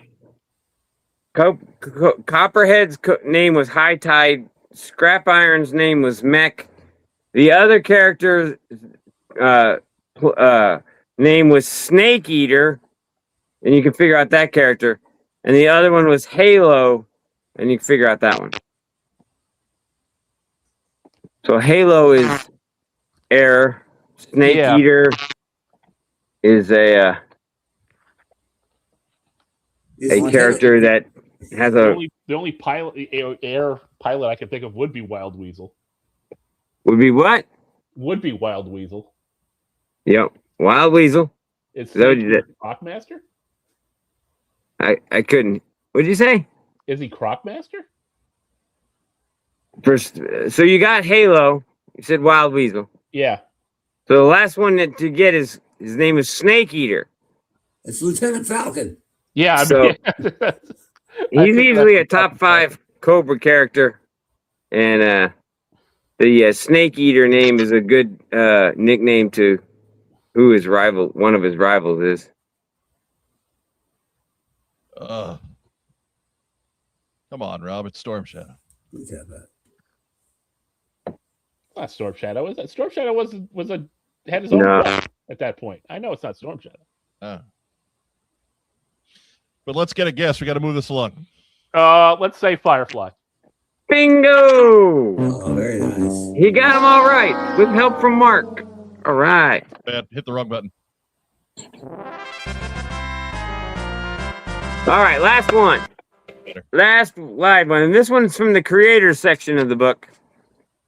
Copperhead's name was High Tide. Scrap Iron's name was Mech. The other character's name was Snake Eater, and you can figure out that character. And the other one was Halo, and you can figure out that one. So Halo is air. Snake Yeah. Eater is a character that has The only pilot, air pilot I can think of would be Wild Weasel. would be what? Would be Wild Weasel. Yep, Wild Weasel. It's That would be it. Crocmaster? I couldn't. What'd you say? Is he Crocmaster? First, so you got Halo. You said Wild Weasel. Yeah. So the last one to get is his name is Snake Eater. It's Lieutenant Falcon. Yeah, I So mean, he's think easily a that's- top 5 Cobra character, and the Snake Eater name is a good nickname to who his rival, one of his rivals is. Come on, Rob. It's Storm Shadow. Look at that. Not Storm Shadow. Is that Storm Shadow had his own No. book at that point? I know it's not Storm Shadow. But let's get a guess. We got to move this along. Let's say Firefly. Bingo! Oh, very nice. He got them all right with help from Mark. All right. Bad. Hit the wrong button. All right, last one. Last live one. And this one's from the creators section of the book.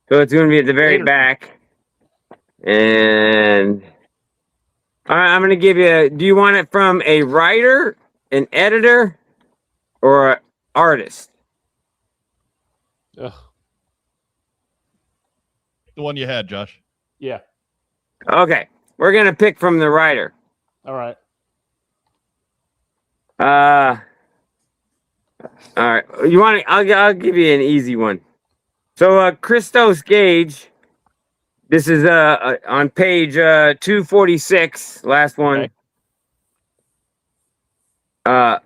So it's going to be at the very back. And all right, I'm going to give you, do you want it from a writer, an editor, or an artist? Ugh. The one you had, Josh. Yeah. Okay, we're going to pick from the writer. All right. All right, you want to, I'll give you an easy one. So Christos Gage, this is on page 246, last one. Okay.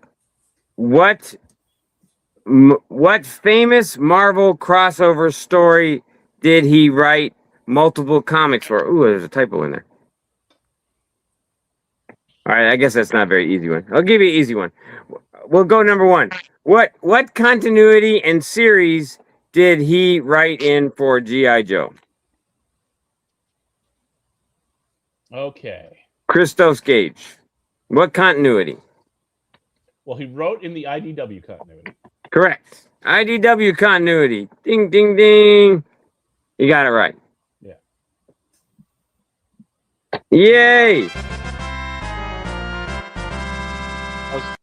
What famous Marvel crossover story did he write multiple comics for? Ooh, there's a typo in there. All right, I guess that's not a very easy one. I'll give you an easy one. We'll go number 1. What continuity and series did he write in for G.I. Joe? Okay. Christos Gage. What continuity? Well, he wrote in the IDW continuity. Correct. IDW continuity. Ding, ding, ding. You got it right. Yeah. Yay!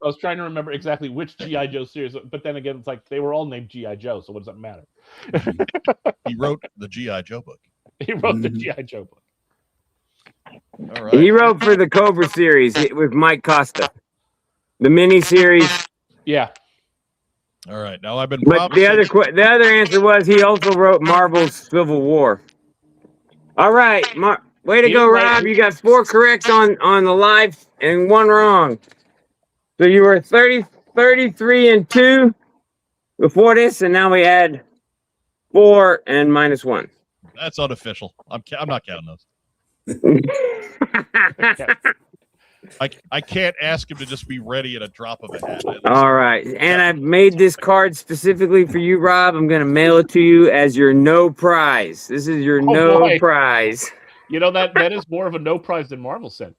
I was trying to remember exactly which G.I. Joe series, but then again, it's like they were all named G.I. Joe, so what does that matter? He wrote the G.I. Joe book. He wrote the G.I. Joe book. All right. He wrote for the Cobra series with Mike Costa. The mini series. Yeah. All right. Now I've been But the other answer was he also wrote Marvel's Civil War. All right, way to He go, didn't write- Rob. You got 4 correct on the live and 1 wrong. So you were 33 and 2 before this, and now we add 4 and minus 1. That's unofficial. I'm not counting those. I can't ask him to just be ready at a drop of a hat. All right, and I've made this card specifically for you, Rob. I'm going to mail it to you as your no prize. This is your no boy. prize. You know, that is more of a no prize than Marvel sent.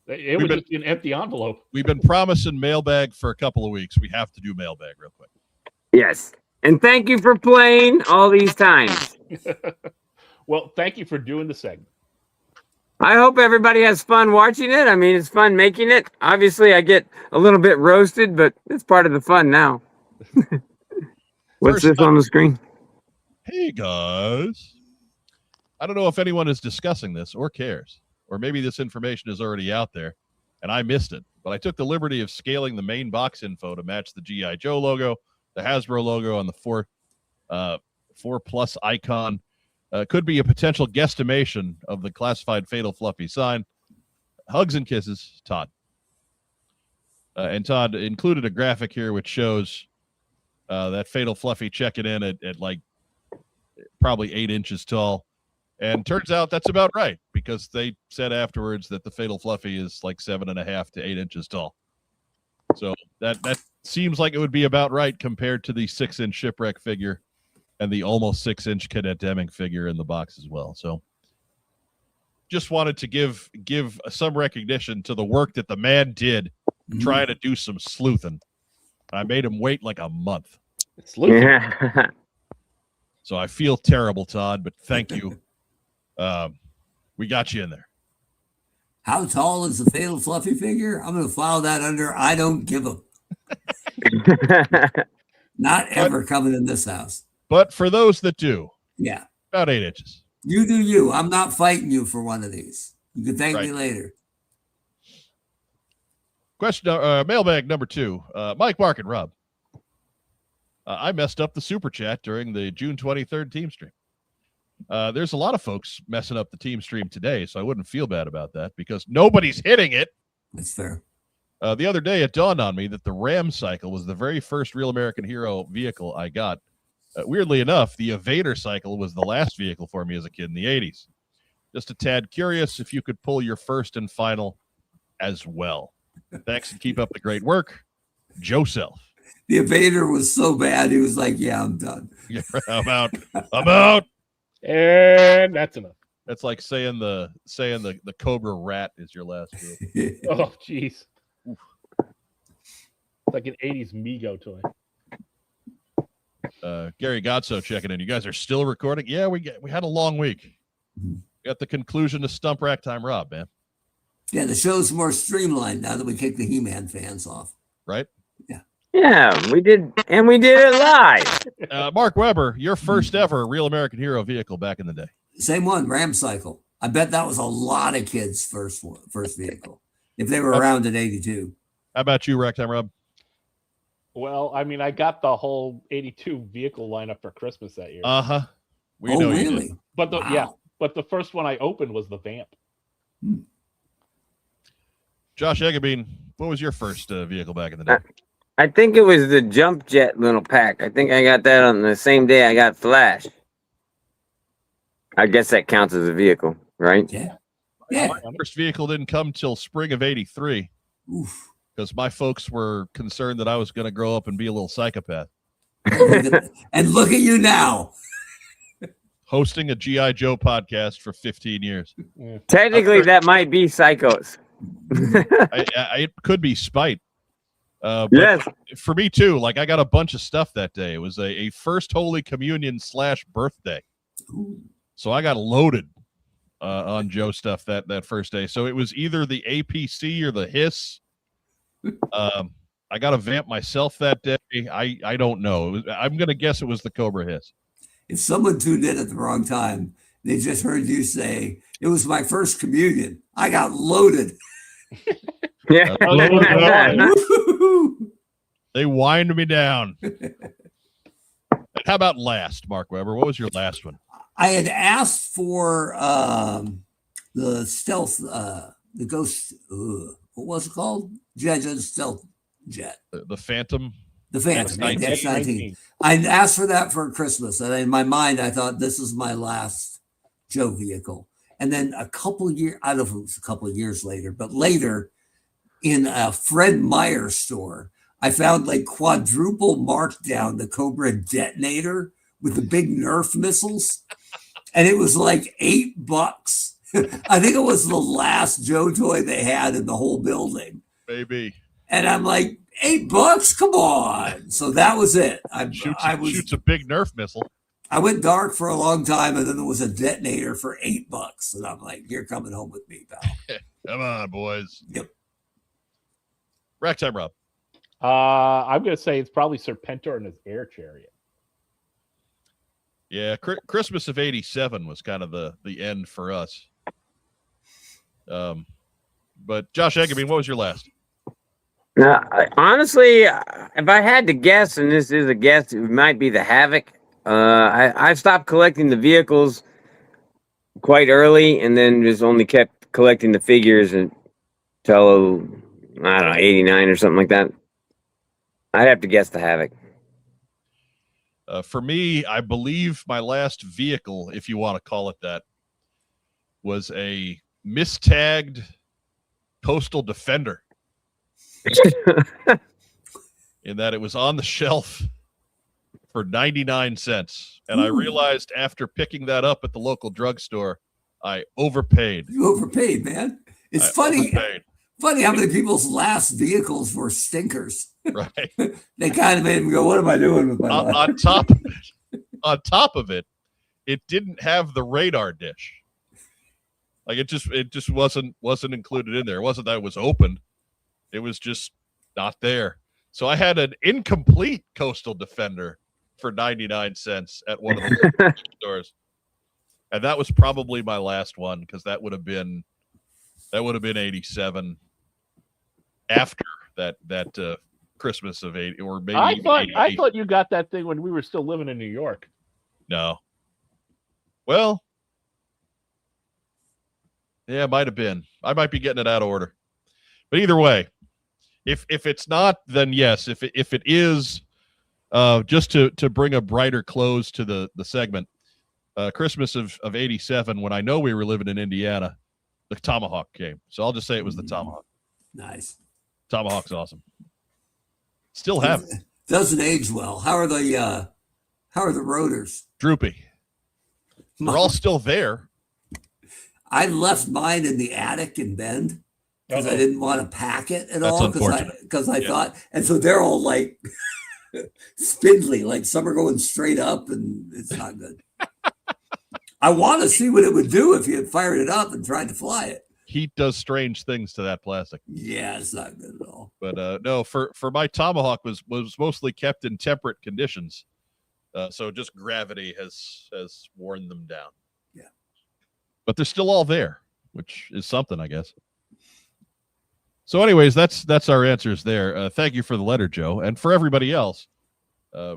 It would just be an empty envelope. We've been promising mailbag for a couple of weeks. We have to do mailbag real quick. Yes, and thank you for playing all these times. Well, thank you for doing the segment. I hope everybody has fun watching it. I mean, it's fun making it. Obviously, I get a little bit roasted, but it's part of the fun now. What's First this up- on the screen? Hey, guys. I don't know if anyone is discussing this or cares, or maybe this information is already out there and I missed it, but I took the liberty of scaling the main box info to match the G.I. Joe logo, the Hasbro logo, and the 4+ icon. Could be a potential guesstimation of the classified Fatal Fluffy sign. Hugs and kisses, Todd. And Todd included a graphic here which shows that Fatal Fluffy checking in at like probably 8 inches tall. And turns out that's about right, because they said afterwards that the Fatal Fluffy is like 7.5 to 8 inches tall. So that seems like it would be about right compared to the 6-inch Shipwreck figure and the almost 6-inch Cadet Deming figure in the box as well. So just wanted to give some recognition to the work that the man did trying to do some sleuthing. I made him wait like a month. Yeah. So I feel terrible, Todd, but thank you. We got you in there. How tall is the Fatal Fluffy figure? I'm going to file that under I don't give a. Not ever coming in this house. But for those that do, Yeah. about 8 inches. You do you. I'm not fighting you for one of these. You can thank me Right. later. Mailbag number 2. Mike, Mark, and Rob. I messed up the super chat during the June 23rd team stream. There's a lot of folks messing up the team stream today, so I wouldn't feel bad about that because nobody's hitting it. That's fair. The other day, it dawned on me that the Ram cycle was the very first Real American Hero vehicle I got. Weirdly enough, the Evader cycle was the last vehicle for me as a kid in the 80s. Just a tad curious if you could pull your first and final as well. Thanks and keep up the great work. Joe Self. The Evader was so bad, he was like, yeah, I'm done. Yeah, I'm out. I'm out. And that's enough. That's like saying the Cobra Rat is your last vehicle. Oh, jeez. It's like an 80s Mego toy. Gary Godso checking in. You guys are still recording? Yeah, we had a long week. Got the conclusion to Stump Rack Time Rob, man. Yeah, the show's more streamlined now that we kicked the He-Man fans off. Right? Yeah, we did, and we did it live. Mark Weber, your first ever Real American Hero vehicle back in the day. Same one, Ram Cycle. I bet that was a lot of kids' first vehicle, if they were around in 82. How about you, Rack Time Rob? Well, I mean, I got the whole 82 vehicle lineup for Christmas that year. Uh-huh. We Oh, know you really? did. But the Wow. but the first one I opened was the Vamp. Josh Eggebean, what was your first vehicle back in the day? I think it was the Jump Jet little pack. I think I got that on the same day I got Flash. I guess that counts as a vehicle, right? Yeah. Yeah. My first vehicle didn't come till spring of 83 Oof. because my folks were concerned that I was going to grow up and be a little psychopath. And look at you now. Hosting a G.I. Joe podcast for 15 years. Technically, that might be Psychos. It could be spite. But Yes. for me too, like I got a bunch of stuff that day. It was a first Holy Communion / birthday. So I got loaded on Joe stuff that first day. So it was either the APC or the Hiss. I got a Vamp myself that day. I don't know. I'm going to guess it was the Cobra Hiss. If someone tuned in at the wrong time, they just heard you say, it was my first communion. I got loaded. Yeah. They wind me down. How about last, Mark Weber? What was your last one? I had asked for the stealth, the ghost, what was it called? G.I. Joe stealth jet. The Phantom? The Phantom. X-19. X-19. I asked for that for Christmas. And in my mind, I thought this is my last Joe vehicle. And then I don't know if it was a couple of years later, but later in a Fred Meyer store, I found like quadruple marked down the Cobra detonator with the big Nerf missiles. And it was like $8. I think it was the last Joe toy they had in the whole building. Maybe. And I'm like, $8? Come on. So that was it. Shoots a big Nerf missile. I went dark for a long time, and then there was a detonator for $8. And I'm like, you're coming home with me, pal. Come on, boys. Yep. Rack time, Rob. I'm going to say it's probably Serpentor and his air chariot. Yeah, Christmas of '87 was kind of the end for us. But Josh Eggebean, what was your last? Honestly, if I had to guess, and this is a guess, it might be the Havoc. I stopped collecting the vehicles quite early, and then just only kept collecting the figures until, I don't know, 89 or something like that. I'd have to guess the Havoc. For me, I believe my last vehicle, if you want to call it that, was a mistagged Coastal Defender. In that it was on the shelf for 99 cents. And I realized after picking that up at the local drugstore, I overpaid. You overpaid, man. It's funny how many people's last vehicles were stinkers. Right. They kind of made them go, what am I doing with my life? On top of it, it didn't have the radar dish. Like it just wasn't included in there. It wasn't that it was opened. It was just not there. So I had an incomplete Coastal Defender for 99 cents at one of the stores. And that was probably my last one because that would have been 87. after that Christmas of 80, or maybe I even thought 88. you got that thing when we were still living in New York. No. Well, yeah, it might have been. I might be getting it out of order. But either way, if it's not, then yes. If it is, just to bring a brighter close to the segment, Christmas of 87, when I know we were living in Indiana, the Tomahawk came. So I'll just say it was the Tomahawk. Nice. Tomahawk's awesome. Still have it. Doesn't age well. How are the rotors? Droopy. They're all still there. I left mine in the attic in Bend because I didn't want to pack it at all. Because I thought, and so they're all like spindly, like some are going straight up, and it's not good. I want to see what it would do if you had fired it up and tried to fly it. Heat does strange things to that plastic. Yeah, it's not good at all. But no, for my Tomahawk was mostly kept in temperate conditions. So just gravity has worn them down. Yeah. But they're still all there, which is something, I guess. So anyways, that's our answers there. Thank you for the letter, Joe. And for everybody else,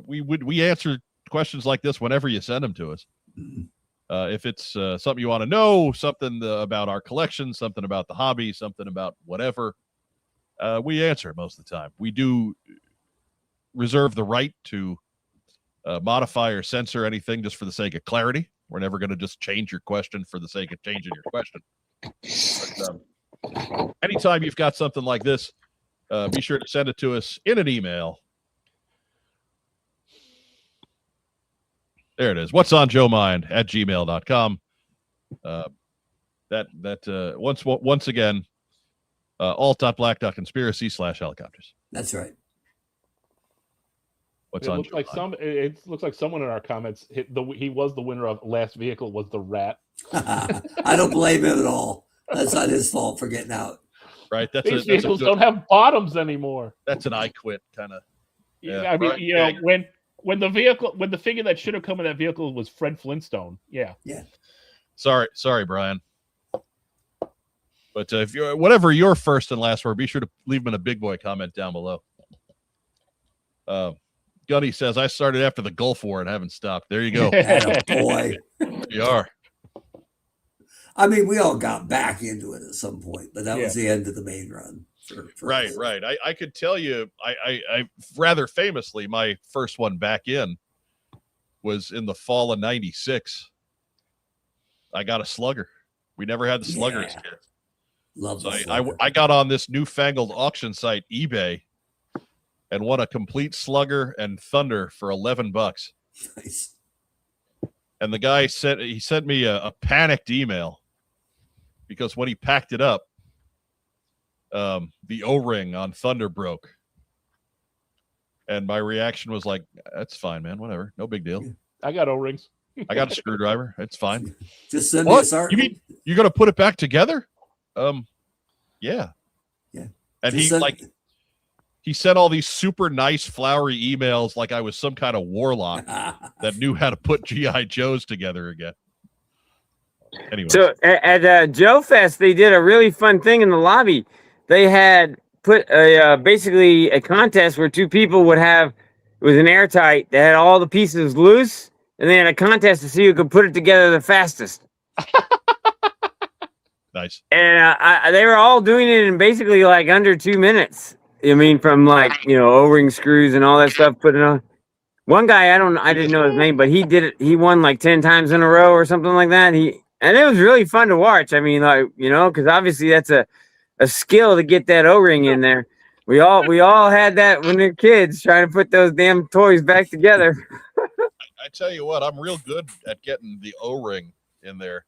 we answer questions like this whenever you send them to us. Mm-hmm. If it's something you want to know, something about our collection, something about the hobby, something about whatever, we answer most of the time. We do reserve the right to modify or censor anything just for the sake of clarity. We're never going to just change your question for the sake of changing your question. But, anytime you've got something like this, be sure to send it to us in an email. There it is. What's on Joe Mind at gmail.com. Once again, alt.black.conspiracy/helicopters. That's right. What's It on looks Joe like Mind? it looks like someone in our comments he was the winner of last vehicle was the rat. I don't blame him at all. That's not his fault for getting out. Right. These vehicles don't have bottoms anymore. That's an I quit kind of. Yeah, I mean, right, you know, when the figure that should have come in that vehicle was Fred Flintstone. Yeah. Yeah. Sorry, Brian. But if you're whatever your first and last word, be sure to leave them in a big boy comment down below. Gunny says, I started after the Gulf War and haven't stopped. There you go. Boy. We are. I mean, we all got back into it at some point, but that was the end of the main run. Right. I could tell you, I rather famously, my first one back in was in the fall of '96. I got a Slugger. We never had the Slugger as kids. Love so Slugger. I got on this newfangled auction site, eBay, and won a complete Slugger and Thunder for $11. Nice. And the guy sent me a panicked email because when he packed it up, the O-ring on Thunder broke. And my reaction was like, that's fine, man. Whatever. No big deal. I got O-rings. I got a screwdriver. It's fine. Just send me a start. You mean you're going to put it back together? Yeah. Yeah. And he sent all these super nice flowery emails like I was some kind of warlock that knew how to put G.I. Joes together again. Anyway. So at Joe Fest, they did a really fun thing in the lobby. They had put basically a contest where two people would have, it was an airtight, they had all the pieces loose, and they had a contest to see who could put it together the fastest. Nice. And they were all doing it in basically like under 2 minutes. I mean, from like, O-ring screws and all that stuff, putting on. One guy, I didn't know his name, but he did it. He won like 10 times in a row or something like that. And it was really fun to watch. I mean, like, because obviously that's a skill to get that O-ring in there. We all had that when we were kids, trying to put those damn toys back together. I tell you what, I'm real good at getting the O-ring in there.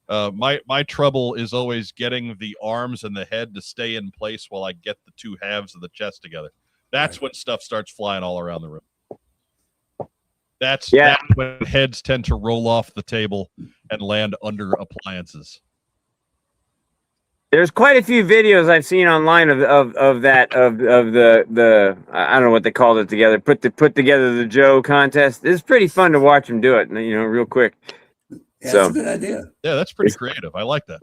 My trouble is always getting the arms and the head to stay in place while I get the two halves of the chest together. That's when stuff starts flying all around the room. That's when heads tend to roll off the table and land under appliances. There's quite a few videos I've seen online of the I don't know what they called it together. Put together the Joe contest. It's pretty fun to watch them do it, real quick. Yeah, that's a good idea. Yeah, that's pretty creative. I like that.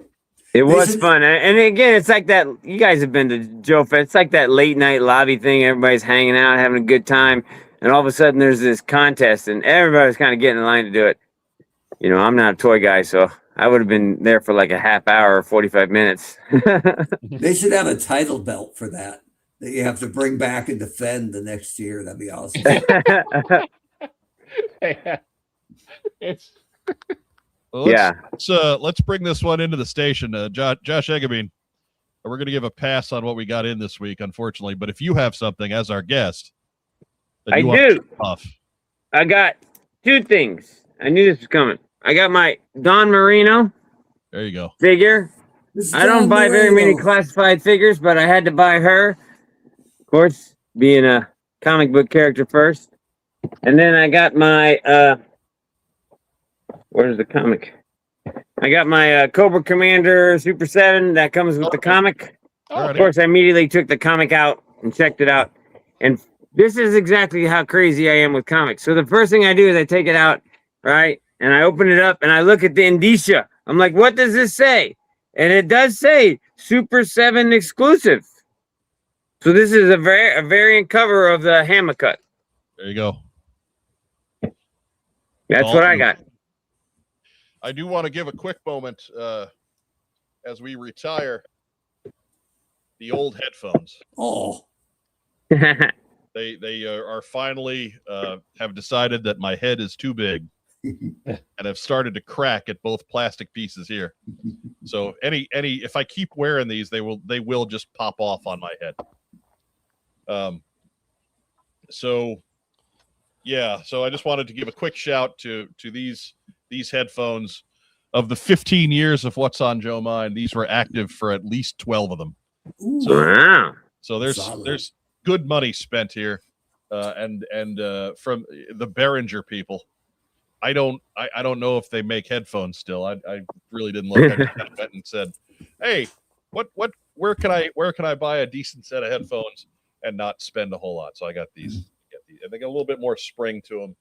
It was Basically- fun. And again, it's like that. You guys have been to Joe Fest. It's like that late night lobby thing. Everybody's hanging out, having a good time. And all of a sudden there's this contest and everybody's kind of getting in line to do it. You know, I'm not a toy guy, so I would have been there for like a half hour or 45 minutes. They should have a title belt for that you have to bring back and defend the next year. That'd be awesome. It's Well, Yeah. Let's bring this one into the station. Josh Eggabeen, we're going to give a pass on what we got in this week, unfortunately. But if you have something as our guest, that I you want to do. show off, I got two things. I knew this was coming. I got my Don Marino there you go. figure. This is I don't John buy very many Moreno. classified figures, but I had to buy her. Of course, being a comic book character first. And then I got my where's the comic? I got my Cobra Commander Super 7 that comes with the comic. Alrighty. Of course, I immediately took the comic out and checked it out. And this is exactly how crazy I am with comics. So the first thing I do is I take it out, right? And I open it up and I look at the indicia. I'm like, what does this say? And it does say Super 7 exclusive. So this is a variant cover of the Hammer Cut. There you go. That's what I got. I do want to give a quick moment as we retire the old headphones. Oh, They are finally have decided that my head is too big and have started to crack at both plastic pieces here. So if I keep wearing these, they will just pop off on my head. So I just wanted to give a quick shout to these headphones. Of the 15 years of What's on Joe Mind, these were active for at least 12 of them. ooh. Wow. So there's Solid. good money spent here, and from the Behringer people. I don't know if they make headphones still. I really didn't look. I just went and said, "Hey, where can I buy a decent set of headphones and not spend a whole lot?" So I got these. And they got a little bit more spring to them,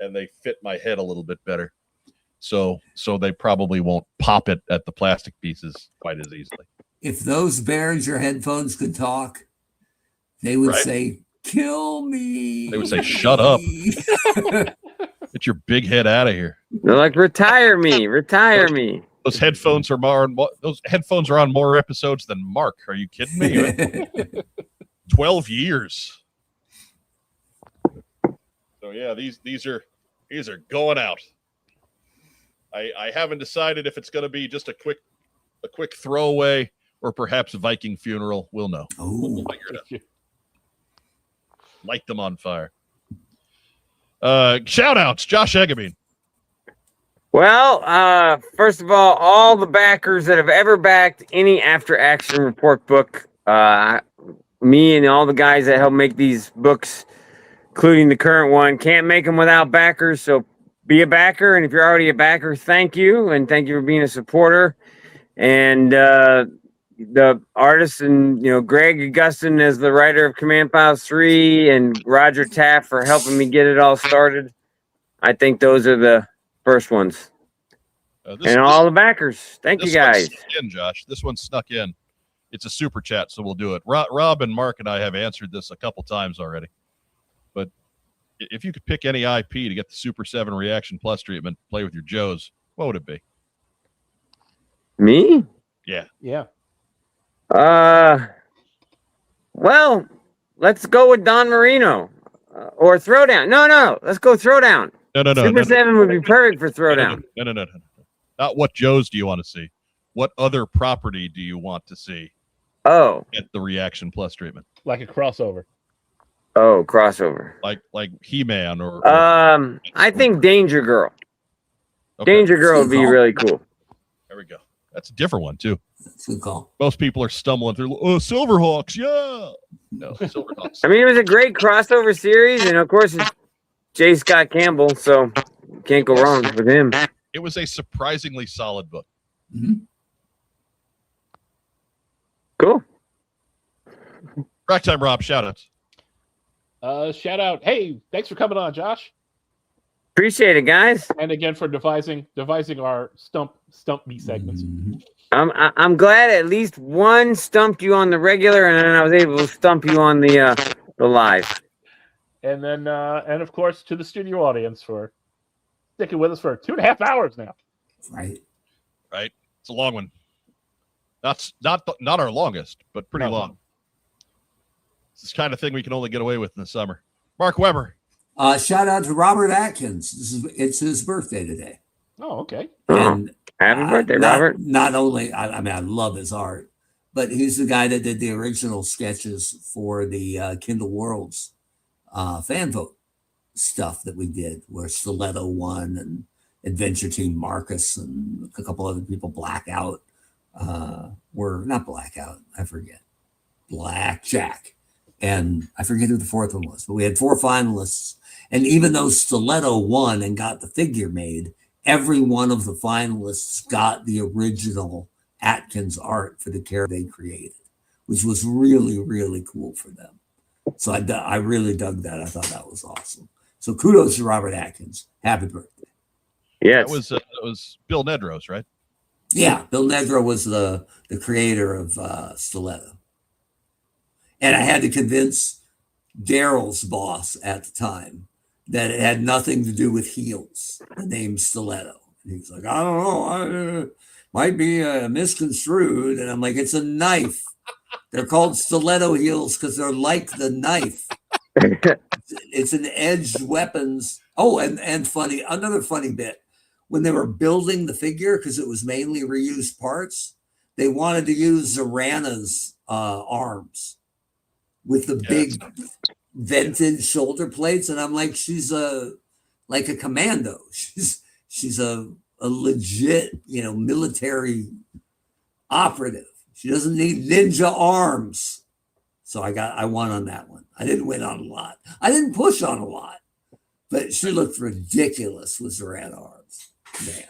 and they fit my head a little bit better. So they probably won't pop it at the plastic pieces quite as easily. If those Behringer headphones could talk, they would Right. say, "Kill me." They would say, "Shut up. Get your big head out of here." They're like, retire me. Those headphones are on more episodes than Mark. Are you kidding me? 12 years. So yeah, these are going out. I haven't decided if it's going to be just a quick throwaway or perhaps a Viking funeral. We'll know. We'll Oh, figure it out. Light them on fire. Shout outs, Josh Eggabeen. Well, first of all the backers that have ever backed any After Action Report book, me and all the guys that help make these books, including the current one, can't make them without backers. So be a backer, and if you're already a backer, thank you, and thank you for being a supporter. And the artists, and Greg Augustin as the writer of Command Files 3, and Roger Taft for helping me get it all started. I think those are the first ones. And all the backers, thank you this one guys. snuck in, Josh. This one snuck in. It's a super chat, so we'll do it. Rob and Mark and I have answered this a couple times already. But if you could pick any IP to get the Super 7 Reaction Plus treatment, play with your Joes, what would it be? Me? yeah. Well, let's go with Don Marino or Throwdown. No, let's go Throwdown. No. Super 7 would be perfect for Throwdown. No. Not what Joes do you want to see. What other property do you want to see Oh, get the Reaction Plus treatment? Like a crossover. crossover. Like He-Man or I think Danger Girl. okay, Danger Girl would be really cool. there we go. That's a different one too. that's a good call. Most people are stumbling through. Oh, Silverhawks, yeah. No, Silverhawks. I mean, it was a great crossover series, and of course, it's J. Scott Campbell, so you can't go wrong with him. It was a surprisingly solid book. Mhm. Cool. Rack time, Rob. Shout outs. Shout out. Hey, thanks for coming on, Josh. Appreciate it, guys. And again for devising our stump me segments. I'm glad at least one stumped you on the regular, and then I was able to stump you on the live. And then and of course to the studio audience for sticking with us for 2.5 hours now. Right. It's a long one. Not our longest, but pretty long. It's this kind of thing we can only get away with in the summer. Mark Weber. Shout out to Robert Atkins. It's his birthday today. Oh, okay. And Happy birthday, Robert. Not only, I mean, I love his art, but he's the guy that did the original sketches for the Kindle Worlds fan vote stuff that we did, where Stiletto won and Adventure Team Marcus and a couple other people, Blackout, were not Blackout, I forget, Blackjack. And I forget who the fourth one was, but we had 4 finalists. And even though Stiletto won and got the figure made, every one of the finalists got the original Atkins art for the character they created, which was really, really cool for them. So I really dug that. I thought that was awesome. So kudos to Robert Atkins. Happy birthday. Yes. That was Bill Nedros, right? Yeah, Bill Nedro was the creator of Stiletto. And I had to convince Daryl's boss at the time that it had nothing to do with heels, the name Stiletto. And he was like, I don't know, might be misconstrued. And I'm like, it's a knife. They're called stiletto heels because they're like the knife. It's an edged weapons. Oh, and funny, another funny bit. When they were building the figure, because it was mainly reused parts, they wanted to use Zorana's arms with the big vented shoulder plates, and I'm like, she's like a commando. She's a legit, military operative. She doesn't need ninja arms. So I won on that one. I didn't win on a lot. I didn't push on a lot, but she looked ridiculous with Zorana arms. Man.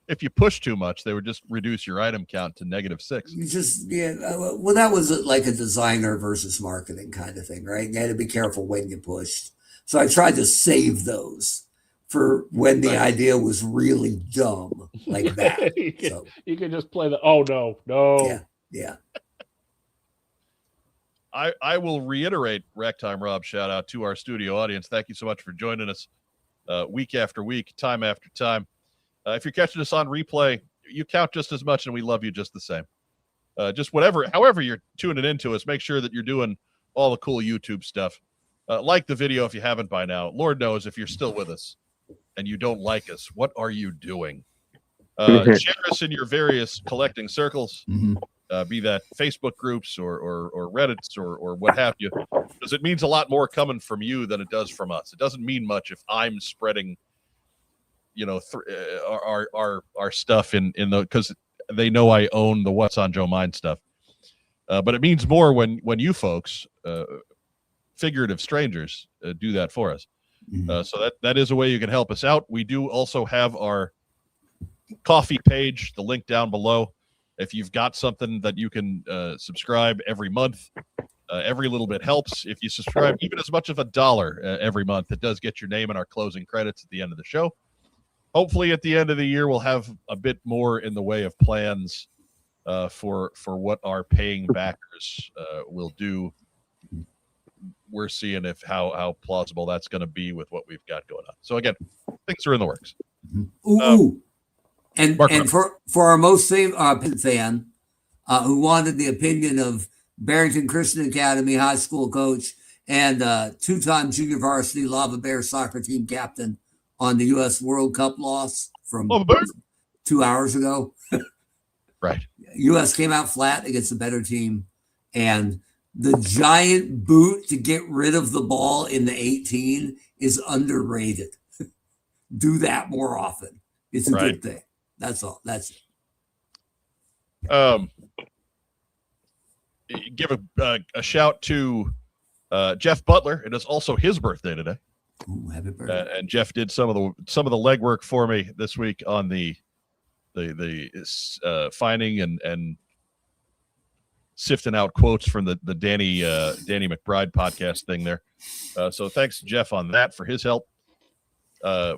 If you push too much, they would just reduce your item count to -6. You just, well, that was like a designer versus marketing kind of thing, right? You had to be careful when you pushed. So I tried to save those for when the idea was really dumb like that. You can just play the, oh, no. Yeah. I will reiterate Ragtime Rob shout out to our studio audience. Thank you so much for joining us week after week, time after time. If you're catching us on replay, you count just as much, and we love you just the same. Just however you're tuning into us, make sure that you're doing all the cool YouTube stuff. Like the video if you haven't by now. Lord knows if you're still with us and you don't like us, what are you doing? Share us in your various collecting circles, be that Facebook groups or Reddits or what have you, because it means a lot more coming from you than it does from us. It doesn't mean much if I'm spreading our stuff in the, because they know I own the What's on Joe Mind stuff. But it means more when you folks, figurative strangers, do that for us. So that is a way you can help us out. We do also have our coffee page, the link down below. If you've got something that you can subscribe every month, every little bit helps. If you subscribe even as much as $1 every month, it does get your name in our closing credits at the end of the show. Hopefully at the end of the year, we'll have a bit more in the way of plans for what our paying backers will do. We're seeing how plausible that's going to be with what we've got going on. So again, things are in the works. And for our most favorite fan who wanted the opinion of Barrington Christian Academy high school coach and 2-time junior varsity Lava Bear soccer team captain on the U.S. World Cup loss from 2 hours ago. Right. U.S. came out flat against a better team. And the giant boot to get rid of the ball in the 18 is underrated. Do that more often. It's a good thing. That's all. That's it. Give a shout to Jeff Butler. It is also his birthday today. Ooh, happy birthday. And Jeff did some of the legwork for me this week on the finding and sifting out quotes from the Danny McBride podcast thing there. So thanks, Jeff, on that for his help.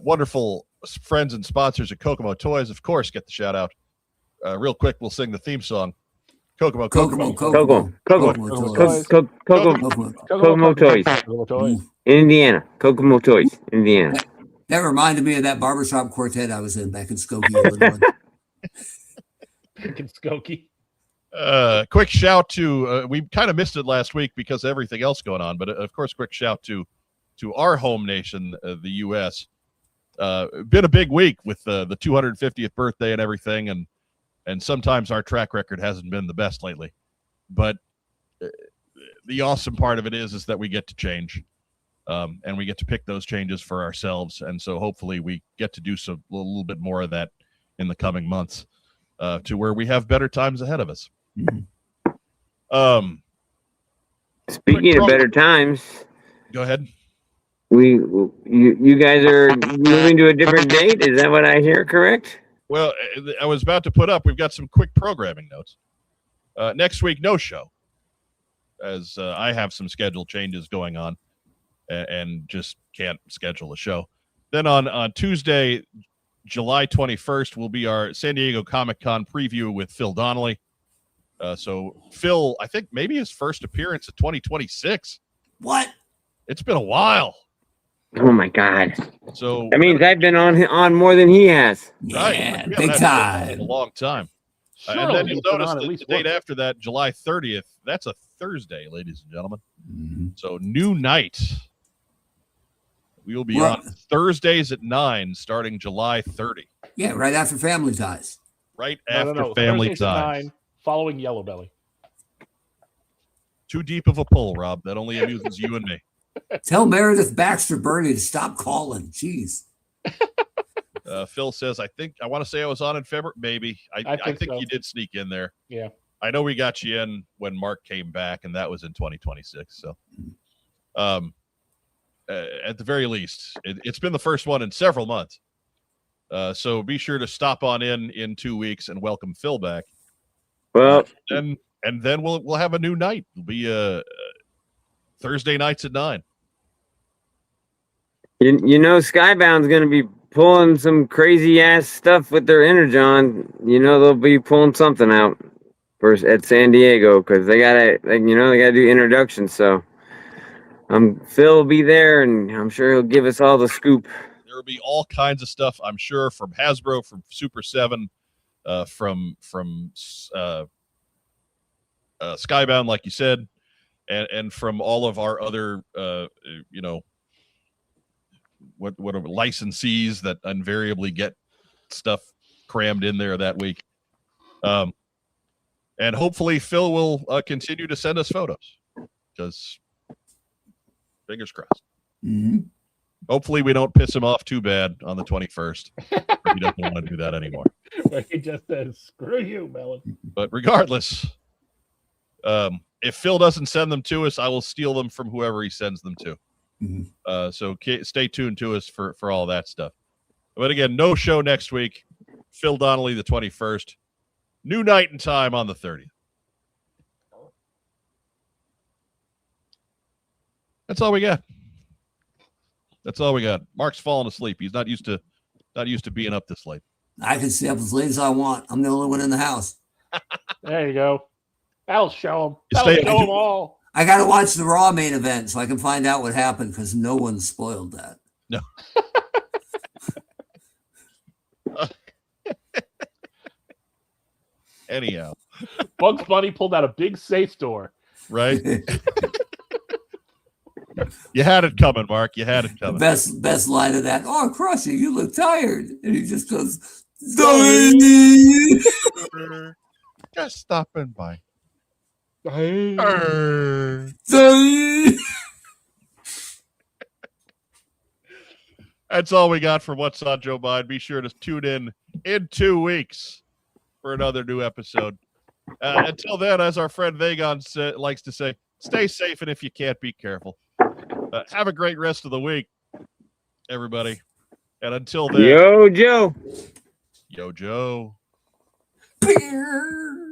wonderful friends and sponsors at Kokomo Toys, of course, get the shout out. Real quick, we'll sing the theme song. Kokomo Toys. Indiana. Kokomo Toys, Indiana. That reminded me of that barbershop quartet I was in back in Skokie, Illinois. Back in Skokie. Quick shout to we kind of missed it last week because of everything else going on, but of course, quick shout to our home nation, the U.S. Been a big week with the 250th birthday and everything, and sometimes our track record hasn't been the best lately, but the awesome part of it is that we get to change, and we get to pick those changes for ourselves, and so hopefully we get to do a little bit more of that in the coming months, to where we have better times ahead of us. Speaking of better times, go ahead. You guys are moving to a different date. Is that what I hear? Correct? Well, I was about to put up. We've got some quick programming notes. Next week, no show, as I have some schedule changes going on, and just can't schedule a show. Then on Tuesday, July 21st, will be our San Diego Comic-Con preview with Phil Donnelly. So Phil, I think maybe his first appearance of 2026. What? It's been a while. Oh my God! So that means I've been on more than he has. Yeah, right. big time. A long time. Sure, and then you'll notice the date after that, July 30th. That's a Thursday, ladies and gentlemen. Mm-hmm. So new night. We will be on Thursdays at 9, starting July 30. Yeah, right after Family Ties. Right after Family Thursdays at Ties. 9, following Yellow Belly. Too deep of a pull, Rob. That only amuses you and me. Tell Meredith Baxter Bernie to stop calling. Jeez. Phil says, I want to say I was on in February. Maybe. I think so. you did sneak in there. Yeah. I know we got you in when Mark came back, and that was in 2026. So, at the very least, it's been the first one in several months. So be sure to stop on in 2 weeks and welcome Phil back. Well, and then we'll have a new night. It'll be Thursday nights at 9. You know, Skybound's going to be pulling some crazy ass stuff with their Energon. You know, they'll be pulling something out at San Diego because they gotta do introductions. So, Phil will be there, and I'm sure he'll give us all the scoop. There will be all kinds of stuff, I'm sure, from Hasbro, from Super 7, from Skybound, like you said, and from all of our other, what are licensees that invariably get stuff crammed in there that week. And hopefully Phil will continue to send us photos, because fingers crossed. Mm-hmm. Hopefully we don't piss him off too bad on the 21st. He doesn't want to do that anymore. He just says, screw you, Melon. But regardless, if Phil doesn't send them to us, I will steal them from whoever he sends them to. Mm-hmm. So stay tuned to us for all that stuff. But again, no show next week. Phil Donnelly, the 21st. New night and time on the 30th. That's all we got. That's all we got. Mark's falling asleep. He's not used to being up this late. I can stay up as late as I want. I'm the only one in the house. There you go. That'll show them. You That'll stay- show them all. I got to watch the Raw main event so I can find out what happened, because no one spoiled that. No. Anyhow, Bugs Bunny pulled out a big safe door. right? You had it coming, Mark. You had it coming. Best line of that. Oh, Crushy, you look tired. And he just goes, Just stopping by. That's all we got for What's on Joe Biden. Be sure to tune in 2 weeks for another new episode. Until then, as our friend Vagon likes to say, stay safe, and if you can't, be careful. Have a great rest of the week, everybody. And until then, Yo, Joe. Yo, Joe. Beer.